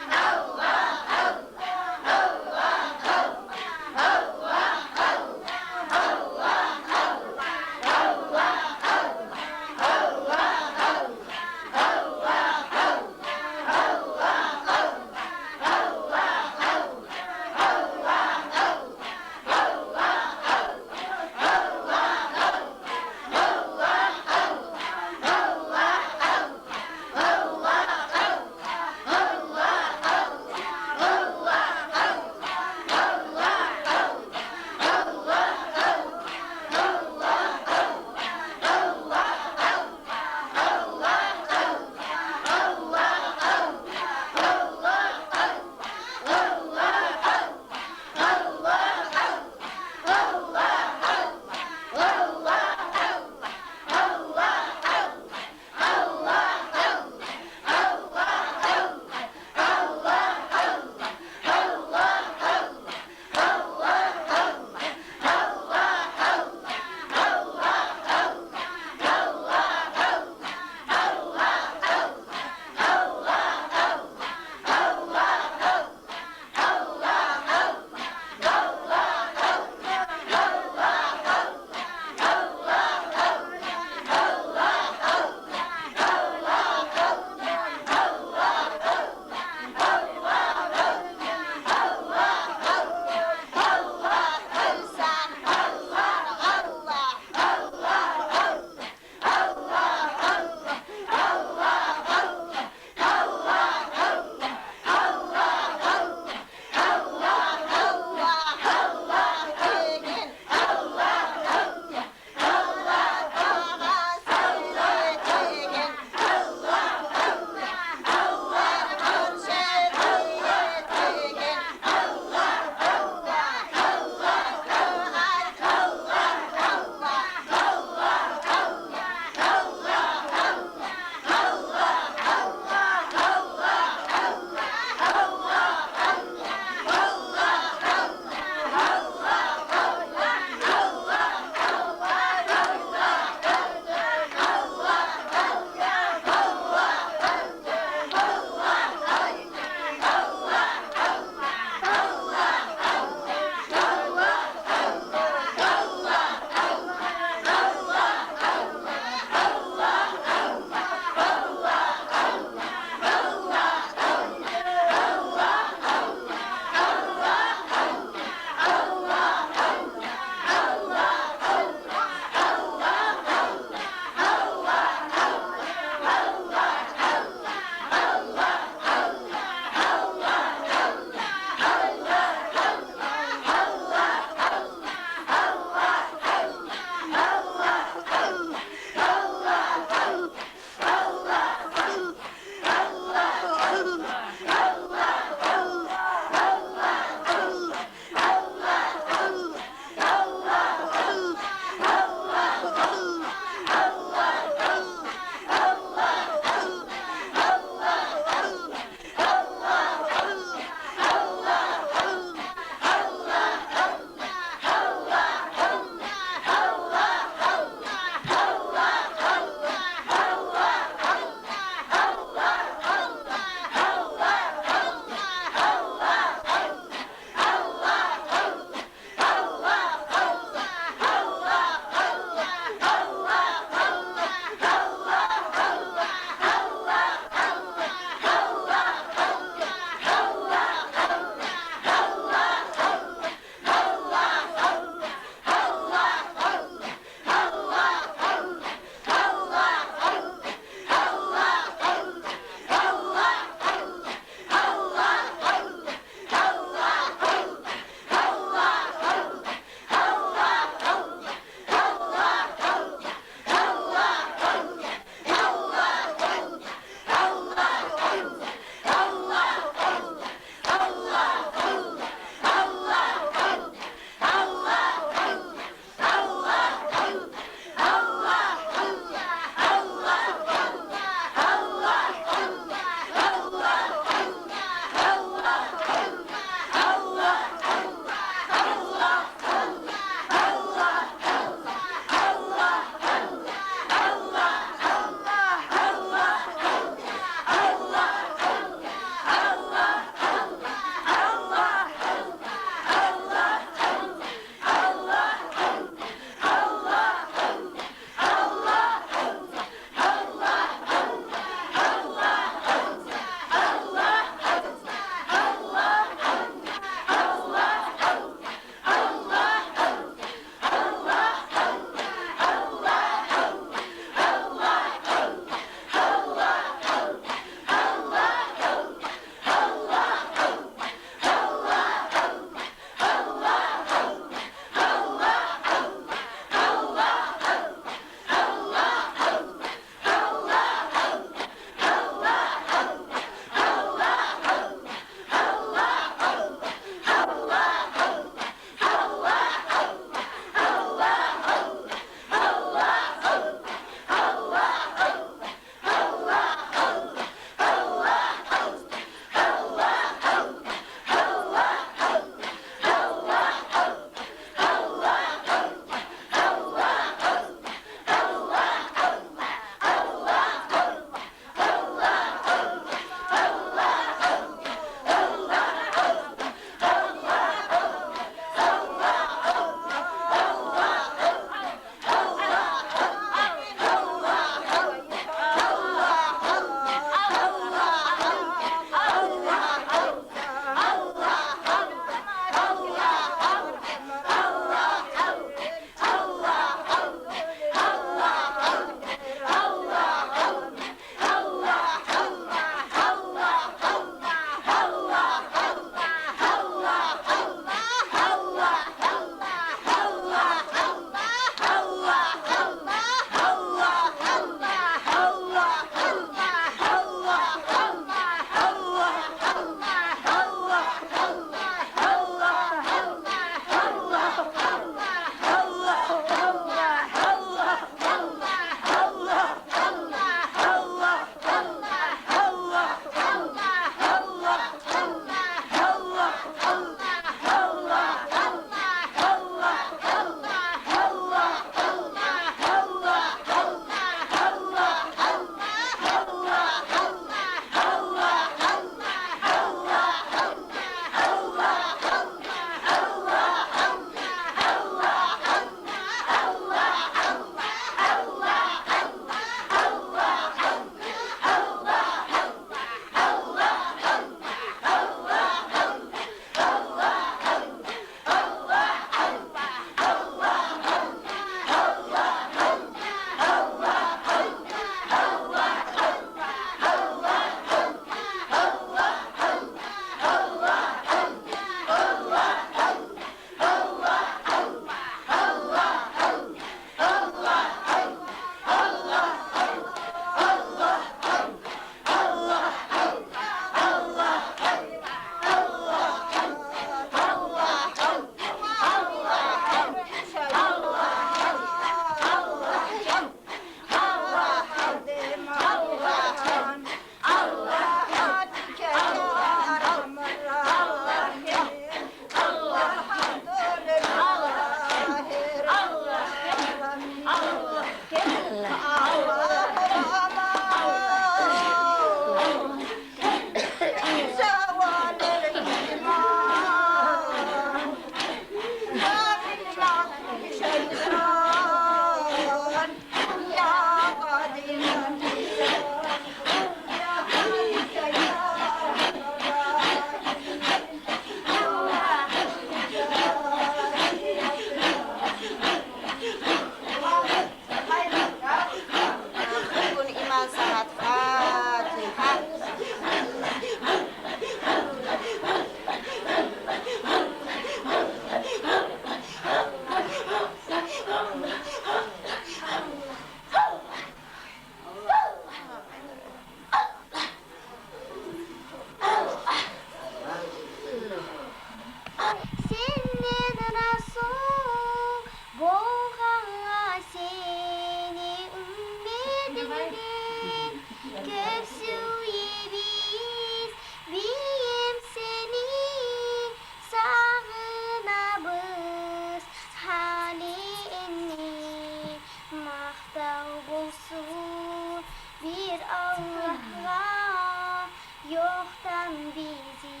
bizi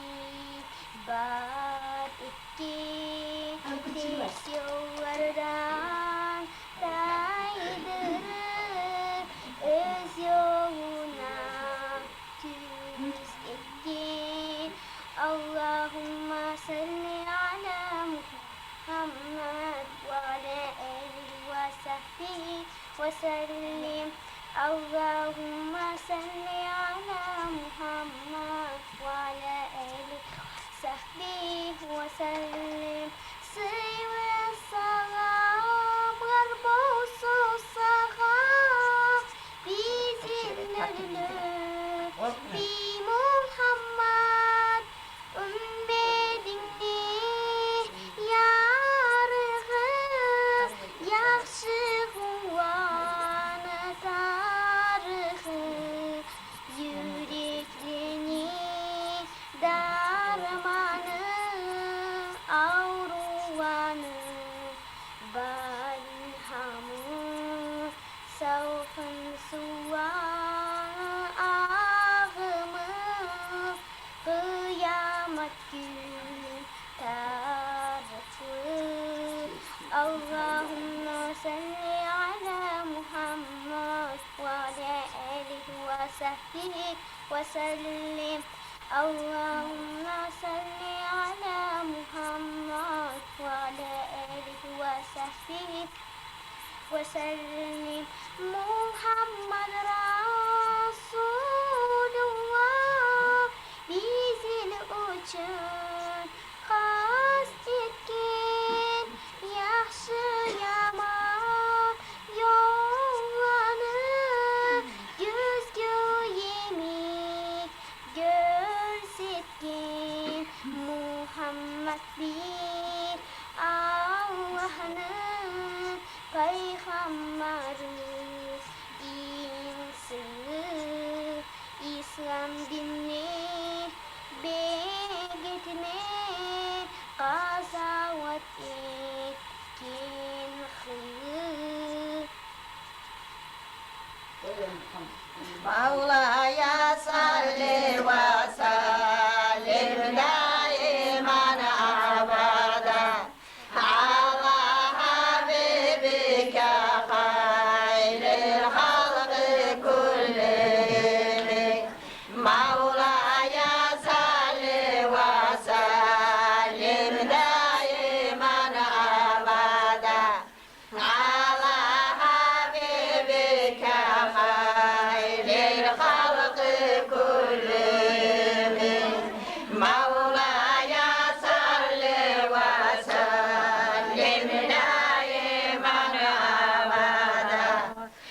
bat etkin ters yollardan taydırır öz yoluna düz etkin Allahumma salli ala Muhammed ve ala alihi ve sahbihi ve sellim Allahumma salli ala Muhammed ve ala alihi ve sahbihi ve sellim Sıvı salam garbosu sahab bizimlerle bi Muhammed ümmedini yarıgız yaxşı huvanı tarıgı yürekleni darmanı avruvanı balhamı savfın suvanı ağımı kıyamet günü tarafı Allahümme salli ala Muhammed ve ala alihi ve sahbihi ve sellim Allahümme salli ala Muhammed ve ala alihi ve sahbihi ve sellim Muhammed Resulullah bizim için kastetkin yaxşı yaman yollarını gözgü yemek görsetkin Muhammed bir Allah'ın Peygamberi insin İslam dinini begitme qazavat etkin hır Mevla'ya salli ve sellim daiman abada ala habibike hayril halqi kullihim Mevla'ya salli ve sellim daiman abada ala habibike hayril halqi kullihim Mevla'ya salli ve sellim daiman abada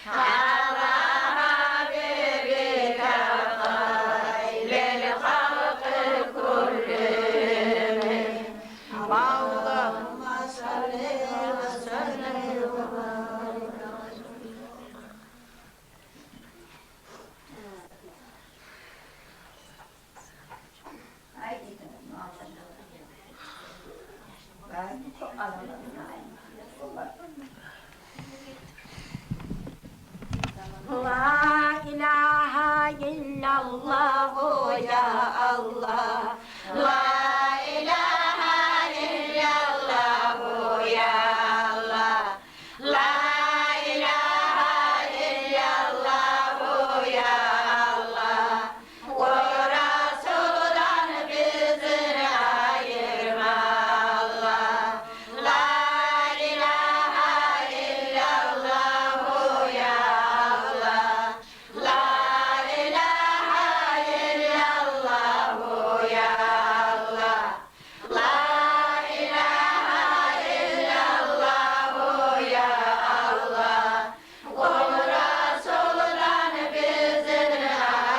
ala habibike hayril halqi kullihim Allahümme salli ve sellim La ilahe illallah ya Allah La ilahe illallah ya Allah La ilahe illallah ya Allah O Resul'dan bizi ayırma Allah La ilahe illallah ya Allah La ilahe illallah ya Allah La ilahe illallah ya Allah O Resul'dan bizi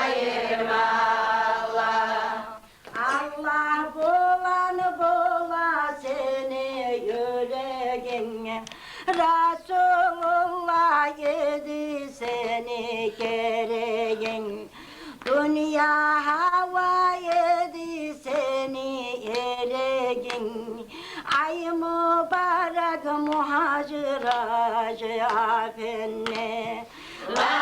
ayırma Allah Allah bula seni yüreğine Resulullah yedi seni gereğin Dünya hava yedi seni ereğin Ay mübarek muhacir acı afenne La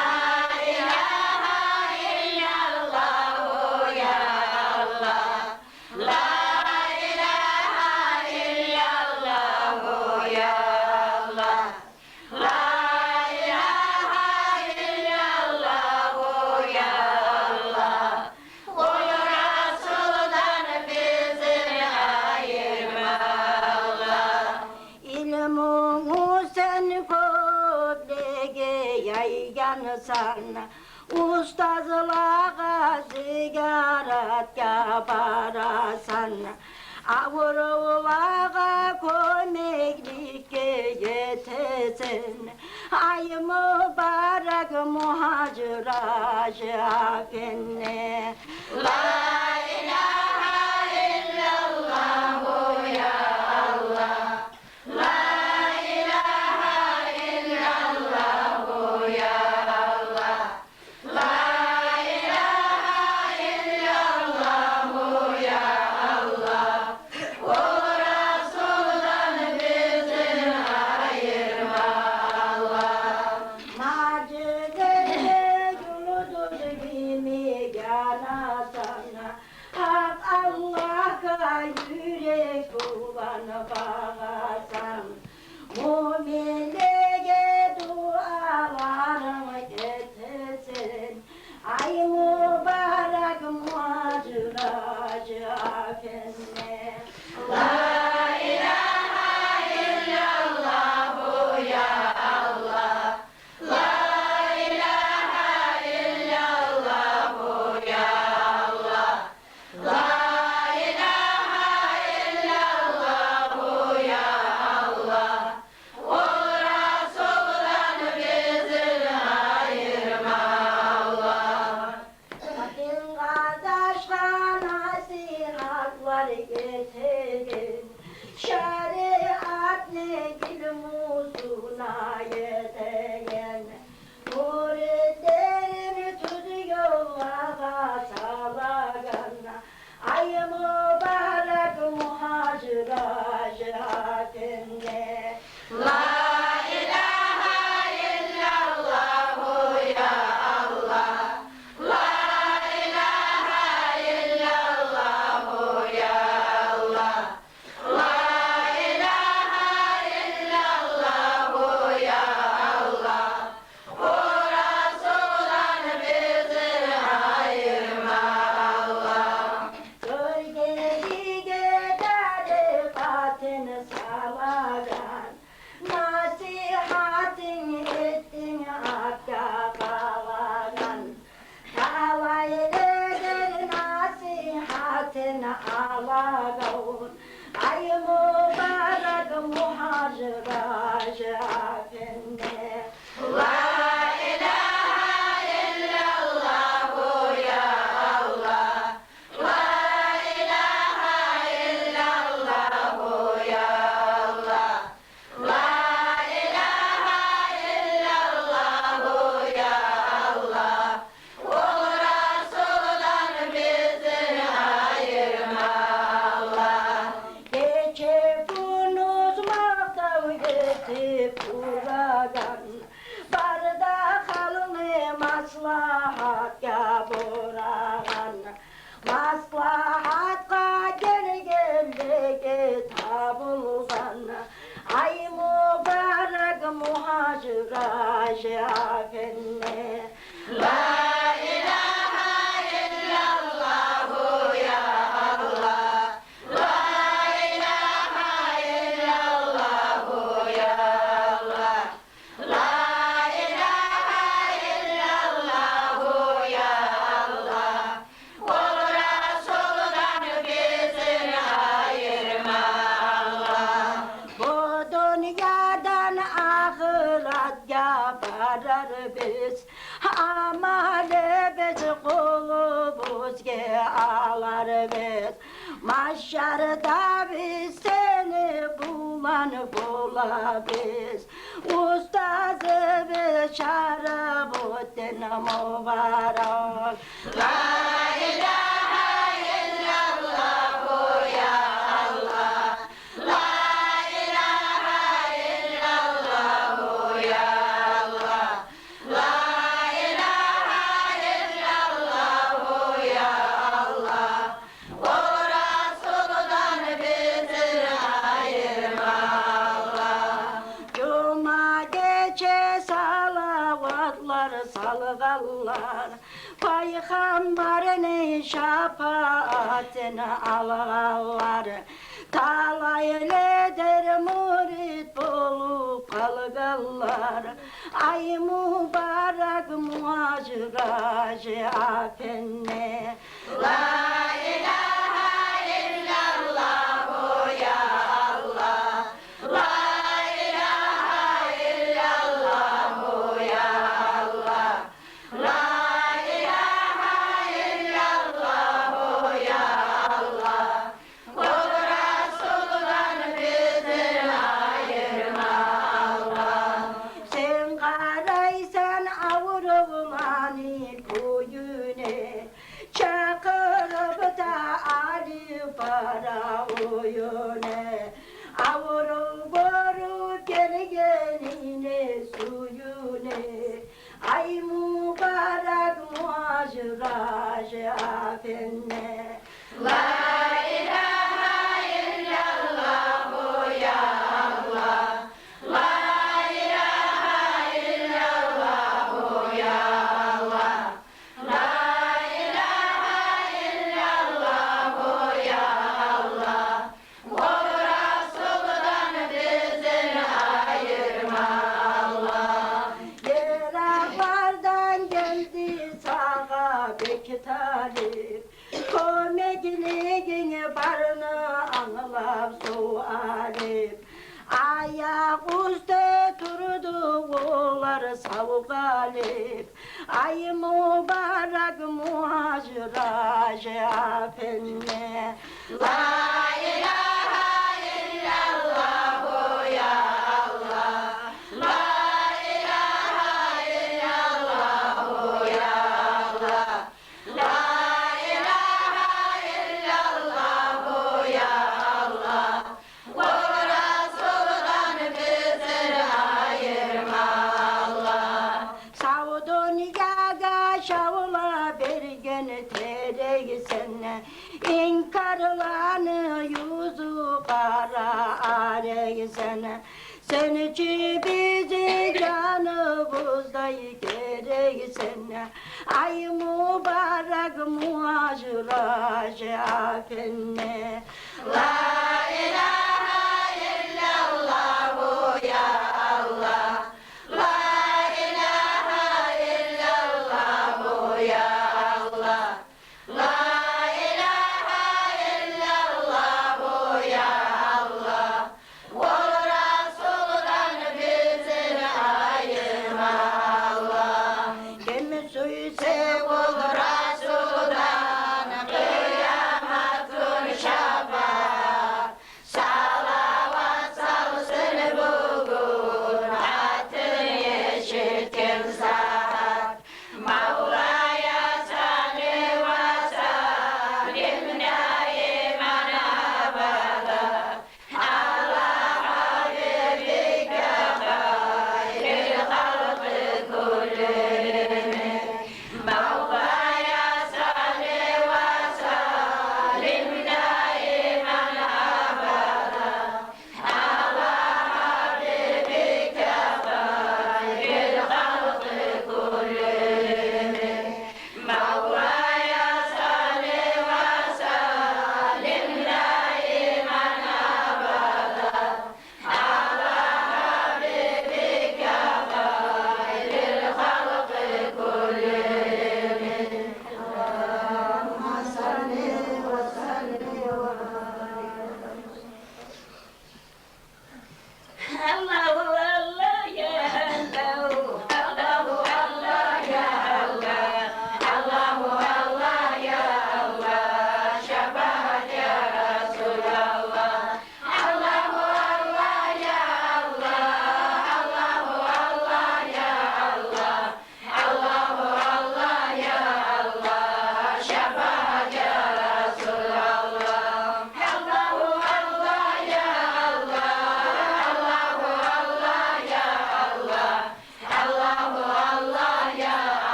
ilahe illallah ya Allah sana. Ustazlığa ziyaret yaparasan, avruvağa kömeklik yetesin. Ay mübarek muhacir aşıkine. La ilahe illallah ya Allah. La ilahe illallah ya Allah. La ilahe illallah ya Allah. O Resul'dan bizi ayırma Allah. Macide yoludur kimi yanasana. Hak Allah'a yürek bulan bağasan. Mu'minlere dualarını getirsin. Ay mübarek muhacir aşıkine. La ilahe illallah ya Allah. La ilahe illallah ya Allah. La ilahe illallah ya Allah. O Resul'dan bizi ayırma Allah. Bakın kardeşler nasihatlar getirin. Şeriat negil musuna yeteyen. Muridlerini tutuyorlar salaganla. Ay mübarek muhacir aşıkine. La ilahe illallah ya Allah. La ilahe illallah ya Allah. La ilahe illallah ya Allah. O Resul'dan bizi ayırma Allah. Gölgeli gecede batın salagan. Nasihatin ettin hakka kavagan. Tavaylıdır nasihatin alagan. Ay mübarek muhacir aşıkine. La ilahe illallah ya Allah. La ilahe illallah ya Allah. La ilahe illallah ya Allah. O Resul'dan bizi ayırma Allah. Geçipunuz maqtav getib uragan. Barda halını maslahatga buragan. Maslahatga gelgelligi tabılgan. Ay mübarek muhacir aşıkine. La ilahe illallah ya Allah. La ilahe illallah ya Allah. La ilahe illallah ya Allah. O Resul'dan bizi ayırma Allah. Bu dünyadan ahiretga varar biz. Amali biz kulubuzga alar biz. Mahşarda biz seni bulan biz. Ustazı biz Şarabuddin mübarek. La ilahe illallah ya Allah. La ilahe illallah ya Allah. La ilahe illallah ya Allah. O Resul'dan bizi ayırma Allah. Cuma geçe salavatlar salgallar. Peygamberin seni ağlar. Talayla der murit bulup kalırlar. Ay mübarek muaciraj afenne. La ilahe illallah ya Allah. La ilahe illallah ya Allah. La ilahe illallah ya Allah. Kul Resul'dan bizi ayırma Allah. Sen karaysan avrulanı kuyune, çakırıp da Ali para oyune. Avrup vurup gelgenine suyune, ay mübarek muaciraj afenne. La ilahe illallah ya Allah. La ilahe illallah ya Allah. La ilahe illallah ya Allah. Kul Resul'dan bizi ayırma Allah. Yeraklardan geldi sağa Bektalip, komekliğini barını anlap sualip. Ayak üstte durdu oğlar savgalip, ay mübarek muhaciraj afenne. La ilahe illallah ya Allah. La ilahe illallah ya Allah. La ilahe illallah ya Allah. Kul Resul'dan bizi ayırma Allah. Savdunyaga şavla bergen terek sene, İnkarlanı yüzü kara arek sene. Sen ki bizi canımızda gerek sene, ay mübarek muaciraj afenne. La ilahe illallah ya Allah. La ilahe illallah ya Allah. La ilahe illallah ya Allah. Kul Resul'dan bizi ayırma Allah. Kim suyu Kul Resul'dan kıyametün şefaati.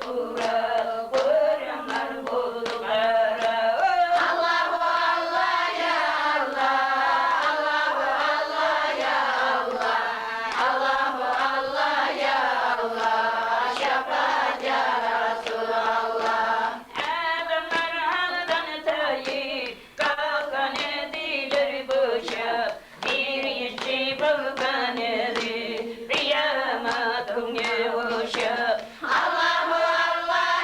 kura, kuramar budu kara. Allahu Allah ya Allah, Allahu Allah ya Allah, Allahu Allah ya Allah, şefaat ya Resulallah. Adamlar haldan tayip, kalkan edilir boşa, bir işçi balkan edir, kıyamatım yavuşa. Allahu Allah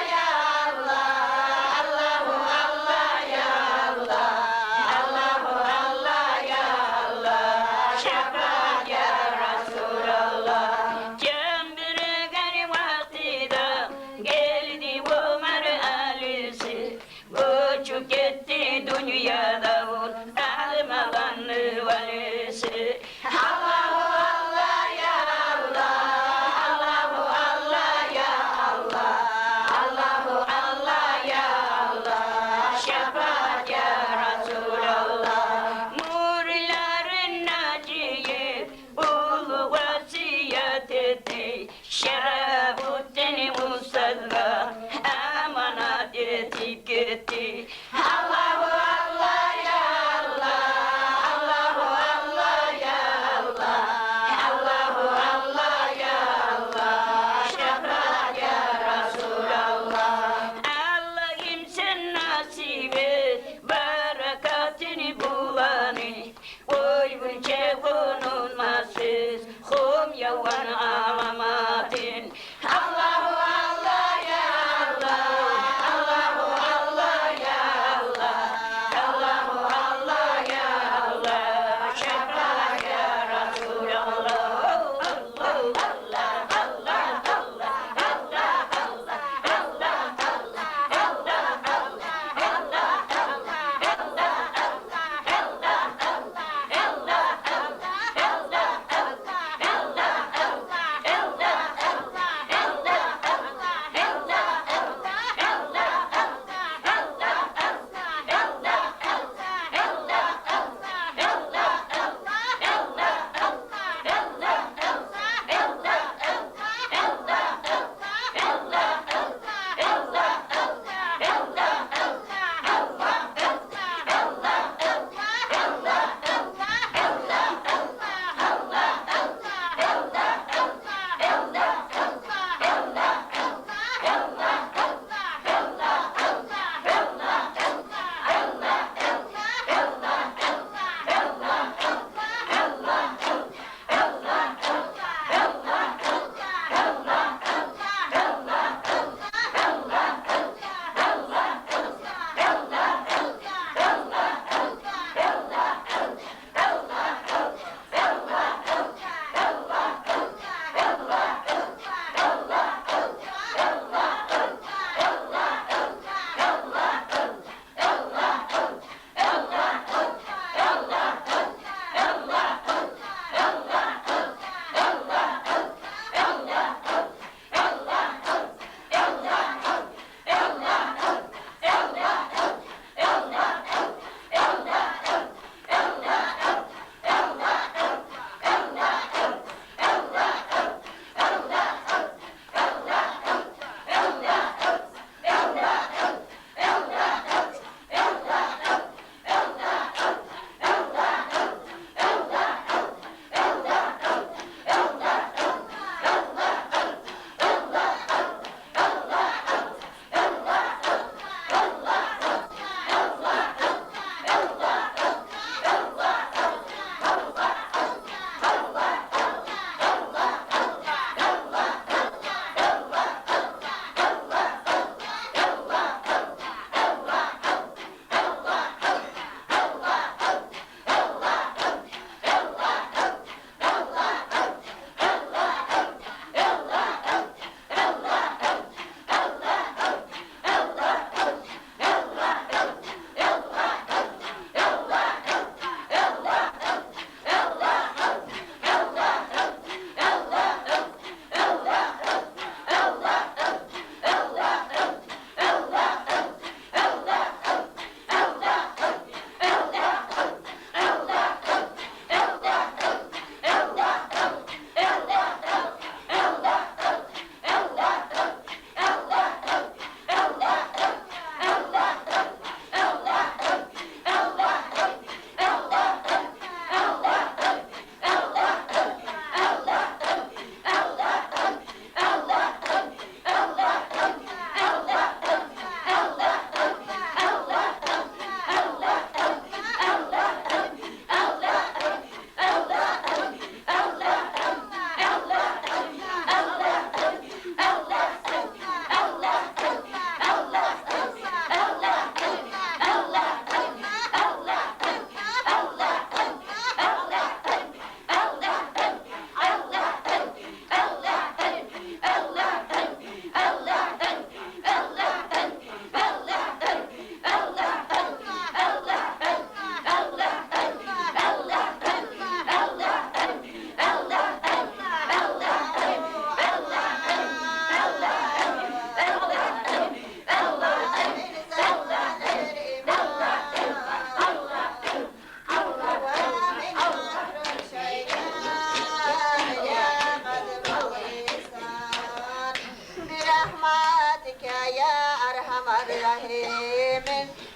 الرحيم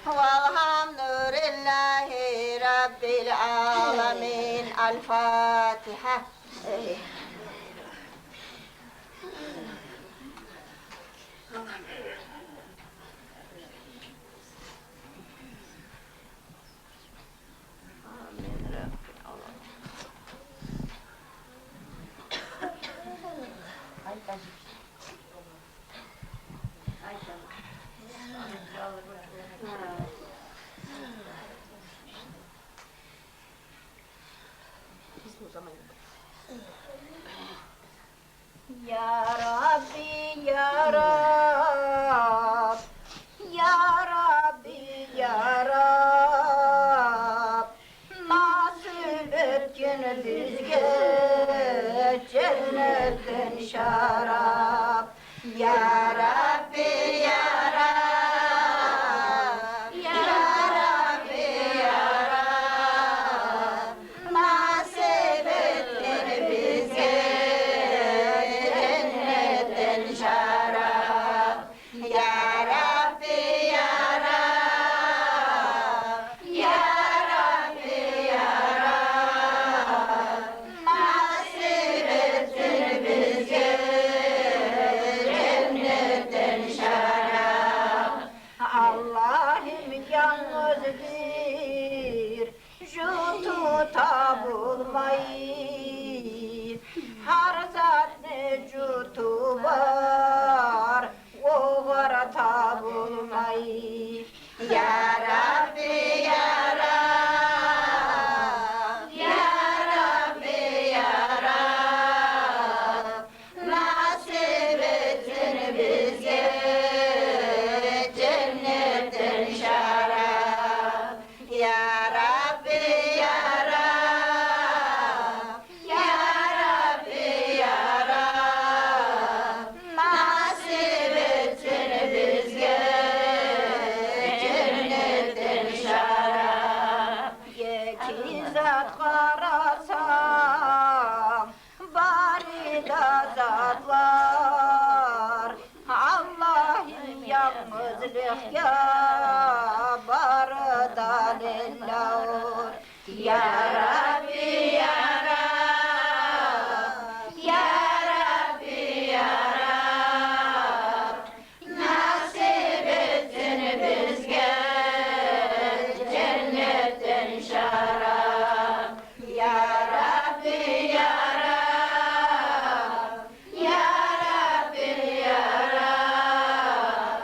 والحمد لله رب العالمين. الفاتحة. Ya Rabbi, Ya Rab, Ya Rabbi, Ya Rab, nasip et bizge cennetten şarap. Ya Rabbi, Ya Rab, Ya Rabbi, Ya Rab, nasip et bizge şarap. Ya Rabbi, Ya Rab, Ya Rabbi, Ya Rab, nasip etsin bizge cennetten şarap. Allah'ım yalnız bir şu bulmayı, her zat vücudu var, o var bulmayı. Ya Rabbi, Ya Rab, Ya Rabbi, Ya Rab, nasip etsin bizge cennetten şarap. Ya Rabbi, Ya Rab, Ya Rabbi, Ya Rab, nasip etsin bizge cennetten şarap. Yekizat karasam bari da zat var. Allah'ım yalnızlık ya barda lillahur. Ya Rabbi, Ya Rab, Ya Rabbi, Ya Rab, nasip etsin bizge cennetten şarap. Ya Rabbi, Ya Rab, Ya Rabbi, Ya Rab,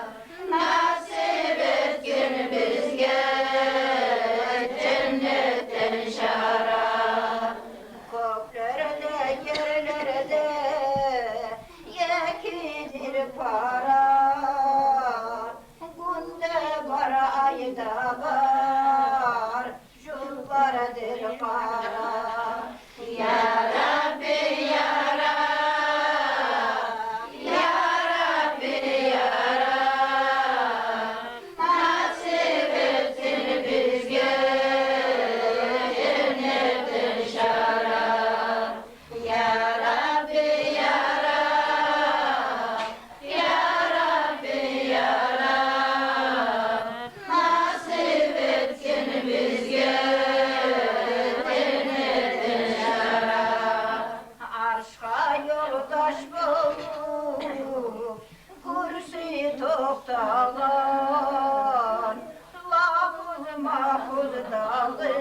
nasip etsin bizge cennetten şarap. Göklerde yerlerde yekidir para, günde var ayda var, şu paradır para. Ya Rabbi, Ya Rab, Ya Rabbi, Ya Rab, nasip etsin bizge cennetten şarap. Ya Rabbi, Ya Rab, Ya Rabbi, Ya Rab, nasip etsin bizge cennetten şarap. Arşa yoldaş bulup kursi toktalan, lafız mahfuz dalı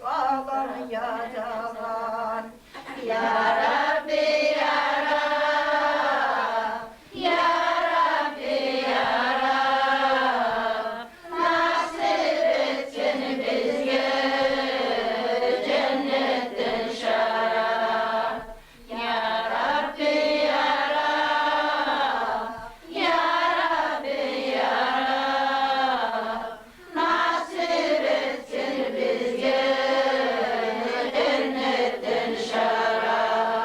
kalan yazalan. Ya Rabbi, Ya Rab, Ya Rabbi, Ya Rab, nasip etsin bizge cennetten şarap. Ya Rabbi, Ya Rab, Ya Rabbi, Ya Rab, nasip etsin bizge cennetten şarap.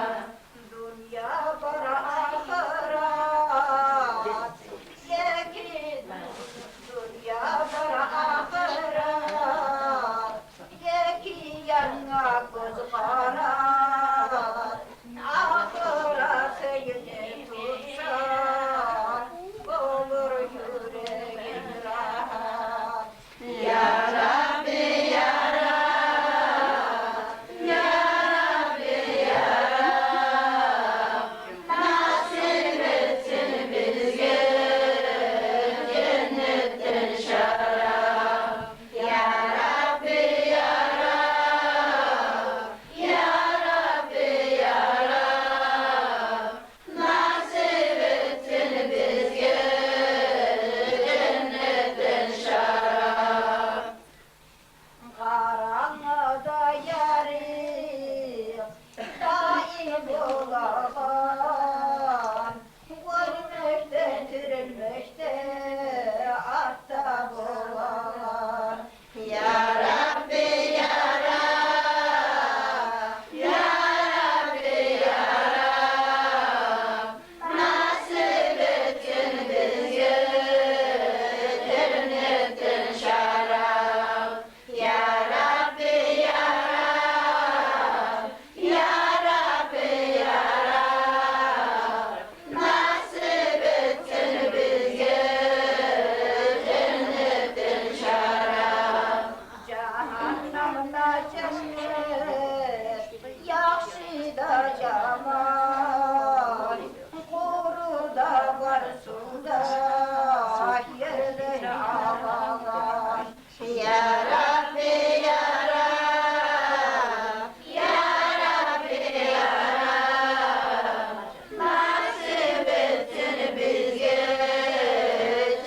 Resulullah yerdir ağlar. Ya Rabbi ya Rab, ya Rabbi ya Rab, nasip ettin bize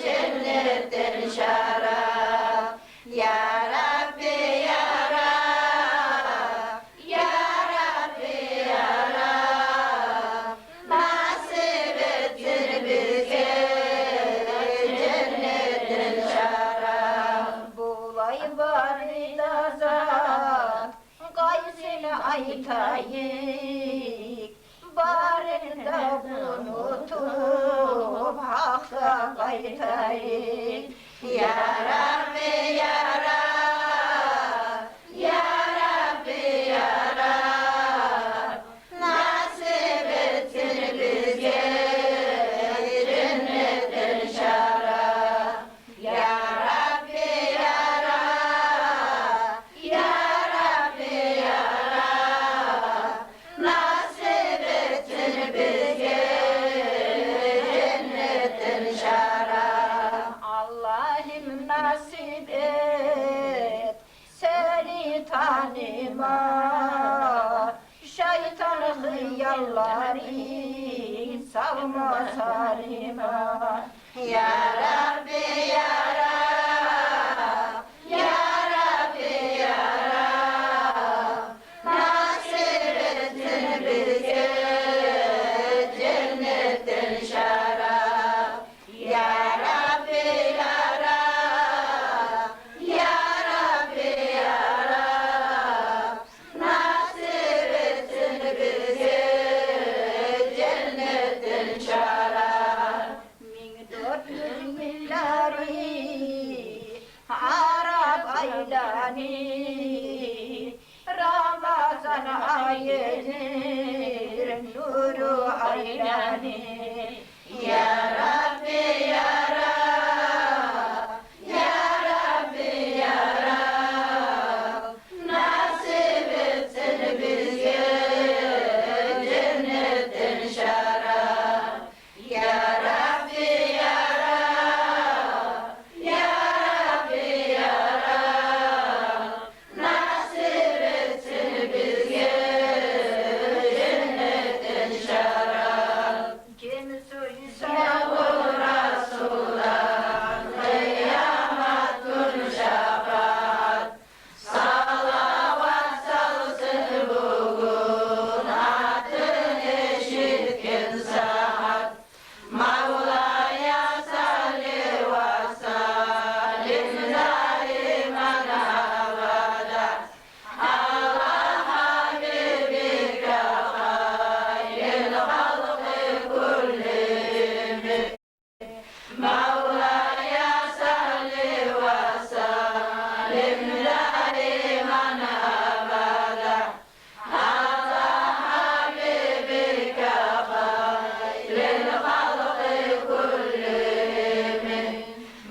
cennetten şarap. Ya Rabbi ya Rab, ya Rabbi ya Rab, nasip ettin bize cennetten şarap. Bulay bari dazak, gaysini aytayık, bari da unutup hakka kaytayık. Ya Rabbi ya Rab, ya Rabbi ya Rab, nasip etsin bize cennetten şarap. Ya Rabbi ya Rab, ya Rabbi ya Rab, nasip etsin bize cennetten şarap. Allah'ım nasip et seni tanıma, şeytan hıyalları savma sarıma. Ya Rabbi ya Rab, ya Rabbi ya Rab, nasip etsin bize cennetten şarap. Ya Rabbi ya Rab, ya Rabbi ya Rab, nasip etsin bize cennetten şarap. 1400 yılları Arap aylarını Ramazan ayıdır nuru aylanı. Ya Rabbi ya Rab, ya Rabbi ya Rab, nasip etsin bize cennetten şarap. Ya Rabbi ya Rab, ya Rabbi ya Rab, nasip etsin bize cennetten şarap. Kim suysa o Resulullah, kıyametün şefaat, salavat salsın bugün adın eşitken saat. Mevla'ya salli ve sallim daimen abada. Allah Habibike hayril halkı kullihim. Mevla'ya salli ve sallim daimen abada. Allah Habibike hayril halkı kullihim.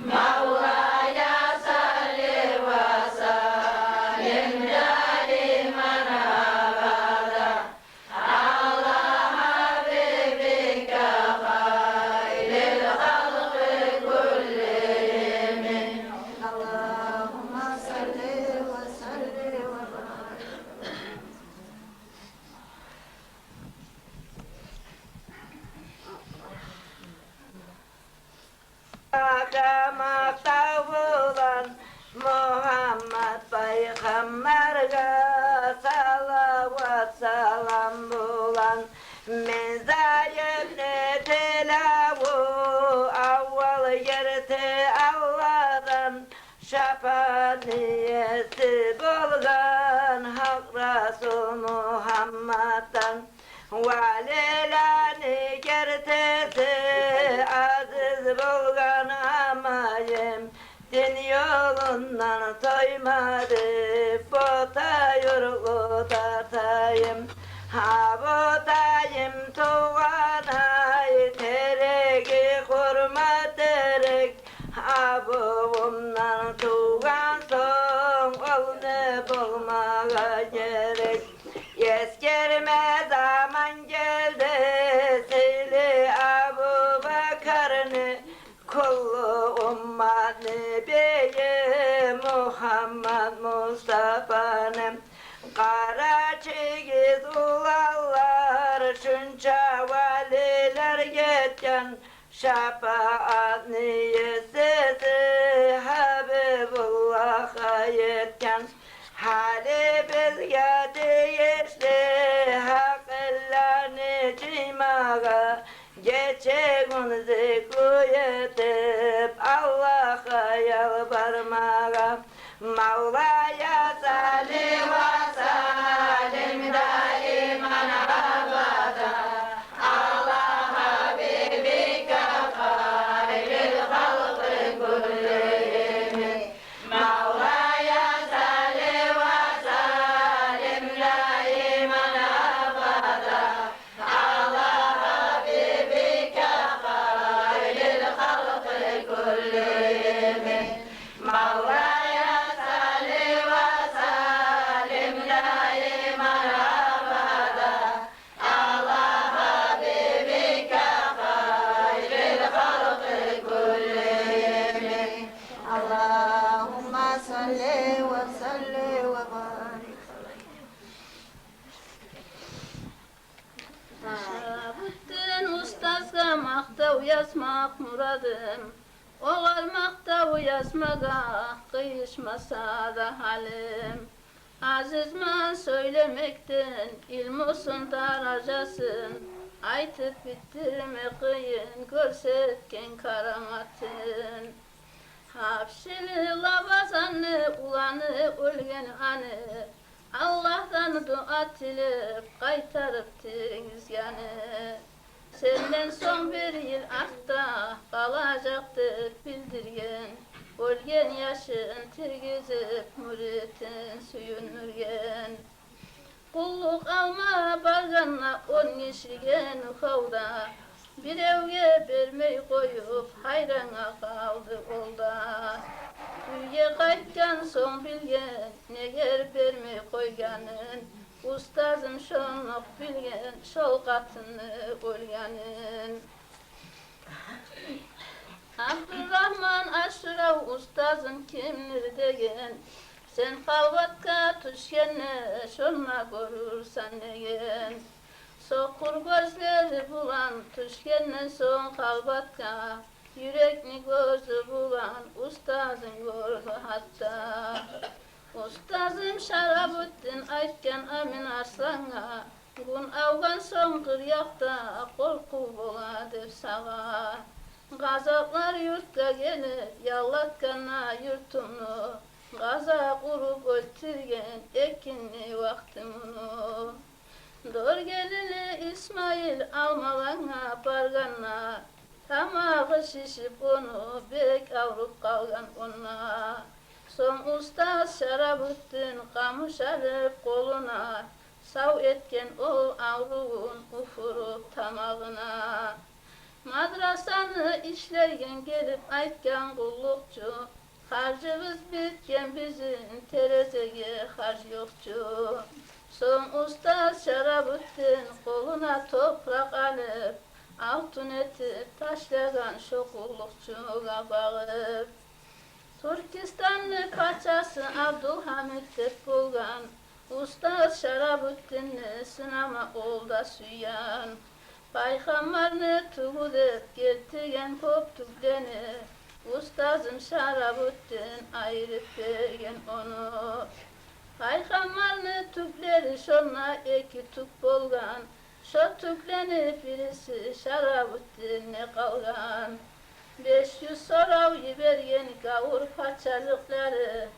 Mevla'ya salli ve sallim daimen abada. Allah Habibike hayril halkı kullihim. Allahümme salli ve salli ve barik. Damakta bulan Muhammed Peygamber'e salavat salam bulan. Mezayibni tilavu avval yerti Allah'dan, şafaniyeti bulgan Hak Resul Muhammed'dan. Valilani gertesi aziz bulgan amayim, din yolundan toymadı bota yurgu tatayım. Ha botayım tuğanay teregi kurma terek. Ha babamdan tuğan son oldu bulmağa gerek. Yeskerme zaman geldi Seyli Abu Bakar seni kullu ummat Nebiyi Muhammed Mustafa'nın kara çekiz ulallar şunca valiler yetken şefaat niyesizi Habibullah'a yetken hali bizge deyişli hak ellerini cimaya geçeğin zikru yetip Allah'a yalvarmaya Mevla'ya salli ve salim daiman abada ala habibike hayril halkı kullihim Mevla'ya salli ve salim daiman abada ala habibike hayril halkı kullihim Mevla'ya salli ve salim daiman abada ala habibike hayril halkı kullihim Allahümme salli ve salli ve barik Bütün ustazga maktav yazmak muradım Oğal maktav yazmaga kıyışmasa da halim Azizman söylemekten ilm olsun daracasın Aytıp bittirme kıyın görsetken karamatın Hapşili lavazanı ulanı ölgen anı Allah'tan dua tilip kaytarıp tiriniz yanı Senden son bir yıl artta kalacaktır bildirgen Ölgen yaşın tirgizip müritin suyunurgen Kulluk alma barganla 10 kişigen uhavda Bir evge vermeyi koyup hayrana kaldı olda Üye kaytkan son bilgen neger vermeyi koyganın Ustazım şonluk bilgen şol katını ölgenin Abdurrahman Aşrav ustazım kimdir degen Sen kalvatka tuşkenne şonna görürsen degen Sokur gözleri bulan tuşkenne son kalvatka Yürekli gözü bulan ustazım gördü hatta Ustazım Şarabüddin aytken Amin Arslan'a Gün avgan son kıryakta korku bola dep sağa Gazaplar yurtga gelir yallatkanna yurtumnu Gaza kurup öldürgen ekinli vaktimunu Dor gelili İsmail almalana barganna Tamağı şişip onu bek avrup kalgan ona Son ustaz Şarabüddin kamış alıp koluna Sav etken o avruğun ufurup tamağına Madrasanı işlerken gelip aytkan kullukçu Harcımız bitken bizim terezeye harç yokçu Son ustaz Şarabüddin koluna toprak alıp Altın etip taşlagan şu kullukçuğa bağıp Türkistanlı paçası Abdülhamid dep bulgan Ustaz Şarabüddin'i sınama olda süyan Paygambarını tuğudep getirgen poptukleni Ustazım Şarabüddin ayırıp bergen onu Paygambarını tükleri şonna eki tuk bolgan Şo tükleni birisi Şarabüddin'e kalgan 500 sorav yibergen gavur paçalıkları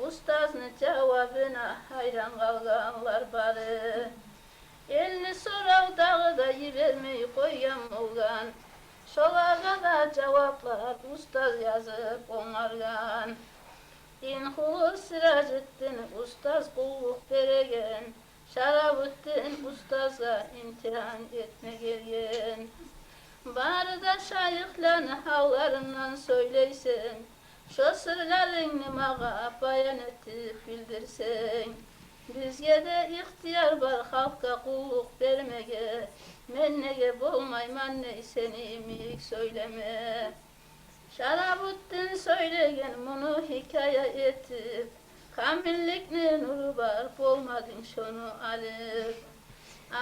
Ustazın cevabına hayran kalganlar barı 50 sorav dağıda yibermeyi koygan olgan Şolarga da cevaplar ustaz yazıp onargan İnhulu Siracettin ustaz kulluk beregen Şarabüddin ustaza imtihan etme gelgen Bari da şayıklarını havlarından söyleysen Şu sırlarını mağa bayan etip bildirsen Bizge de ihtiyar var halka kulluk vermege Mennege bolmayman neysenimi söyleme. Şarabuttin söyleyen bunu hikaye etip, kamillikle nuru var bolmadın şunu alıp.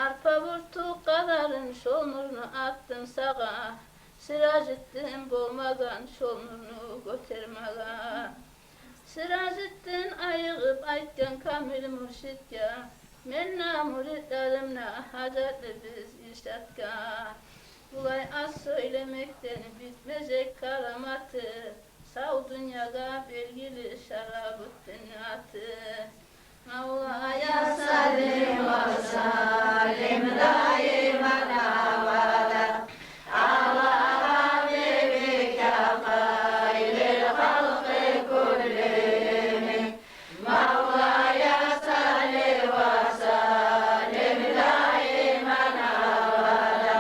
Arpa vurtu kadarın şol nurunu attın sağa, Siracettin bolmagan şol nurunu götermaga. Siracettin ayıgıp aytken kamil mürşitke, menna muritlerimle hacetli biz irşatka. Bulay az söylemekten bitmeyecek karamatı, Sav dünyada belgili Şarabuttin atı. Mevla'ya salim ve salim daiman abada. Allah habibike hayril halkı kullihim. Mevla'ya salim ve salim daiman abada.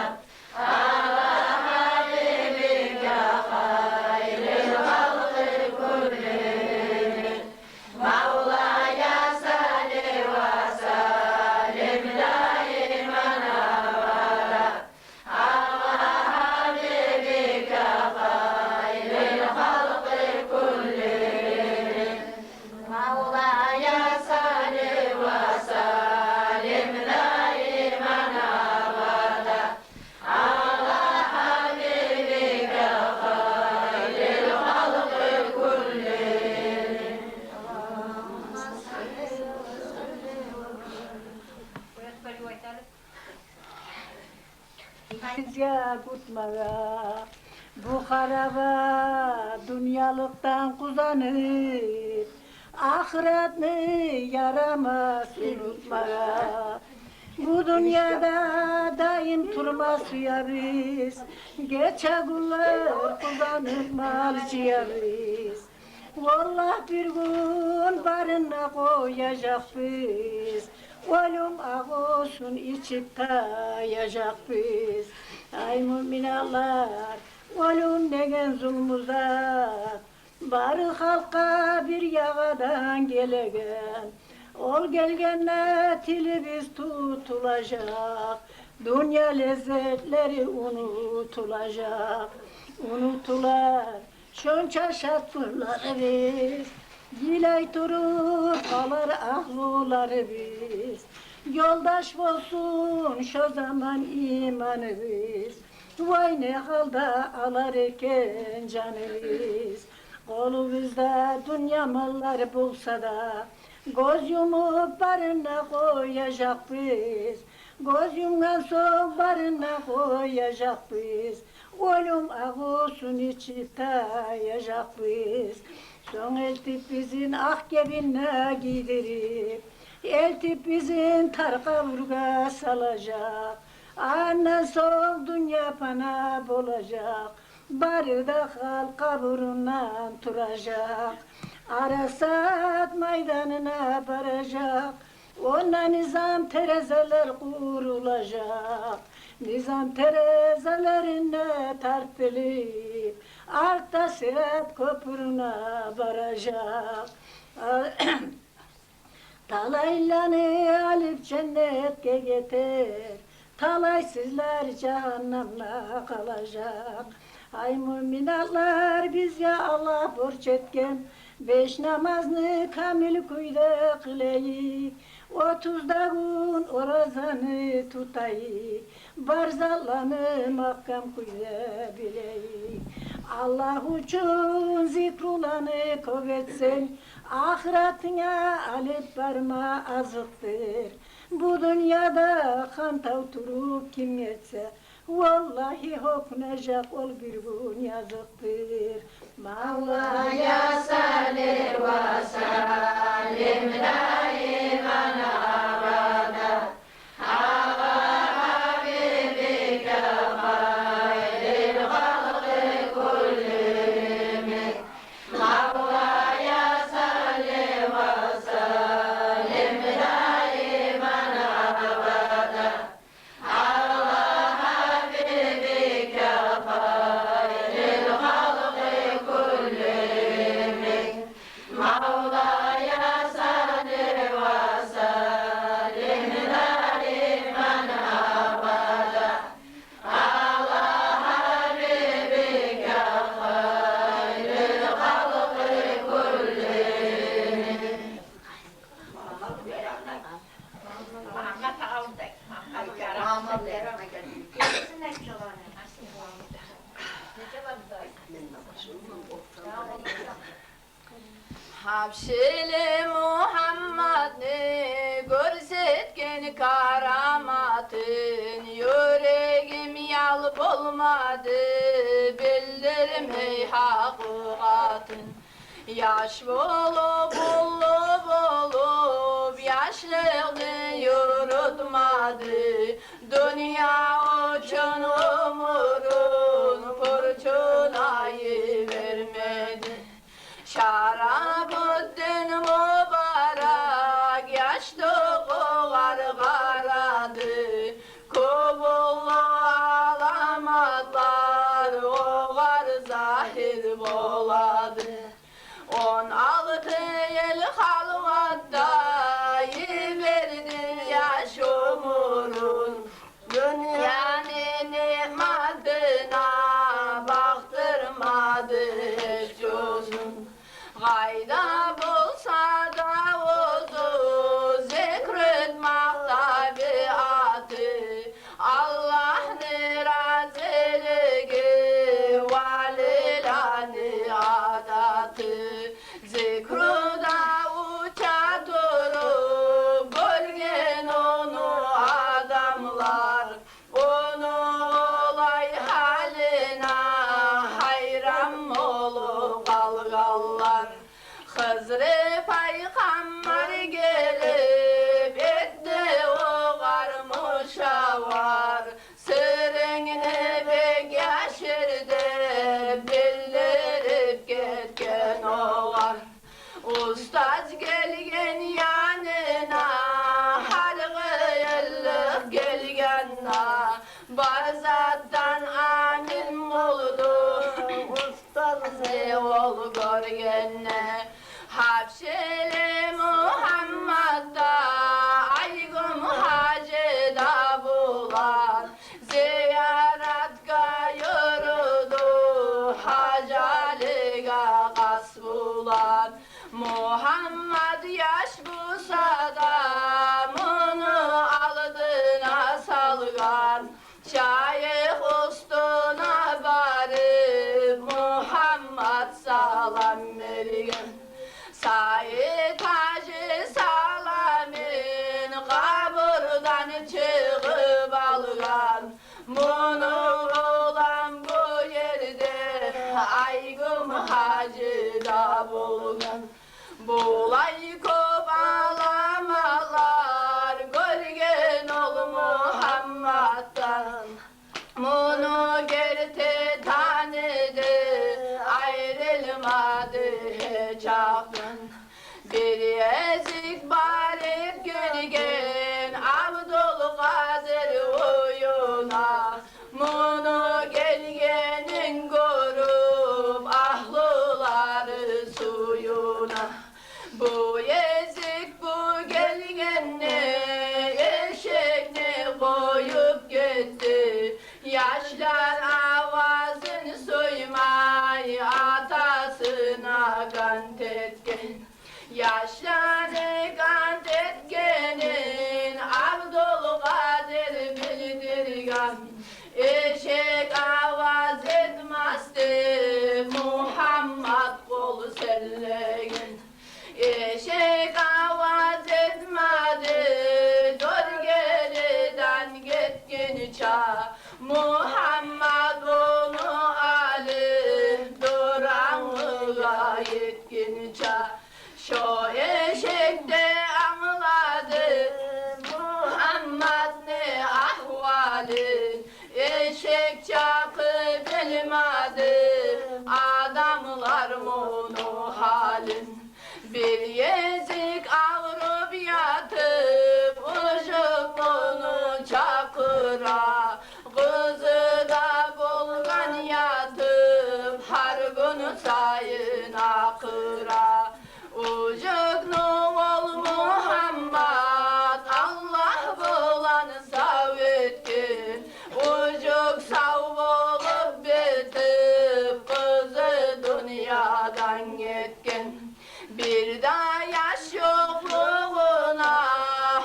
Allah habibike hayril halkı kullihim. Mevla'ya salim ve salim daiman abada. Allah habibike hayril halkı kullihim. Mevla'ya salim ve salim daiman abada. Allah habibike hayril halkı kullihim. Ya kutmağa, bu haraba dünyalıktan kuzanıp, ahiretini yaramaz unutmağa. Bu dünyada daim turmasıya biz, geçe günler kuzanıp malcıya biz. Vallahi bir gün barına koyacak biz, ölüm ağusunu içip tayacak biz. Ay müminalar, ölüm degen zulmuzak, bari halka bir yağadan gelegen. Ol gelgenle tili biz tutulacak, dünya lezzetleri unutulacak. Unutular, şönçe şartları biz, Dilay durup alır ahluları biz. Yoldaş olsun şu zaman imanı biz. Vay ne halda alar eken canı biz. Kolumuzda dünya malları bulsa da, göz yumup barına koyacak biz. Göz yumgan son barına koyacak biz. Ölüm ağusunu içip tayacak biz. Son eltip bizin ah gebinle giydirip, eltip bizin tarka vurga salacak. Anne son dünya pana olacak, bari da hal kaburundan turacak. Arasat meydanına varacak, ona nizam terezeler kurulacak. Nizam terezelerine tartılıp, artta Sırat köprüne varacak. Talaylanı alıp cennete getir, talaysızlar cehennemle kalacak. Ay müminatlar biz ya Allah borç etken, 5 namazını kamil kuyda kılayık. 30'da gün orazanı tutayık, barzallanı mahkam kuyda bileyik. Allah için zikrulanı kuvvetsin, ahiretine alıp varma azıktır. Bu dünyada hantav turup kim yetse, vallahi hoknacak ol bir gün yazıktır. Mevla'ya salli ve salim daiman abada. Allah habibike hayril halkı kullihim. Mevla'ya salli ve salim daiman abada. Allah habibike hayril halkı kullihim. Mevla'ya salli Habşili Muhammed ne görsetken karamatın, yüreğim yalp olmadı bildirim ey hakikatın. Yaş bulup yaşlığını yürütmadı, dünya için umurun fırçınayı vermedi. Şarabüddin mübarek yaşlı kovar karadı, kubullu alamatlar oğar zahir boladı. 16 yıl halvatta yiverdi yaş umurun, dünyanın nimetine baktırmadı hiç gözün. Gayda bulsa da ozu zikretmek tabiatı, Allah'ın razılığı valilani adatı. Zikruda uça durup görgen onu adamlar, onu olay haline hayran olup kalgallar. Hızrı Peygamber gelip etti o karmışa var, sırrını pek yaşırdı bildirip ketken o var. Ustaz gelgen yanına, halkı yıllık gelgenna, bazattan amin oldu ustaz ne ol görgenne. Habşili Muhammed'da aygım hacıda bular, ziyaretka yürüdü hacaliga kasbular. Muhammed yaş bulsa da bunu aldığına salgan, şayık ustuna varıp Muhammed salam vergen. Said Hacı Salam'ın kaburdan çıkıp algan, bunu olan bu yerde aygım hacıda bulgan. Bulay kovalamalar görgen ol Muhammed'dan, bunu gerçi tanıdı ayrılmadı hiç aklın. Bir ezik barip görgen Abdülkadir uyuna, bunu gelgenin görüp ahlıları suyuna. Bu ezik bu gelgenini eşekni koyup gitti, yaşlar avazını suymay atasına kant etken. Yaşları kant etkenin Abdülkadir bildirgan, eşek avaz etmezdi Muhammed kol selleyen. Eşek avaz etmedi dörgeliden gitkin ça, Muhammed onu alıp duranlığa yetkin ça. Şu eşek de anladı Muhammed ne ahvali, eşek çakı bilmedi adamlar bunu halin. Bir yezik avrup yatıp uşukluğunu çakıra, kızı da bulgan yatıp har gün sayın akıra. Uşukluğun ol Muhammed Allah bulan sav etkin, uşuk sav olup bitip kızı dünyadan gitkin. Bir daha yaş yokluğuna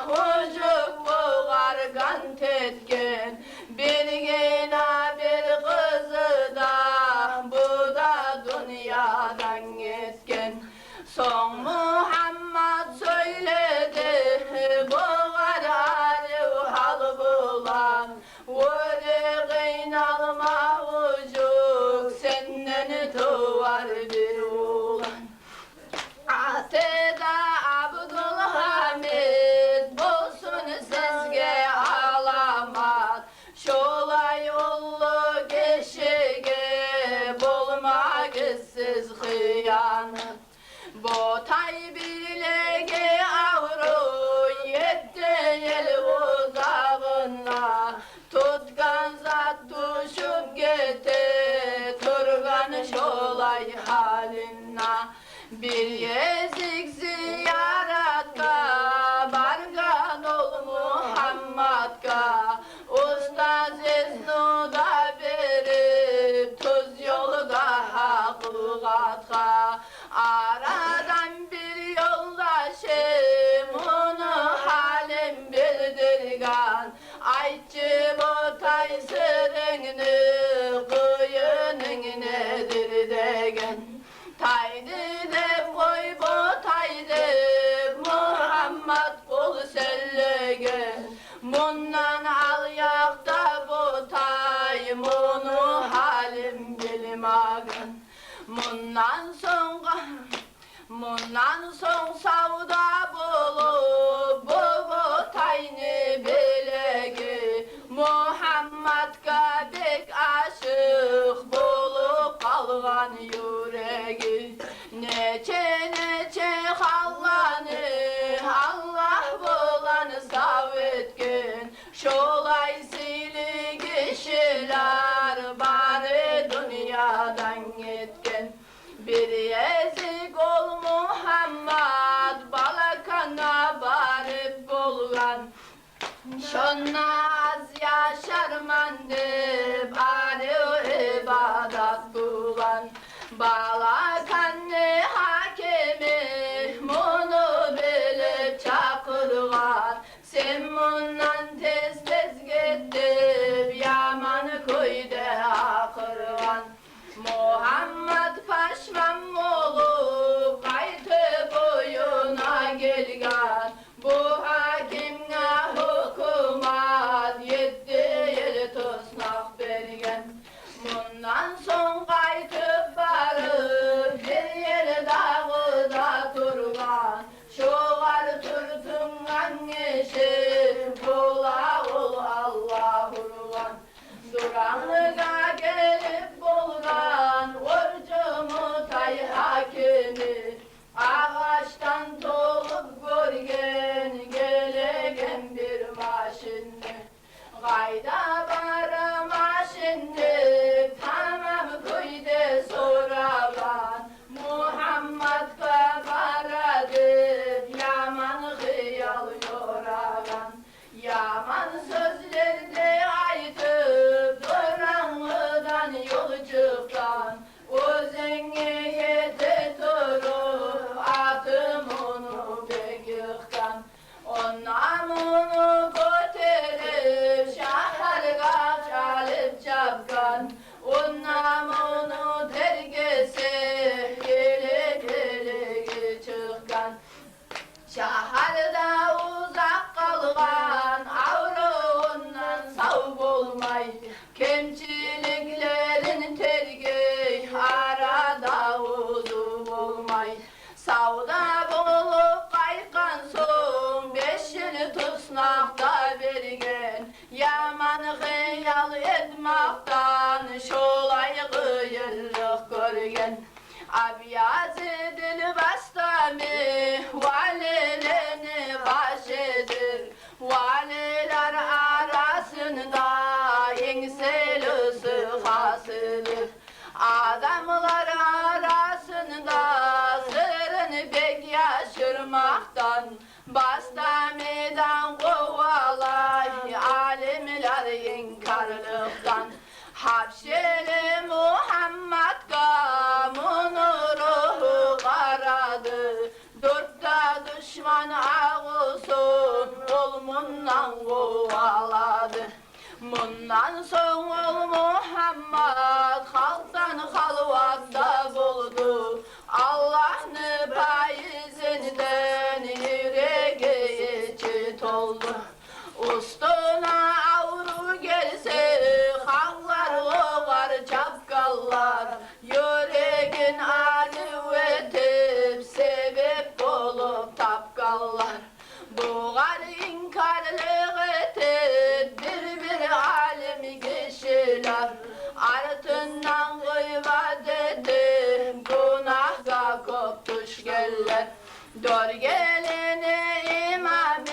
uşuk buğar kant etkin, bir gina bir kızı da bu da Son Muhammed söyledi, boğar alev hal bulan, vurdu kıynalma ucuk, senden tuvar bir oğlan. Aseda Abdülhamid, bolsun sizge alamat, şolay yollu kişiye, bulmak siz hıyanat. Botay birlege avru, yetti el uzağına, tutkan zat düşüp gitti, turgan şolay haline. Bir yezik ziyaratka, bargan ol Muhammed'ka, ustaz iznuda verip, tuz yolda hakikatka. Aradan bir yoldaşım, onu halim bildirgan, aytçı botay sırrını, kıyının nedir degen. Taydı dep koy botaydı, Muhammed kul sellegen. Mundan al yakta botay, munu halim bilmagan. Mundan son savda bulup, bu botayını bilegi. Muhammed'ga bek aşık bulup kalgan yüreği. Neçe hallanı Allah bulanı savitkin, şolay sili kişiler bari dünyadan gitkin. Bir yezik ol Muhammed, balakana barip bulgan, şonna az yaşarmandı, bari ibadat bulan. Balakanlı hakimi, bunu bilip çakırgan, sen bundan tez gidip, yaman kuyde akırgan. Muhammed paşman olup, kaytı boyuna gelgan, bu hakimine hukumat, yetti yıl tosnak bergen. Bundan son kaytıp varıp, bir yer dağıda turgan, şoğar turtungan eşit, bola ol Allah urgan. Duranlığa gelip bulgan, orcumu tay hakimi, ağaçtan dolup görgen, gelegen bir maşinni. Kayda varım aşinni, tamam kuyde soralan, Muhammed'ga varadıp, yaman hıyal yoragan. Yaman sözlerde aytıp, duranlıdan yol çıkan, özüne yedi durup, atım onu bek yıktan. O namunu götürüp, şaharga çalıp çapkan, o namunu tergesi, gele çıkan. Şaharda uzak kalgan, avruğundan sağ bulmay, kemçiliklerin tergi, arada uzun olmay. Savda bulup kaykan son, 5 yıl tusnakta bergen, yaman hıyal etmaktan, şolay kıyırlık görgen. Abiyazı dil bastami, valileni başıdır, valiler arasında engselüsü hasıdır. Adamlar arasında sırrını pek yaşırmaktan, bastami'den kovalay alimler inkarlıktan. Habşeli Muhammed gamını ruhu karadı, 4'te düşman ağussun, ol mundan kovaladı. Mundan son ol Muhammed, halktan halvatta buldu, Allah'ını pay için alıvetip sebep olup tapkallar. Buğar inkarlık etip bir alim kişiler. Artından gıybat edip günahga koptuş geller. Dör gelini imamı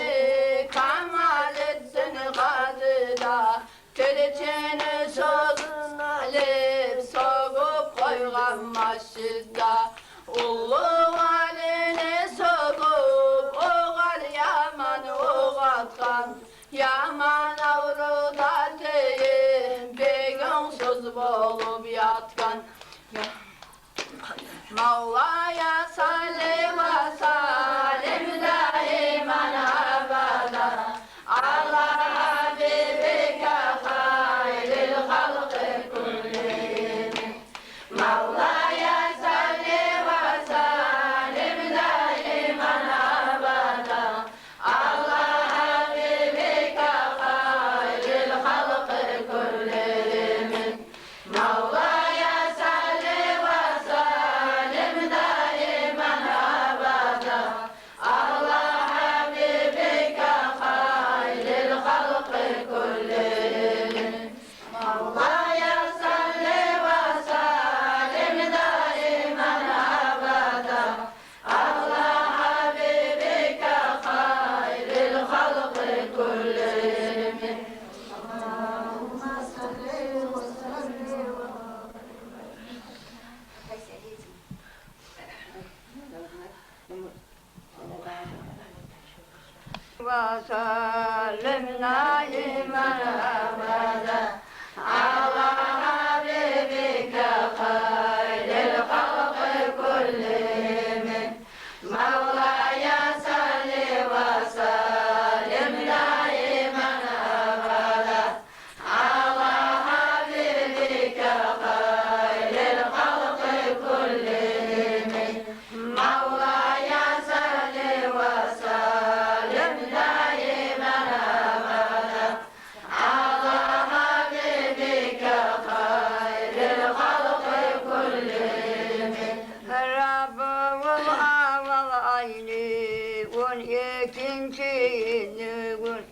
Kemalettin Kadı'da Türkçeni sözün alip soğup koygan masjidda. Ulu valini soğup oğal yaman oğatkan. Yaman avruda deyim begin söz bolup yatkan. Mevla'ya salli ve salim daiman abada ala habibike hayril halkı kullihim. Mevla'ya salli ve salim daiman abada ala habibike hayril halkı kullihim. Mevla'ya salli ve salim daiman abada ala habibike hayril halkı kullihim. Mevla'ya salli ve salim daiman abada ala habibike hayril halkı kullihim. Allahümme salli ve sellim. وسلم دائما أبدا على حبيبك خير الخلق كلهم. مولاي صل وسلم دائما أبدا على حبيبك خير الخلق كلهم. مولاي صل وسلم دائما أبدا على حبيبك خير الخلق كلهم. Rabbim aval aylıgun ikinciyinligun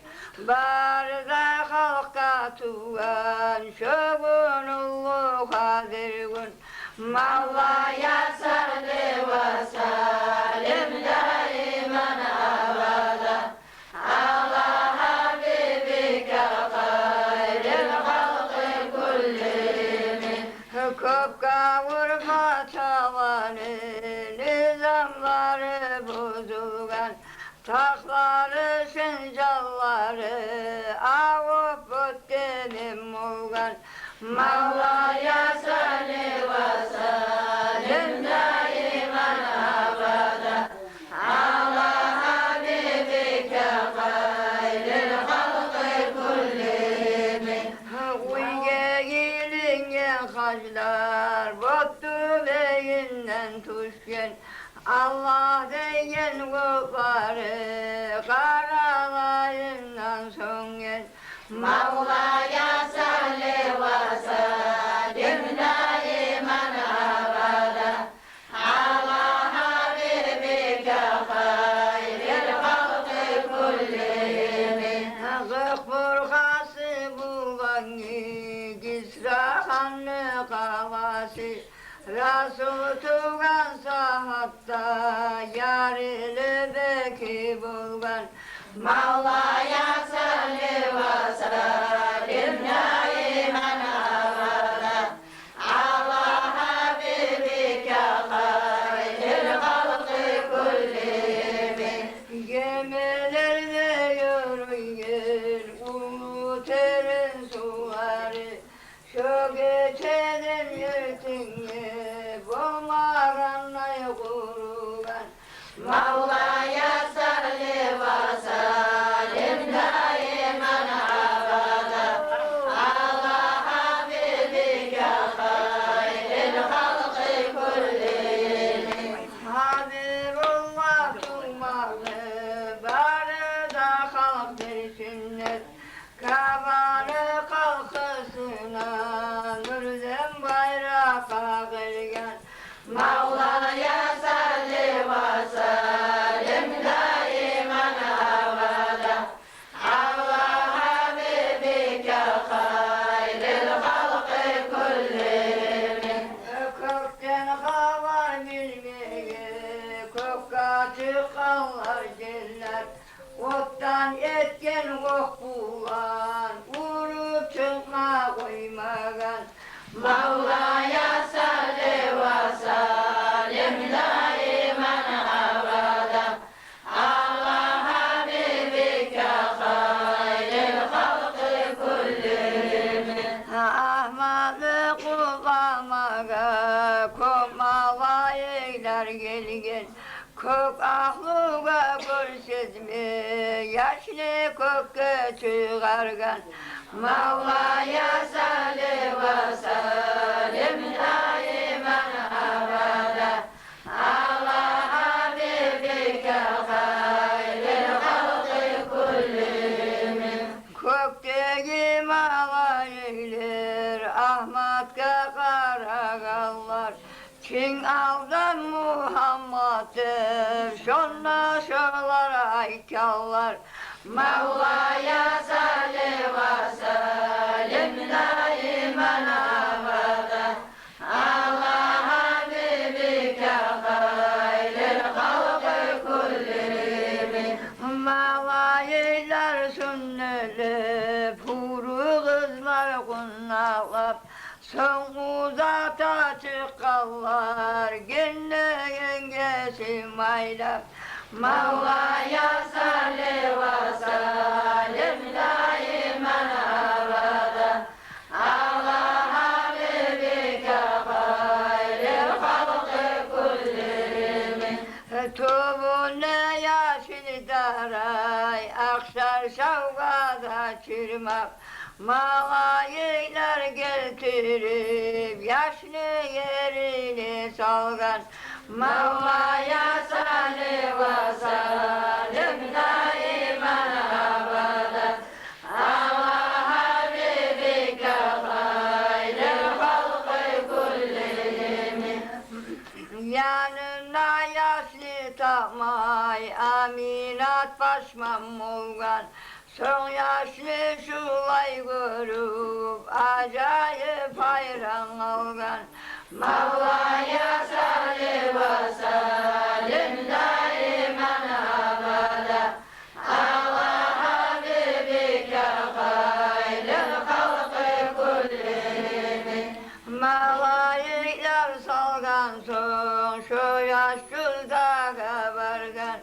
barda halka tuğan şogun ulu hadirgun. Mevla'ya salli ve salim daiman abada ala habibike hayril halkı kullihim. Hüküp kavurma tavanı nizamları bozulgan. Takları şıncalları avup öttenim olgan. Mevla'ya salli ve salim daiman abada ala habibike hayril halkı kullihim. Uyge giyilingen haclar bottu beyinden tuşken. Allah deyen kulları karalayından songen. Mevla'ya salli ve salim daiman abada ala habibike hayril halkı kullihim. Kırk burkası bulgan Kisra hanlı kavası Resul tuğan sahatta yarili beki bulgan. Mevla'ya salli ve salim daiman abada ala habibike hayril halkı kullihim. Gemilerde yürüyen umutların suları şu geçeden yırtınca bulmaganlay kurugan. Mevla'ya salli ve salim daiman abada ala habibike hayril halkı kullihim. Habibullah tuğmalı barda halk bir sünnet. Kabanı kalkısına nurden bayrak ağırgan. Mevlaya salli ve sellim daiman abada ala habibike hayril halqi kullihim. Kökten havar bilmeyi, kökka çıkanlar geller. Ottan etken ok bulan, vurup çıkma koymagan. Mevlaya salli ve sellim daiman abada ala habibike hayril halqi kullihim. Ahmadı kulamaga, kopma eyler gelgen. Kök ahluga görüşüzme, yaşlı kökke çıkargan. Mevlaya salli ve sellim daiman abada ala habibike hayril halqi kullihim. Kökteki malaylar, Ahmet'e karagallar. Çin aldan Muhammed'dir, şonna şolar aykallar. Mevlaya salli ve sellim daiman abada ala habibike hayril halqi kullihim. Malaylar sünneli, puru kızlar kunnalap. Son uzata çıkallar, genne yengesi maylap. Mevlaya salli ve sellim daiman abada ala habibike hayril halqi kullihim. Tubune yaşil daray, akşar şavgada çırmak. Malaylar getirip, yaşlı yerini salgan. Mevlaya salli ve sellim daiman abada ala habibike hayril halqi kullihim. Yanına yaşlı takmay, aminat başmam olgan. Son yaşlı şulay görüp, acayip hayran olgan. Mevlaya salli ve sellim daiman abada ala habibike hayril halqi kullihim. Malaylar salgan son, şu yaşlıda kabargan.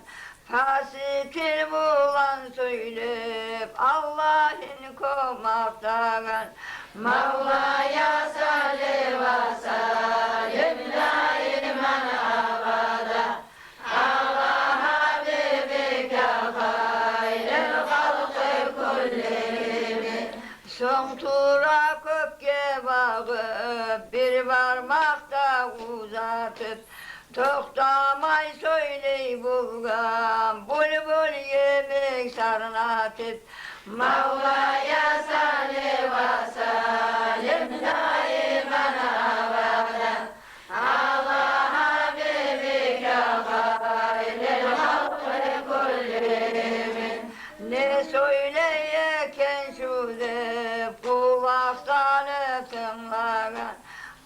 Fasitil bulan söylep, Allah'ın komaktagan. Mevlaya salli ve sellim daiman abada ala habibike hayril halqi kullihim. Son tura köpke bağıp, bir parmakta uzatıp. Toktamay söyley bulgam, bulbul yemek sarnatıp. Mevlaya salli ve sellim daiman abada ala habibike hayril halqi kullihim. Ne söyleyeken şu de kulaktan tınlagan.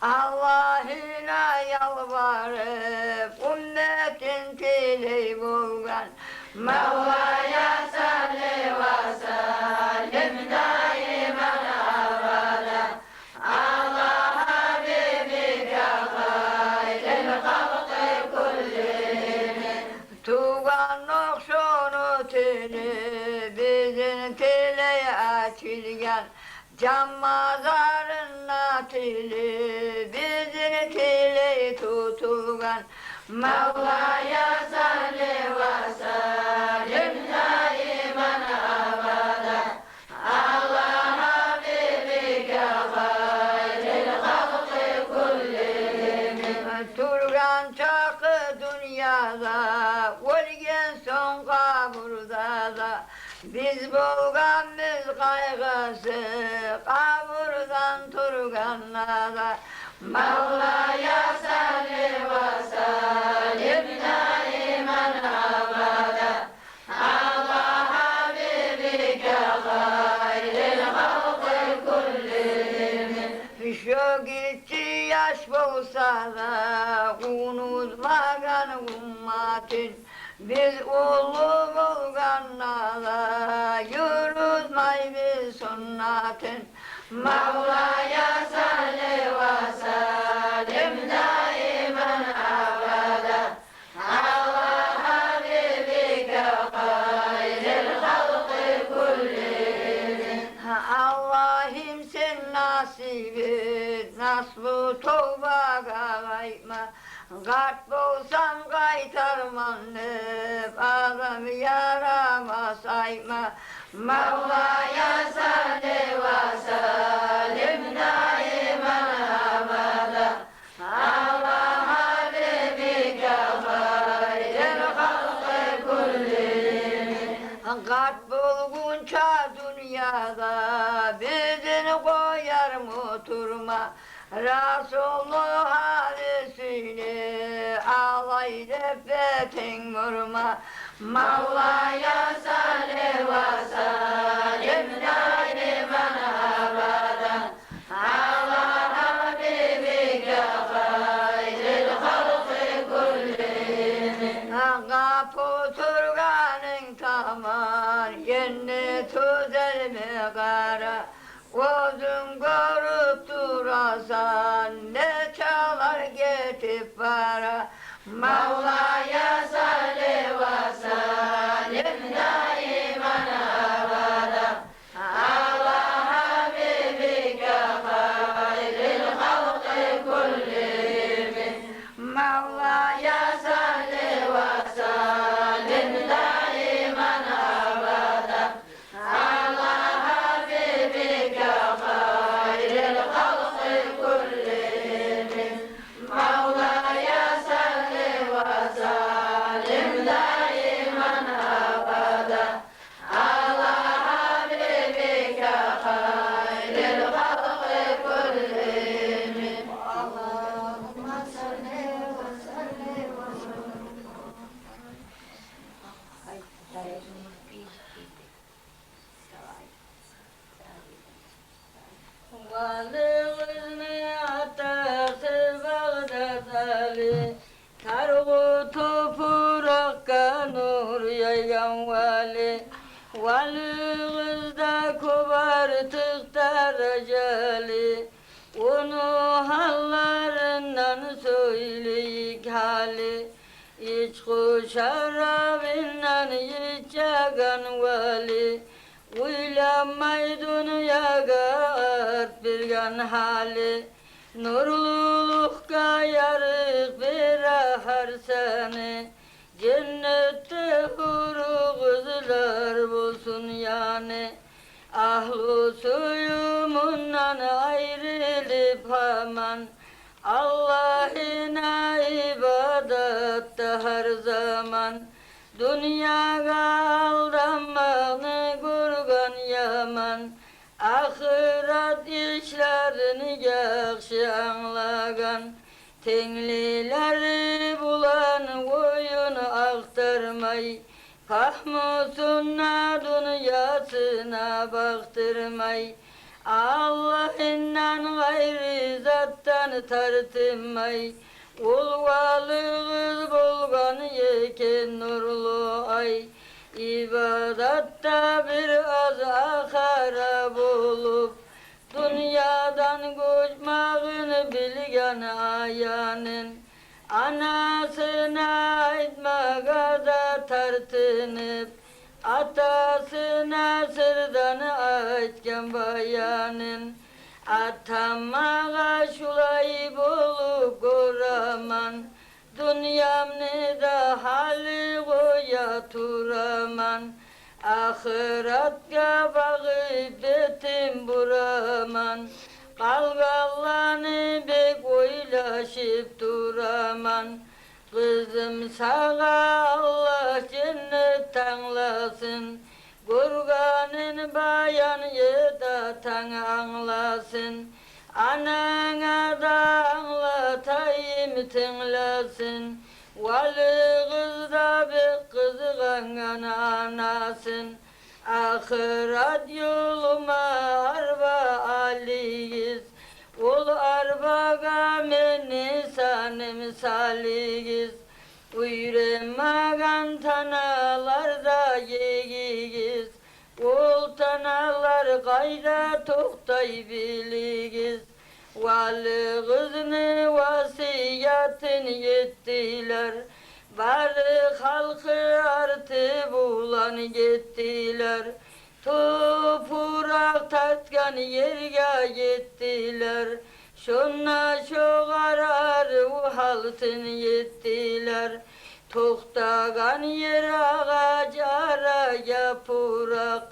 Allah'ına yalvarıp ümmetin tiley bulgan. Mevlaya salli ve sellim daiman abada ala habibike hayril halqi kullihim. Tuğan nokşonu tili bizim tiley açılgan. Can mazarına tili bizim tiley tutulgan. Mevlaya salli ve sellim daiman abada ala habibike hayril halqi kullihim. Turgan çakı dünyada, ölgen son kaburda da. Biz bulganbiz kaygısı, kaburdan turganlarda. Mevlaya salli dünyada unutmagan ummatin biz ulu bulganada yürütmay biz sünnatin Mevla'ya salli ve sellim daiman abada Allah Habibike hayril halkı kullihim Allah'ım sen nasip et nasbu tövbe kayma Kart bulsam kaytarman hep adam yarama sayma Mevla'ya salli ve sellim daiman abada Allah Habibike hayril halkı kullihim Kart bulgunca dünyada bizini koyar muturma Resulullah hadisini alay defetin vurma Mevla'ya salli ve sellim daiman abadan Allah Habibike hayril halkı kullihim Kapı turganın tamam yenni tüzer mi kara Gözün görüp durasan ne çalar getip para Mevla'ya salli ve sellim daiman abada Allah Habibike hayril halkı kullihim Mevla'ya salli ve sellim daiman abada Allah Habibike hayril halkı kullihim Mevla'ya salli ve sellim daiman abada Allah Habibike hayril halkı kullihim Allahümme salli ve sellim Valığını atası Bağdat Ali Kargı toprakka nur yaygan vali Valığızda kobartık dereceli Onu hallarından söyleyik hali İçki şarabından içeceğin vali Uylanmay dünyaya art birgan hali Nurlulukka yarık bir ahar seni Cennette huru kızlar bulsun yani Ahlu suyumundan ayrılıp hemen Allah'ına ibadatta her zaman Dünyaya aldanmanı gurgan yaman Ahiret işlerini yakşı anlagan Tenglileri bulan oyun aktarmay Fahmusunna dünyasına baktırmay Allah'ından gayri zattan tartınmay Ul valığız bulgan yeken nurlu ay İbadatta biraz ahara bulup Dünyadan koşmağını bilgen ayanın Anasına aitmağa da tartınıp Atasına sırdan aitken bayanın Atamağa şulay bulup koraman Dünyamni da hali koya turaman Ahiratga bağıp betim buraman Kalgallanı bek oylaşıp duraman Kızım sağa Allah cennet tanlasın Gurganın bayan yeda tan anlasın Anana da anlatayım tınlasın Valı kız da bir kızgan anasın Ahiret yoluma arba aliyiz Ol arbaga meni san tanem saligiz. Uyremagan tanalarda yegigiz. Ol tanalar kayda toktay biligiz. Valığızını vasiyatın yettiler. Barı halkı artı bulan gittiler. Topurak tartkan yerge yettiler. Şonna şoğarar uhaltın yettiler. Toktagan yer ağacara yapurak.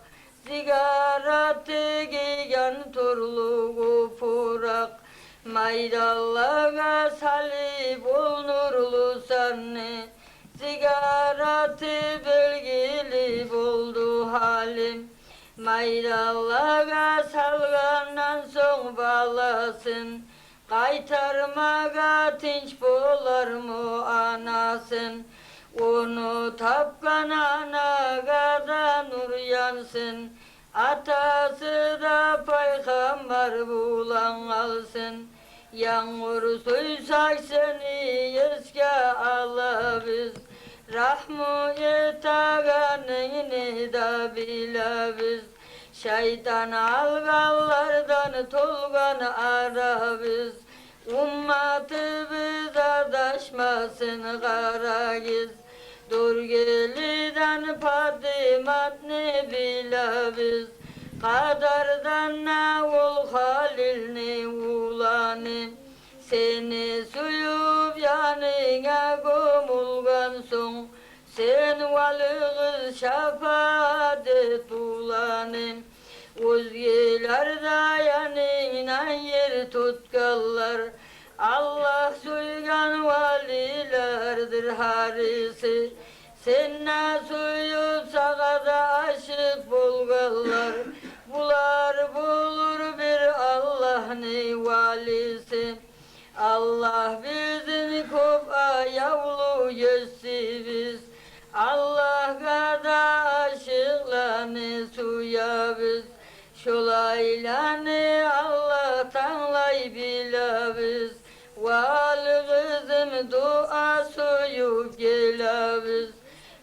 Zigaratı giyen turlu gupurak. Maydallaga salip ol nurlu sanni. Zigaratı bölgili buldu halim. Maydallaga salgandan son balasın. Kaytarmaga tinç bolar mı anasın. Onu tapkan anaga da nur yansın. Atası da peygamber bulan alsın. Yağmur suysak seni eske ala biz. Rahmu yetaganını da bile biz. Şeytan algallardan tolgan ara biz. Ummatı biz adaşmasın kara giz. Dur geliden patimat ne bile biz. Kadardan ne ol halil ne ulanı. Seni suyup yanına gomulgan son. Sen valığız şefaat et ulanım. Özgeler yanına yer tutkallar. Allah suygan valilerdir harisi. Senna suyup sağada aşık bulgallar. Bular bulur bir Allah'ın valisi. Allah bizim kopa yavlu yüzsüz. Allah kada aşıklarını suya biz. Şolaylanı Allah tanlay bile biz. Val kızım dua suyup gele biz.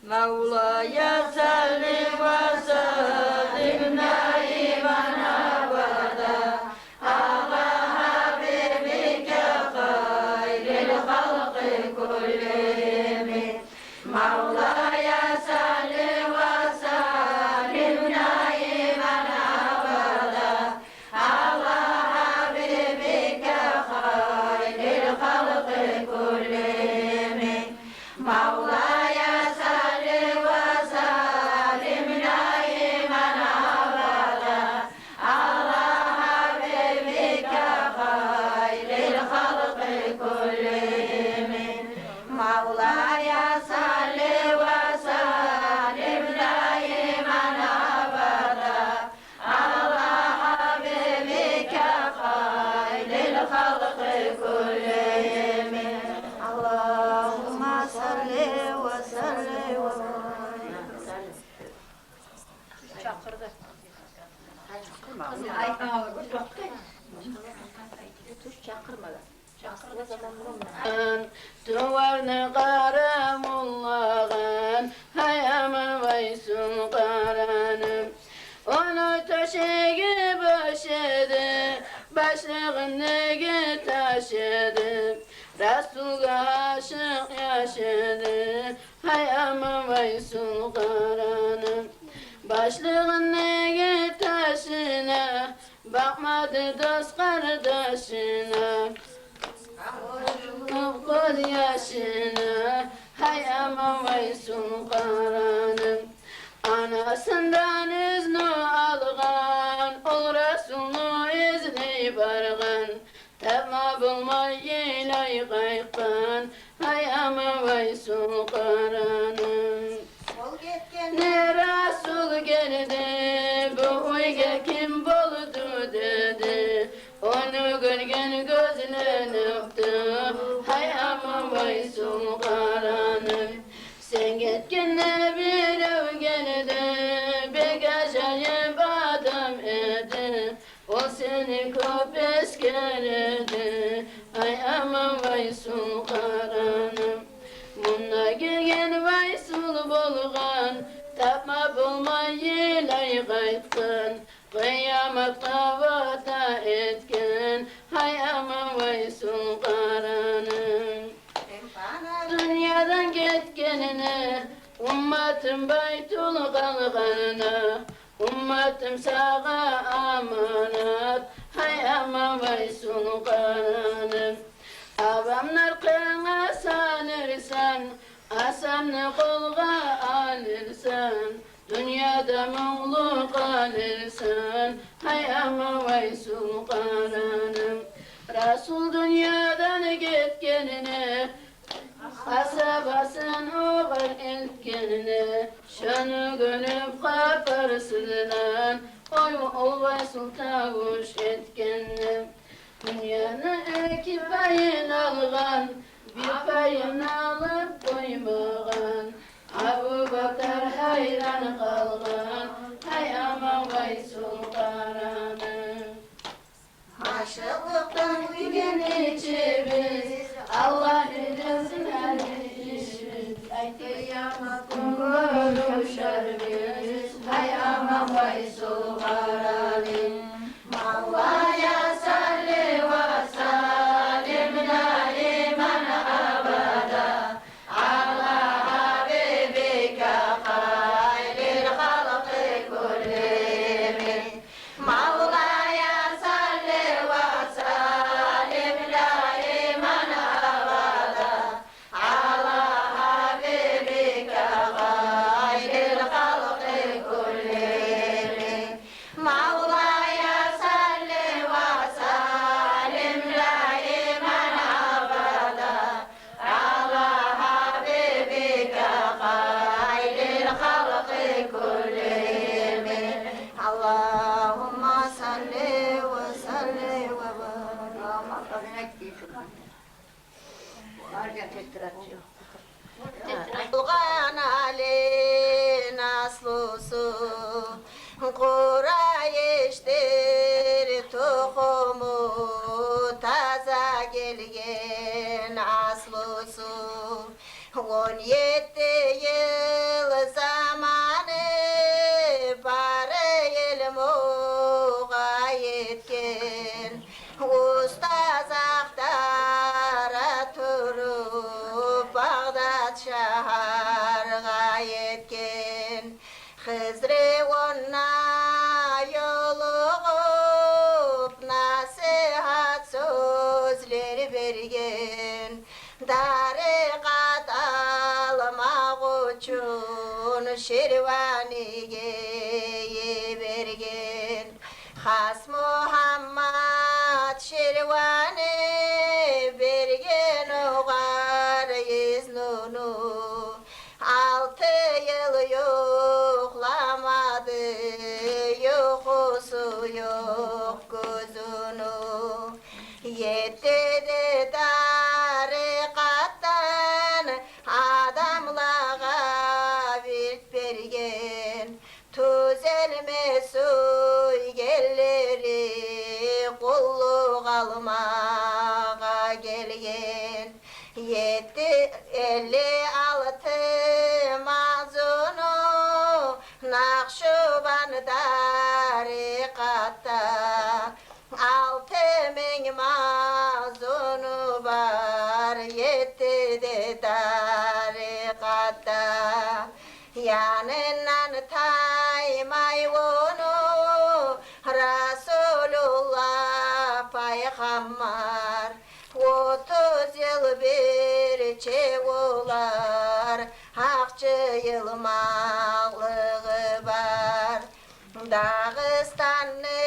Mevla'ya salli ve sellim daiman abada. Allah habibike hayril halkı kullimi. Mevla'ya salli ve sellim daiman abada. Allah habibike hayril halkı kullimi. Mevla'ya salli ve sellim daiman abada. Allah habibike hayril halkı kullimi. Mevla'ya salli ve sellim daiman abada. Allah habibike hayril halkı kullimi. Allahümme salli ve sellim ve Duvarını karamullağın, hayamın vaysun karanım. Onu taşığı başladı, başlığını taşıdı. Resul'a aşık yaşadı, hayamın vaysun karanım. Başlığını taşına, bakmadı dost kardeşine. Kul yaşına, hay aman vaysun karanım. Anasından izni algan, ol Resul'u izni bargan. Tevma bulmay yeylay kaykan, hay aman vaysun karanım. Ne Resul geldi, bu huyga kim buldu dedi. Onu görgen gözlenipti, hay aman vaysun karanım. Sen gitkinle bir ev geldi, bir acayip adam idi. O seni kop eskerdi, hay aman vaysun karanım. aytkan, kıyamakta vata etken, hay aman vaysul karanın. Dünyadan ketkenine, ummatım baytul kalkanına, ummatım sağa amanat, hay aman vaysul karanın. Avamlar kına sanırsan, asamını kolga alırsan, dünyada muğlu kalırsan, hay aman vaysul karanın. Resul dünyadan gitkenine, asabasın oğul elkenine, şanı gönüp kaparsılan, oy vaysul tavuş etkenine. Dünyanın iki payını algan, bir payını alıp koymağan, Abu Bakar hayran kalgan, hay aman vaysul karanın. Aşıklıktan Bugün içimiz, Allah rızasın her işimiz, kıyamet kumru şerbiz, hay aman vaysul karanın. Mevla'ya salli ve sellim daiman abada ala habibike hayril halkı kullihim. Mevla'ya salli ve sellim daiman abada ala habibike hayril halkı kullihim. Mevla'ya salli ve sellim daiman abada ala habibike hayril halkı kullihim. Allahümme salli ve selli ve barik. Bulgan Ali naslusu Kureyş'tir tohumu taza gelgen aslusu 17 yıl zamanı bari ilmuğa yetken Ustaz aktara turup Bağdat şaharga yetken Hızrı ona yoluğup nasihat sözleri bergen Tarikat almak için şirvaniye bergen Has Muhammed şirvani bergen oğar iznunu 6 yıl yoklamadı, yokusu yok gözünü. 7 de tarikattan adamlara virt bergen. Tüzelme suy gelleri kulluk almağa gelgen. 56 mazunu Nakşuban tarikatta 6000 mazunu var 7 de tarikatta Yanından taymay onu Resulullah Peygamber 30 yıl bir çevular Hakçı yılmaklığı var Dağıstanlı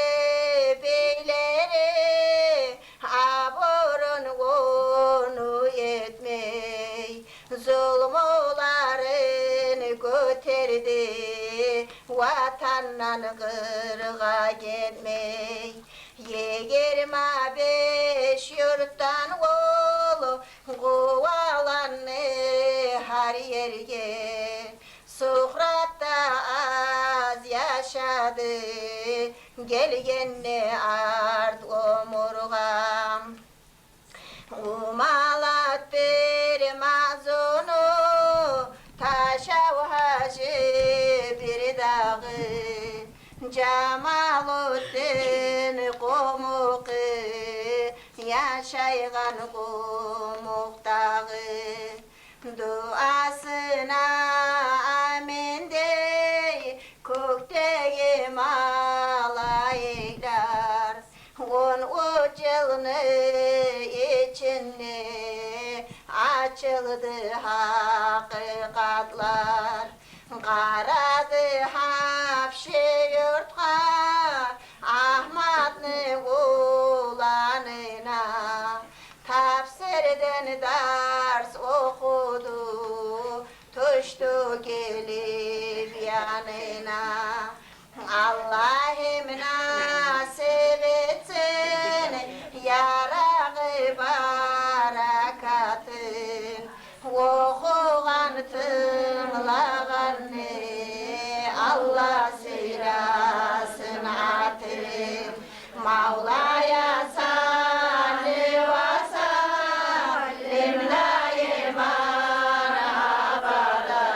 beyleri Aburun onu etmey Zulmuların göterdi Vatandan kırga gitmey 25 yurttan oğlu Kuvalanı her yerge Sokrat'ta az yaşadı Gelgenle art omurgam Umalat bir mazunu Taşav hacı bir dağı Cemaluddin Kumuk'u yaşaygan Kumuk'tağı duasına amin dey kökteki malaylar 13 yılını içinde açıldı hakikatlar Karadı hapşi yurtka Ahmet'nin kulağına Tafsirden ders okudu Tuştu gelip yanına Allah'ım nasip etsin Yarağı barakatın Okuğan tımlağanı Allah sirasın atın Mevla'ya salli ve sallim daiman abada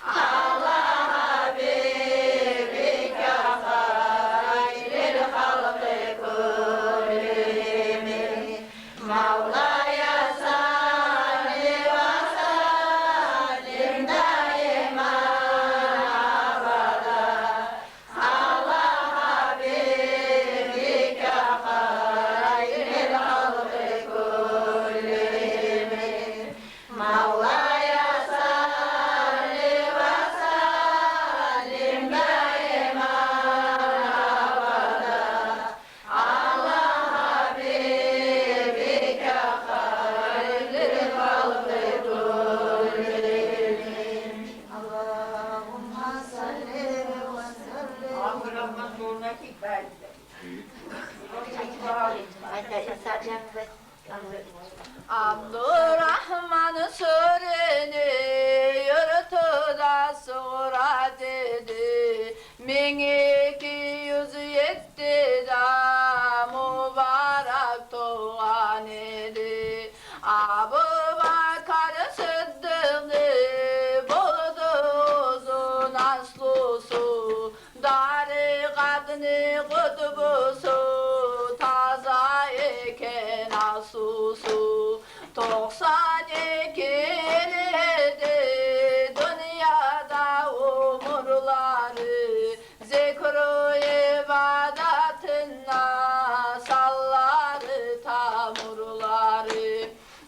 Allah habibike hayril halkı kullimi Mevla'ya salli ve sallim daiman abada Allah habibike hayril halkı kullimi Mevla'ya salli ve sallim daiman abada Allah habibike hayril halkı kullimi Allahümme salli ve sellim Abdurrahman sürünü yurtuda sonra dedi 1207 da mübarek doğan idi Abu Bakar Sıddık'ı buldu uzun aslusu Darı kadını kutbusu taza eken asusu 92 yıldı dünyada umurları Zikru ibadetine salları tamurları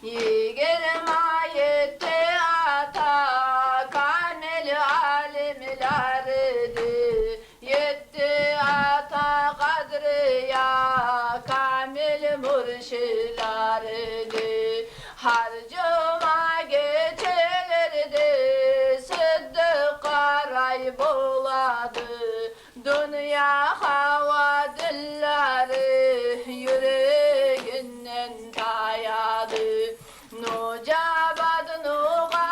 27 ata kamil alimlerdi 7 ata kadriya kamil mürşilerdi Her cuma gecelerdi Sıddık aray buladı Dünya hava dilleri yüreğinden tayadı Nucabad nugabadlar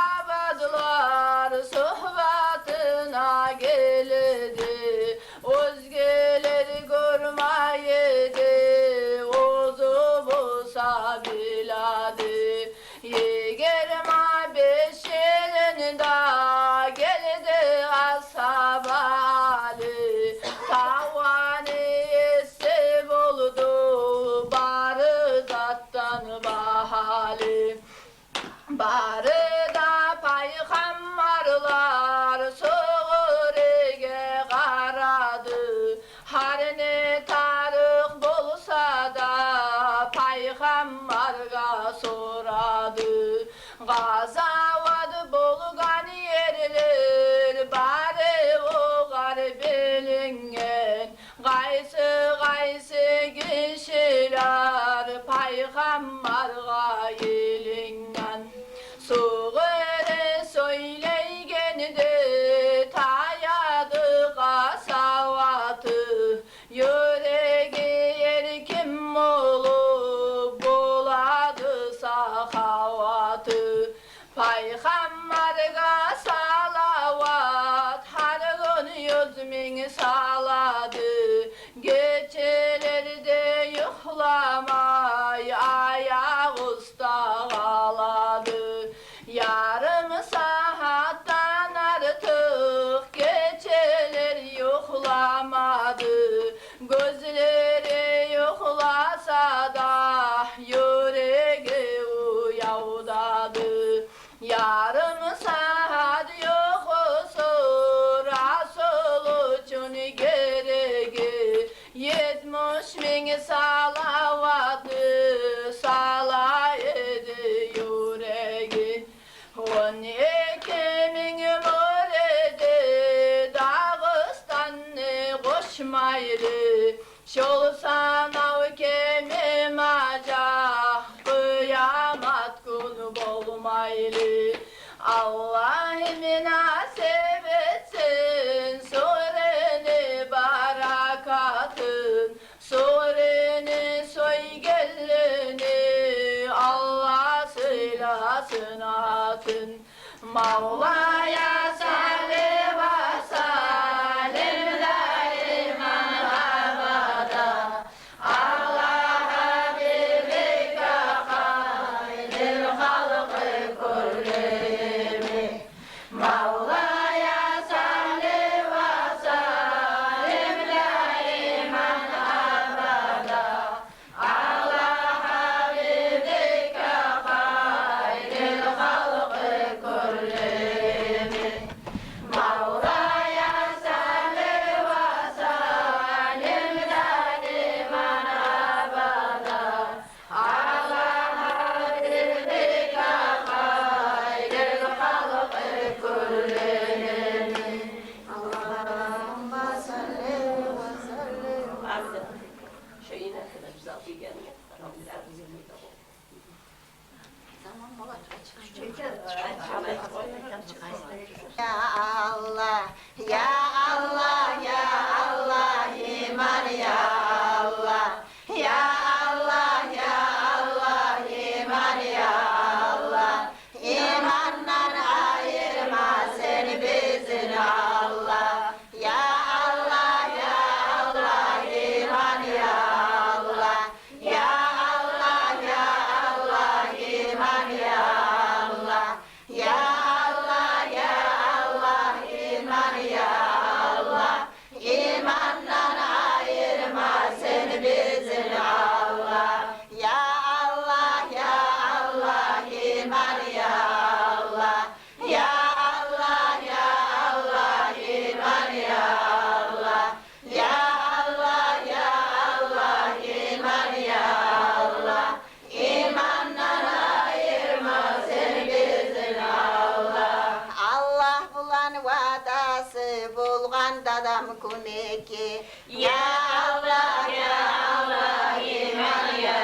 sohbatına geldi Özgeleri görmeydi ozu busa biladı 25 yılında geldi ashabali Tavani esi buldu barzattan bahali Barıda paygamberler suğurige karadı Her ne tarih bulsa da paygamberga soradı Gazavat bulgan yerler bari o bilingen Gaysi kişiler paygamberga yelingen Suğure söyleygendi tayadı kasavatı Yüreği erkim olup buladı sahavatı Pay Yarım saat yokusu Resul için gereği 70.000 salavatı sala ediyor yüreği 12.000 müridi Dağıstan'ı koşmaylı Şol sanav kemim acah Kıyamet günü bolmaylı Allah münasip etsin Sureni barakatın Sureni soygelini Allah söylesin atın Mevla'ya salli ve salim daiman abada Allah habibike hayril halkı kullimi Mevla'ya salli ve salim daiman abada Allah habibike hayril halkı kullimi Mevla'ya salli ve salim daiman abada Allah habibike hayril halkı kullimi Allahümme salli ve sellim. عبدا شينا كده بزاف يجاني رب العالمين Ya Allah, ya Allah, ya Allah, iman ya Allah, ya Allah, ya Allah, iman ya Allah, imandan ayırma seni bizin Allah, ya Allah, ya Allah, iman ya Allah, ya Allah, ya Allah, iman ya Allah, ya Allah, ya Allah, iman ya Allah, imandan ayırma seni bizin Allah, ya Allah, ya Allah, iman ya Allah, ya Allah, ya Allah, iman ya Allah, ya Allah, ya Allah, iman ya Allah, imandan ayırma seni bizin Allah. Allah bulan vadası bulgan dadam kuneki. Ya Allah, ya Allah, iman ya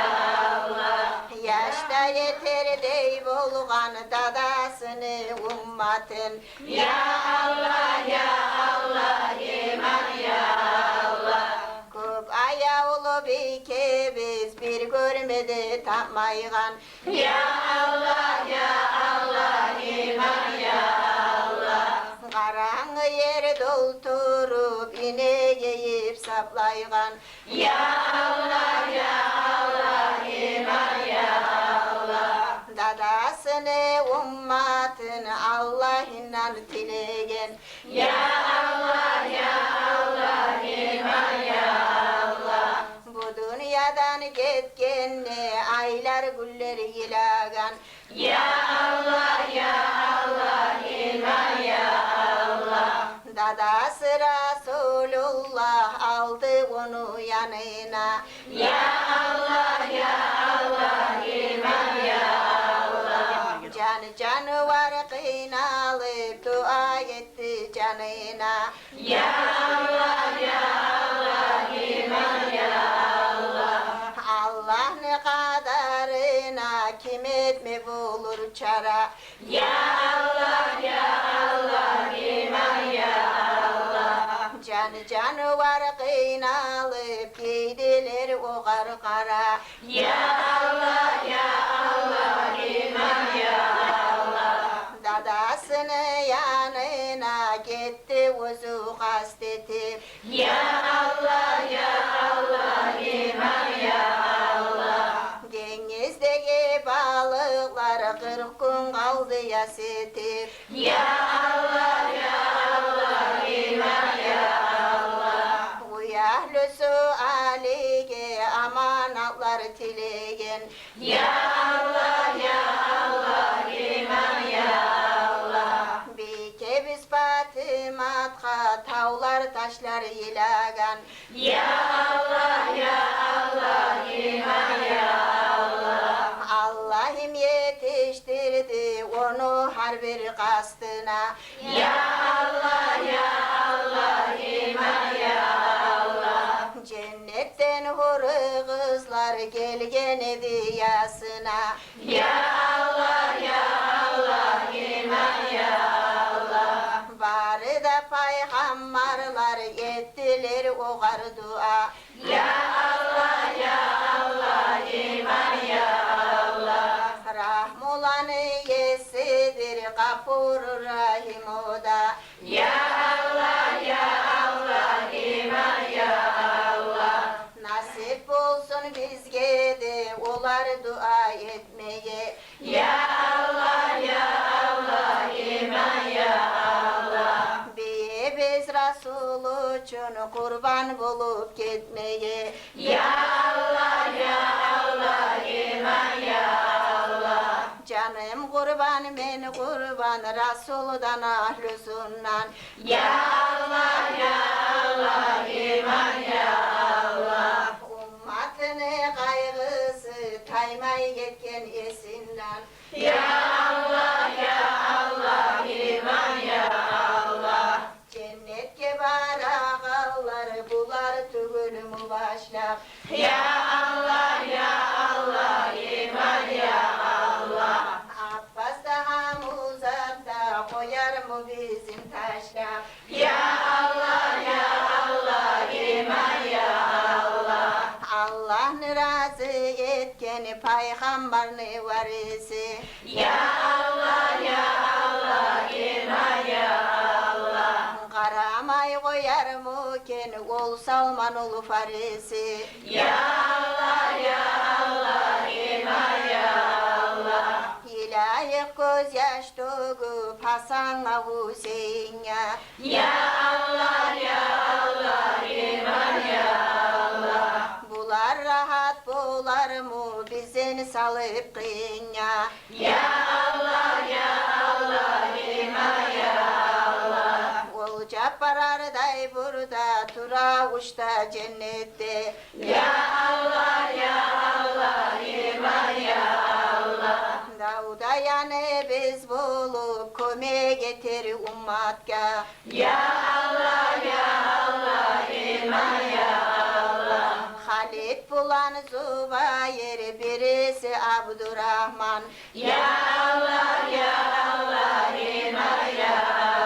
Allah. Yaşta yeter dey bulgan dadasını ummatın. Ya Allah, ya Allah, iman ya Allah. Köp ayağlı bir kebiz bir görmedi tapmaygan. Ya Allah, ya Allah, iman ya Allah. Karanğı yer doldurup ine yiyip saplaygan. Ya Allah, ya Allah, iman ya Allah. Dadasını ummatın Allah'ından tilegen. Ya Allah, ya Allah, iman ya Allah. Bu dünyadan gitkenni aylar güller yilagan. Ya Allah, ya Allah, iman ya Allah. Dadası Resulullah aldı onu yanına. Ya Allah, ya Allah, iman ya Allah. Canı var kıynalıp dua etti canına. Ya Allah, ya Allah, iman ya Allah. Allah ne kadarına kim etme bulur çara. Ya Allah, ya Allah, iman ya Allah. Canı var kıynalıp giydiler o kara. Ya Allah, ya Allah, iman ya Allah. Dadasını yanına gitti uzu kastetip. Ya Allah, ya Allah, iman ya Allah. Denizdeki balıklar 40 gün kaldı yasetip. Ya Allah, ya Allah, iman ya Allah. Uyahlüsü Ali'ye amanatlar tilegen. Ya Allah, ya Allah, iman ya başlar ilagan. Ya Allah ya Allah iman ya Allah. Allah'ım yetiştirdi onu her bir kastına. Ya Allah ya Allah iman ya Allah. Cennetten huri kızlar gelgeni yasına. Ya Allah ya Allah iman ya Allah. Bari da peygamberler ettiler o gar dua. Ya Allah ya Allah iman ya Allah. Rahmulanı yesidir kapur rahim o da. Ya Allah ya Allah iman ya Allah. Nasip olsun bizge de olar dua etmeye. Ya Allah ya Allah iman ya Allah. Bir biz Resul için kurban bulup gitmeye. Ya Allah ya Allah iman ya Allah. Canım kurban ben kurban Resul'dan ahlüsünden. Ya Allah ya Allah iman ya Allah. Ummatını kaygısı taymay yetken esinden. Ya Allah ya Allah iman ya Allah. Cennetke barakalar bular tügül mübaşlar. Ya Allah ya Allah iman ya Allah. Abbas da Hamuzat da koyar mı bizim taşlar? Ya Allah ya Allah iman ya Allah. Allah'ını razı etken peygamberini varisi. Ya Allah ya Allah iman ya Allah. Karamay koyar mı ken ol Salman ol Farisi. Ya Allah ya Allah iman ya Allah. İlahi göz yaş döküp Hasan'a Hüseyin'e. Ya Allah ya Allah iman ya Allah. Bular rahat bular mı bizin salıp kıyına. Ya Allah ya Allah iman ya Allah. Ol Cabbararday burada tura uçta cennette. Ya Allah ya Allah iman ya Allah. Davda yani biz bulup kome getir ummatka. Ya Allah ya Allah iman ya Allah. Halit bulan Zubayr birisi Abdurrahman. Ya Allah ya Allah iman ya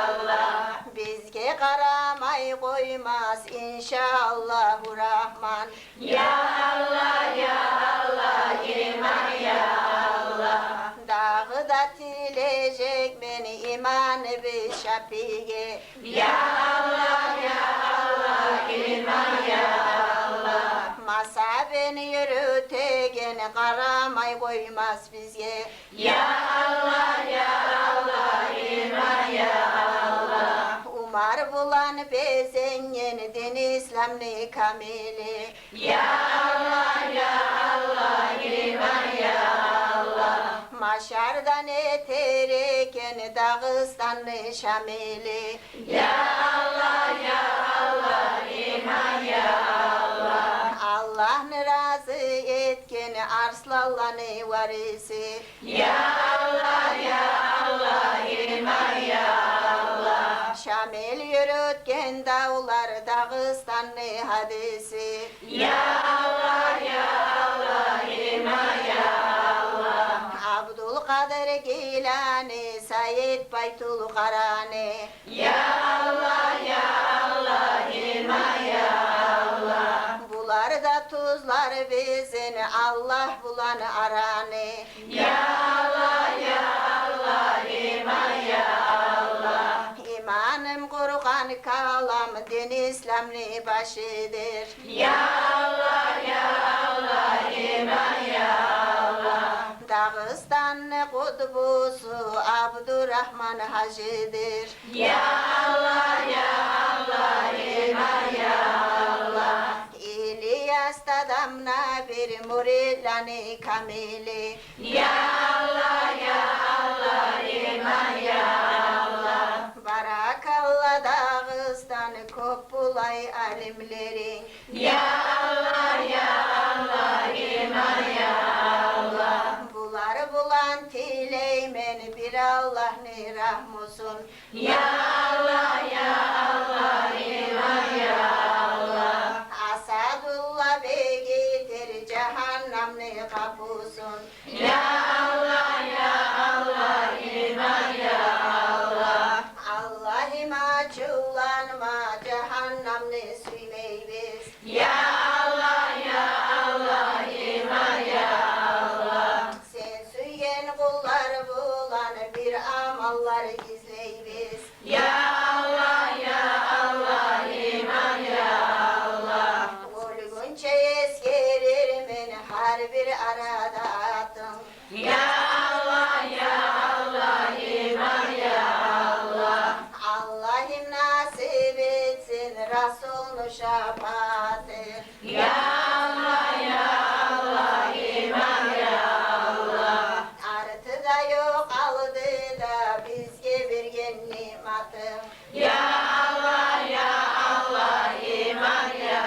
Allah. Bizge karamay koymaz inşallahu Rahman. Ya Allah ya Allah iman ya Allah. Dağı da tilecek beni iman bir şapige. Ya Allah ya Allah iman ya Allah. Masa beni yürütegen karamay koymaz bizge. Ya Allah ya Allah iman ya Allah. Umar bulan bezenyen din İslam'lı kamili. Ya Allah ya Allah iman ya Allah. Maşardan etereken Dağıstanlı Şamili. Ya Allah ya Allah iman ya Allah. Allah'ını razı etken arslallanı varisi. Ya Allah ya Allah iman ya Allah. Şamil yürütken dağlar Dağıstanlı hadisi. Ya Allah ya Allah iman ya Allah. Abdülkadir Gilani Said Baytul Karani. Ya Allah ya Allah iman ya Allah. Bular da tuzlar bizim Allah bulan arani. Ya Allah ya Allah iman ya Allah. İmanım Kur'an kalam din İslam'lı başıdır. Ya Allah ya Allah iman ya Allah. Dağıstanlı kutbusu Abdurrahman Hacı'dır. Ya Allah ya Allah iman ya Allah. İlyas Tadamna bir muridlani kamili. Ya Allah ya Allah iman ya Allah. Barakallah Dağıstan kopul Allah ne rahmusun. Ya Allah ya Allah iman ya Allah. Asadullah bey getir cehennem ne kapusun. Ya Allah ya Allah iman ya Allah. Allah'ım açılanma cehennem ne süleybiz. Ya Allah ya Allah iman ya Allah. Sen süyen kullar bulan bir amallar gizleybiz. Ya Allah ya Allah iman ya Allah. Olgunca eskerir men her bir arada atın. Ya Allah ya Allah iman ya Allah. Allah'ım nasip etsin Resul'ün şefaati. Ya Allah ya Allah iman ya Allah. Artı da yok aldı da bizge bir nimetim. Ya Allah ya Allah iman ya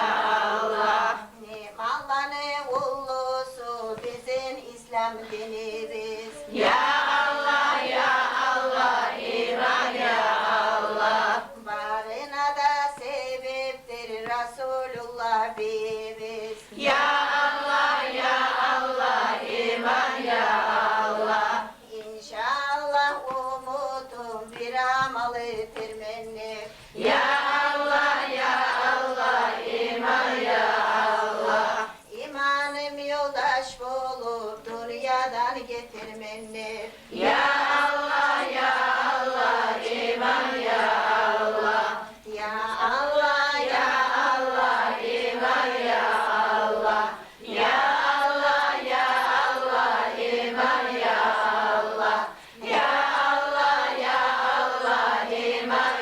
Allah. Nimallanı ullusu bizim İslam dinimiz. Ya Allah ya Allah iman ya Allah. Bağına da sebeptir Resulullah bibimiz. Ya Allah ya Allah iman ya Allah. İnşallah umutum bir amalı temenni. Ya Allah ya Allah iman ya Allah. İmanım yoldaş bulup dünyadan getirmenni. Ya Allah ya Allah iman ya Allah. Ya Allah ya Allah iman ya Allah. Ya Allah ya Allah iman ya Allah. Ya Allah ya Allah iman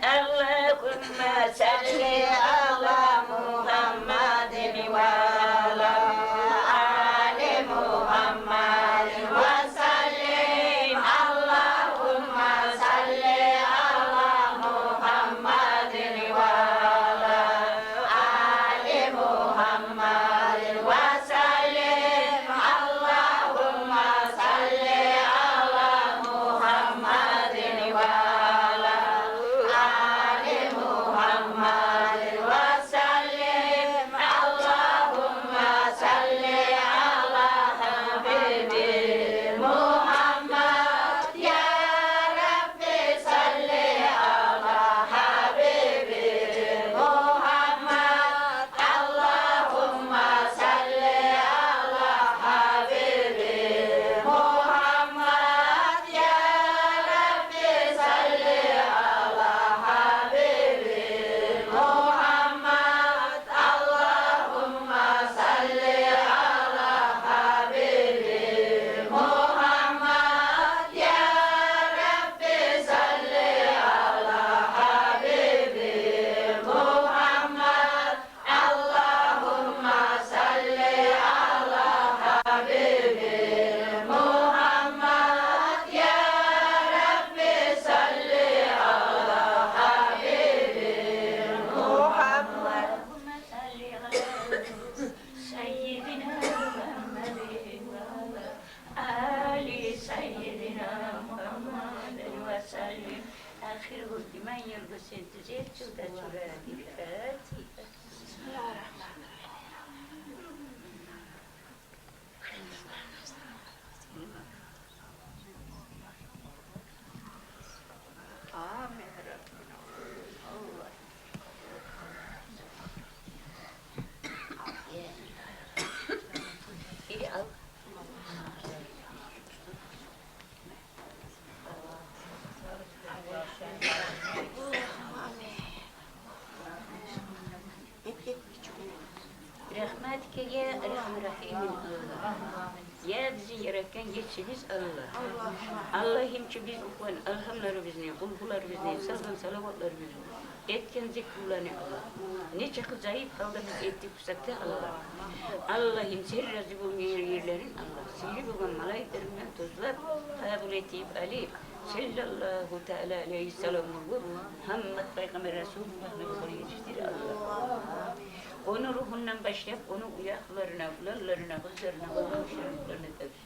Allahümme salli ala Muhammedin ve ala ali Muhammed ve sallim. Allahümme salli ala Muhammedin ve ala ali Muhammed ve sallim. Allahümme salli ala Muhammedin ve ala ali Muhammed ve sallim. Allahümme salli ala Habibi Muhammed. Ya Rabbi salli ala Habibi Muhammed. Allahümme salli ala Habibi Muhammed. Ya Rabbi salli ala Habibi Muhammed. Allahümme salli ala Habibi Muhammed. Ya Rabbi salli ala Habibi Muhammed. Allahümme salli ala Habibi Muhammed. Ya Rabbi salli ala Habibi Muhammed. Allahümme salli ala Seyyidina Muhammedin ve ala Ali Seyyidina Muhammedin ve sellim. Ahiru limen yılgısın tüzeyt çılda çürâdil Fatiha. Amin. Allah. İyi al. Rahmetke ya Rahim Allah. Ya bizi yaratan geçsiniz Allah. Allah'ım ki biz okuyan elhamları bizni, kulhuları bizni, salgın salavatları bizni. Etken zikrulani Allah. Ne çok zayıf halde biz ettik kusakta Allah. Allah'ım sen razı bulmayan yerlerin Allah. Seni bugün malayiklerinden tozlar, kabul etip alip. Sallallahu teala aleyhi selamu Muhammed Peygamber Resulullah'ın yukarı yetiştir Allah. Onu ruhundan başlayıp onu uyaklarına, ulanlarına, hızlarına, Allah'ın şeriflerine tabi.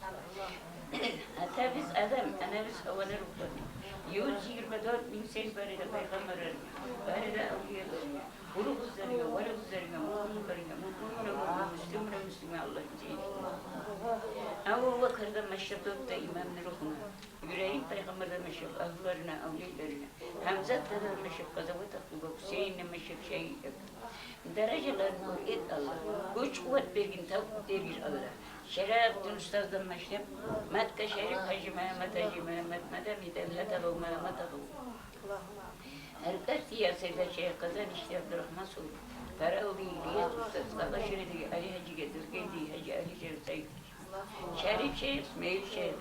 Hatta biz adam, anamız havana ruhlarına. 124 bin seyir barıda peygamberlerine, barıda avliyalarına, kulu hızlarına, vara hızlarına, mutluluklarına, mutluluğuna, müslümüne, müslüme Allah'ın cehennemi. Abu Bakar'da meşrepte imamın ruhuna, yüreğin peygamberden meşrep, ahlarına, avliyalarına, Hamzat'ta meşrep, Gazavat Aklıba, Hüseyin'le meşrep, şehit dereceler nur et Allah. Güç kuvvet bergin tavuk verir Allah. Şereftin ustazdan meşrep, Mekke Şerif Hacı Mehmet Medemi Devlet Abu Mehmet Abu. Herkes siyasete Şeyh Kazan İşte Abdurrahman Soğuk. Farauli İlyas Ustaz, Kadaşırı'daki Ali Hacı Getirgeydi Hacı Ali Şerif Sayyid. Şerif Şerif, İsmail Şerif,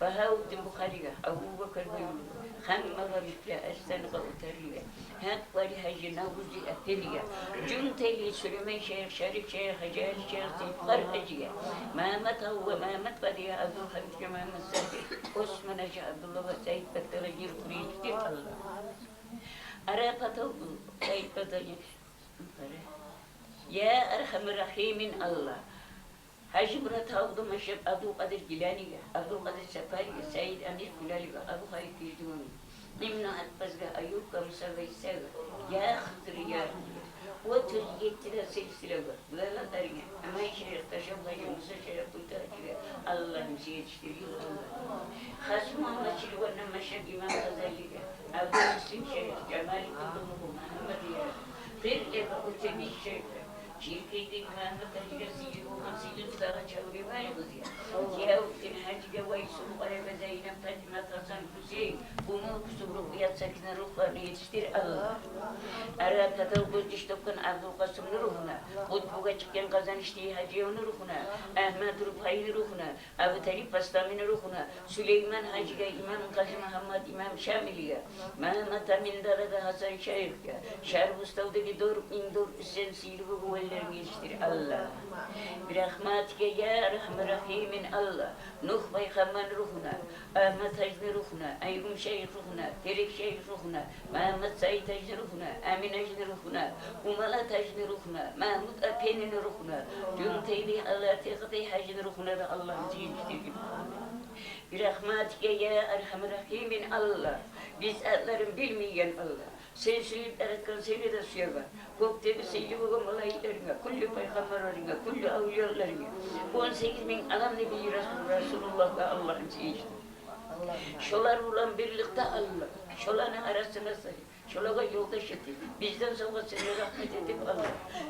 Bahavuddin Bukhari'ye, Abu Bakır Bey'in, Han Mağrib'le, Essen'e Uteri'ye, Hak Vali Hacı Navuzi Efendi'ye, Cünteli Süleyman Şerif, Şerif Şerif, Hacı Ali Şerif, Seyfkar Hacı'ya, Mehmet Havva, Mehmet Vali'ye, Abdülhamid'e, Mehmet Sadi, Osman Hacı Abdullah ve Said Bektar'a bir kuriyettir Allah. Arap Atav, Said Bektar'a, Ya Erhamir Rahimin Allah. Hacı Murat Havdu Meşrep Abdülkadir Gilani'ye, Abdülkadir Sefari'ye, Said Amir Kulali'ye, Abu Harik Yüzdüğünü, İmnu Atbaz'ga, Ayyub'ga, Musa'ga, İsa'ga, Ya Hıdır'ı, Ya Hıdır'ı, o tür yettire silsile var, Lalatarı'ya, ama Şerif, Taşablayı, Musa Şerif, Kuytacı'ya, Allah'ım size yetiştiriyor Allah. Hasım Allah Çilvan'la Meşrep İmam Gazali'ye, Abdülmüslim Şerif, Cemali Kudumuhu, Muhammed'ye, bir eve Hüseyin Şerif'e, Şirkeydi Mehmet Ali'ye sihir olan sihir sağa çeviremez ya. Cevaptin Hacı'ya Veysul Kalebe Zeynep Fatime Hasan Hüseyin. Bunu kusum ruhiyat sakine ruhlarını yetiştir Allah. Arap Tatal Gözdiş Topkan Abdülkasım'ın ruhuna, Kutbu'ga çıkan kazan içtiği Hacı'nın ruhuna, Ahmet Rıfai'nin ruhuna, Abu Talib Bastami'nin ruhuna, Süleyman Hacı'ya, İmam Gazi Muhammed İmam Şamili'ye, Mehmet Amin Darada Hasan Şair'e, Şer Mustafa'daki Doruk Mindur Hüseyin Silvi kuvvetlerini yetiştir Allah. Bir rahmatike ya Rahman Rahim'in Allah, Nuh Peygamber ruhuna, Ahmet Hacı'nın ruhuna, Aygum Şeyh ruhuna, Terik Şeyh ruhuna, Mehmet Said Hacı ruhuna, Amin Hacı ruhuna, Umalat Hacı ruhuna, Mahmud Apen'in ruhuna, Cünteyli Allah Tekatay Hacı ruhuna da Allah'ın ziyinçtir. Bir rahmatike ya Erhamur Rahimin Allah, biz adların bilmeyen Allah. Sen suyup yaratkan seni de suyarlar. Gökteki seyli babam alaylarına, kulli peygamberlerine, kulli avliyalarına. 18.000 adam Nebi Resulullah'la Allah'ın ziyinçtir. Şolar ulan birlikte Allah, şolanın arasına sahip, şolaga yoldaş etti. Bizden sonra seni rahmet edip Allah.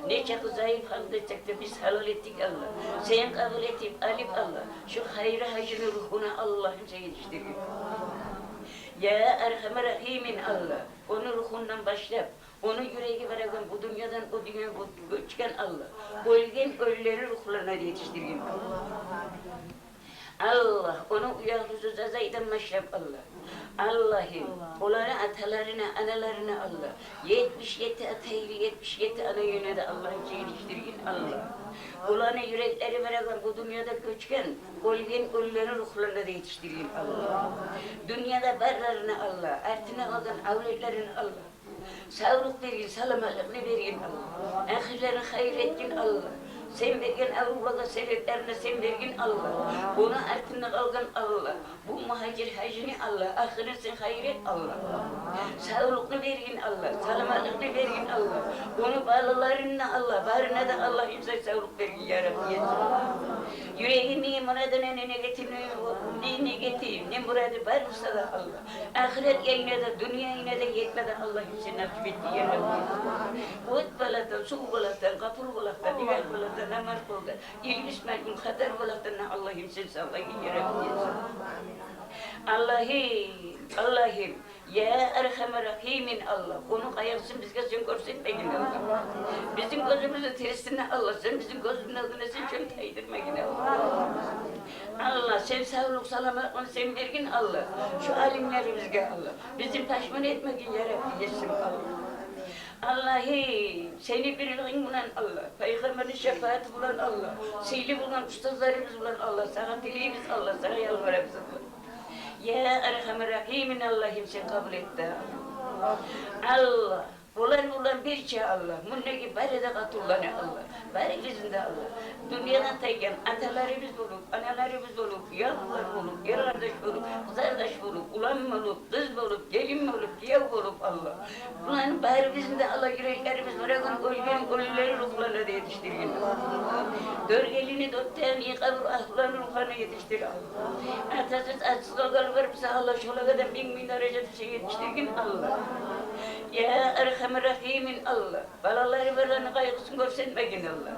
Ne çok zayıf halledecek de biz halal ettik Allah. Sen kabul etip alip Allah. Şu hayır hacını ruhuna Allah'ın yetiştirir. Ya Erhamer Rahimin Allah, onun ruhundan başlayıp, onun yüreği bırakan bu dünyadan o dünyaya çıkan Allah. Ölgen ölüleri ruhlarına yetiştirin. Allah, onu uyarlısı zazaydan maşrap Allah. Allah'ım, onların atalarına, analarına Allah. 77 ataylı, 77 ana yöne de Allah'ın yetiştirin Allah. Onların yürekleri bırakan bu dünyada göçken, ölgen ölülerin ruhlarına da yetiştirin Allah. Dünyada barlarını Allah, ertine aldan avletlerini Allah. Sağlık verin, salamatlıkını verin Allah. Ahirlerin hayır etkin Allah. Sen vergen Avrupa'da sebeplerine sen vergin Allah. Onu altında kalgan Allah. Bu muhacir hacını Allah. Ahiretsin hayret Allah. Sağlıklı vergin Allah. Salamatlıklı vergin Allah. Onu bağlılarına Allah. Bağrına da Allah imza sağlık vergin ya Rabbi. Yüreğini muradına ne getireyim, ne muradı varsa da Allah. Ahiret yayına da, dünya yayına da yetmeden Allah imza nasip etti ya Rabbi. Kut balatan, su balatan, kapur balatan, diğer balatan, namar balatan, ilgis melkun, khatar balatan, Allah'ım sen sağlayın ya Rabbi. Allah'ım, ya Erhamer Rahimin Allah, onu kayarsın bizge sen görsetmeyin Allah. Bizim gözümüzü tersine Allah, sen bizim gözümüzün adına sen şöyle taydırmayın Allah. Allah, sen sağlık salamatını sen vergin Allah. Şu alimlerimizge Allah, bizim taşman etmeyin ya Rabbi yesin Allah. Allah'ım, seni birliğin bulan Allah, Peygamberin şefaati bulan Allah, seyli bulan ustazlarımız bulan Allah, sana dileğimiz Allah, sana yalvarımız Allah. Ya Erhamer Rahimin Allah'ım sen kabul et de Allah. Bulan bir şey Allah, munneki bari de katullanı Allah, bari bizinde Allah. Dünyadan tayken atalarımız olup, analarımız olup, yavrular olup, yarardaş olup, kızardaş olup, ulan olup, kız olup, gelin olup, yav olup Allah. Ulan bari bizinde Allah yüreklerimiz bırakın, ölüleri ruhlarına da yetiştirin Allah. Dörgelini dörtten yıkavur ahlarını ruhlarına yetiştir Allah. Atasız açsız olgalı varıpsa Allah, şola kadar 1000 derecede şey yetiştirin Allah. Ya Erhamer Rahimin Allah, balaları varlarını kaygısını görsenmeyin Allah.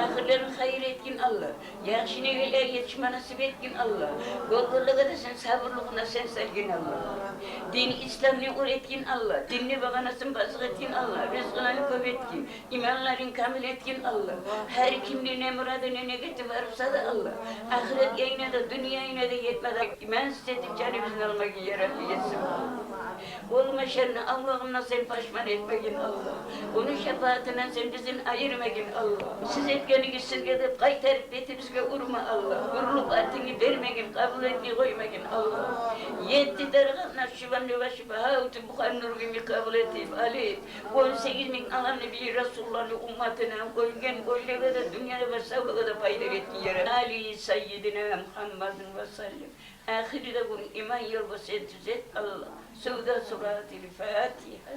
Ahirlerin hayır etkin Allah, yakşını öyle yetişme nasip etkin Allah. Yollarlığa da sen sabırlığına sen sergin Allah. Din İslam'ını öğretkin Allah, dinli bakanasın basık etkin Allah, rızkını köp etkin, imanların kamil etkin Allah. Her kimliğine muradına ne getir varsa da Allah. Ahiret yayına da dünya yayına da yetmeden iman istedik canımızın almak yaratı yetsin. Olma şerine Allah'ımla sen paşman etmeyin Allah. Onun şefaatinden sen bizim ayırmayın Allah. Siz etkeni siz gidip kaytarıp betimizge vurma Allah. Vurulup artığını vermeyin, kabul etmeyi koymayın Allah. Yetti dergâhına şivanlı ve şifahâutu Bukhari nur gibi kabul etip Ali. 18.000 alan Nebi Resulullah'ın ummatına koygen koylega da dünyada ve savluğa da fayda ettiği yere. Ali Sayyidina Muhammedin ve sallim. Ahirde bunu iman yol ve sen tüzet Allah. Suda Surat-ı Fatiha.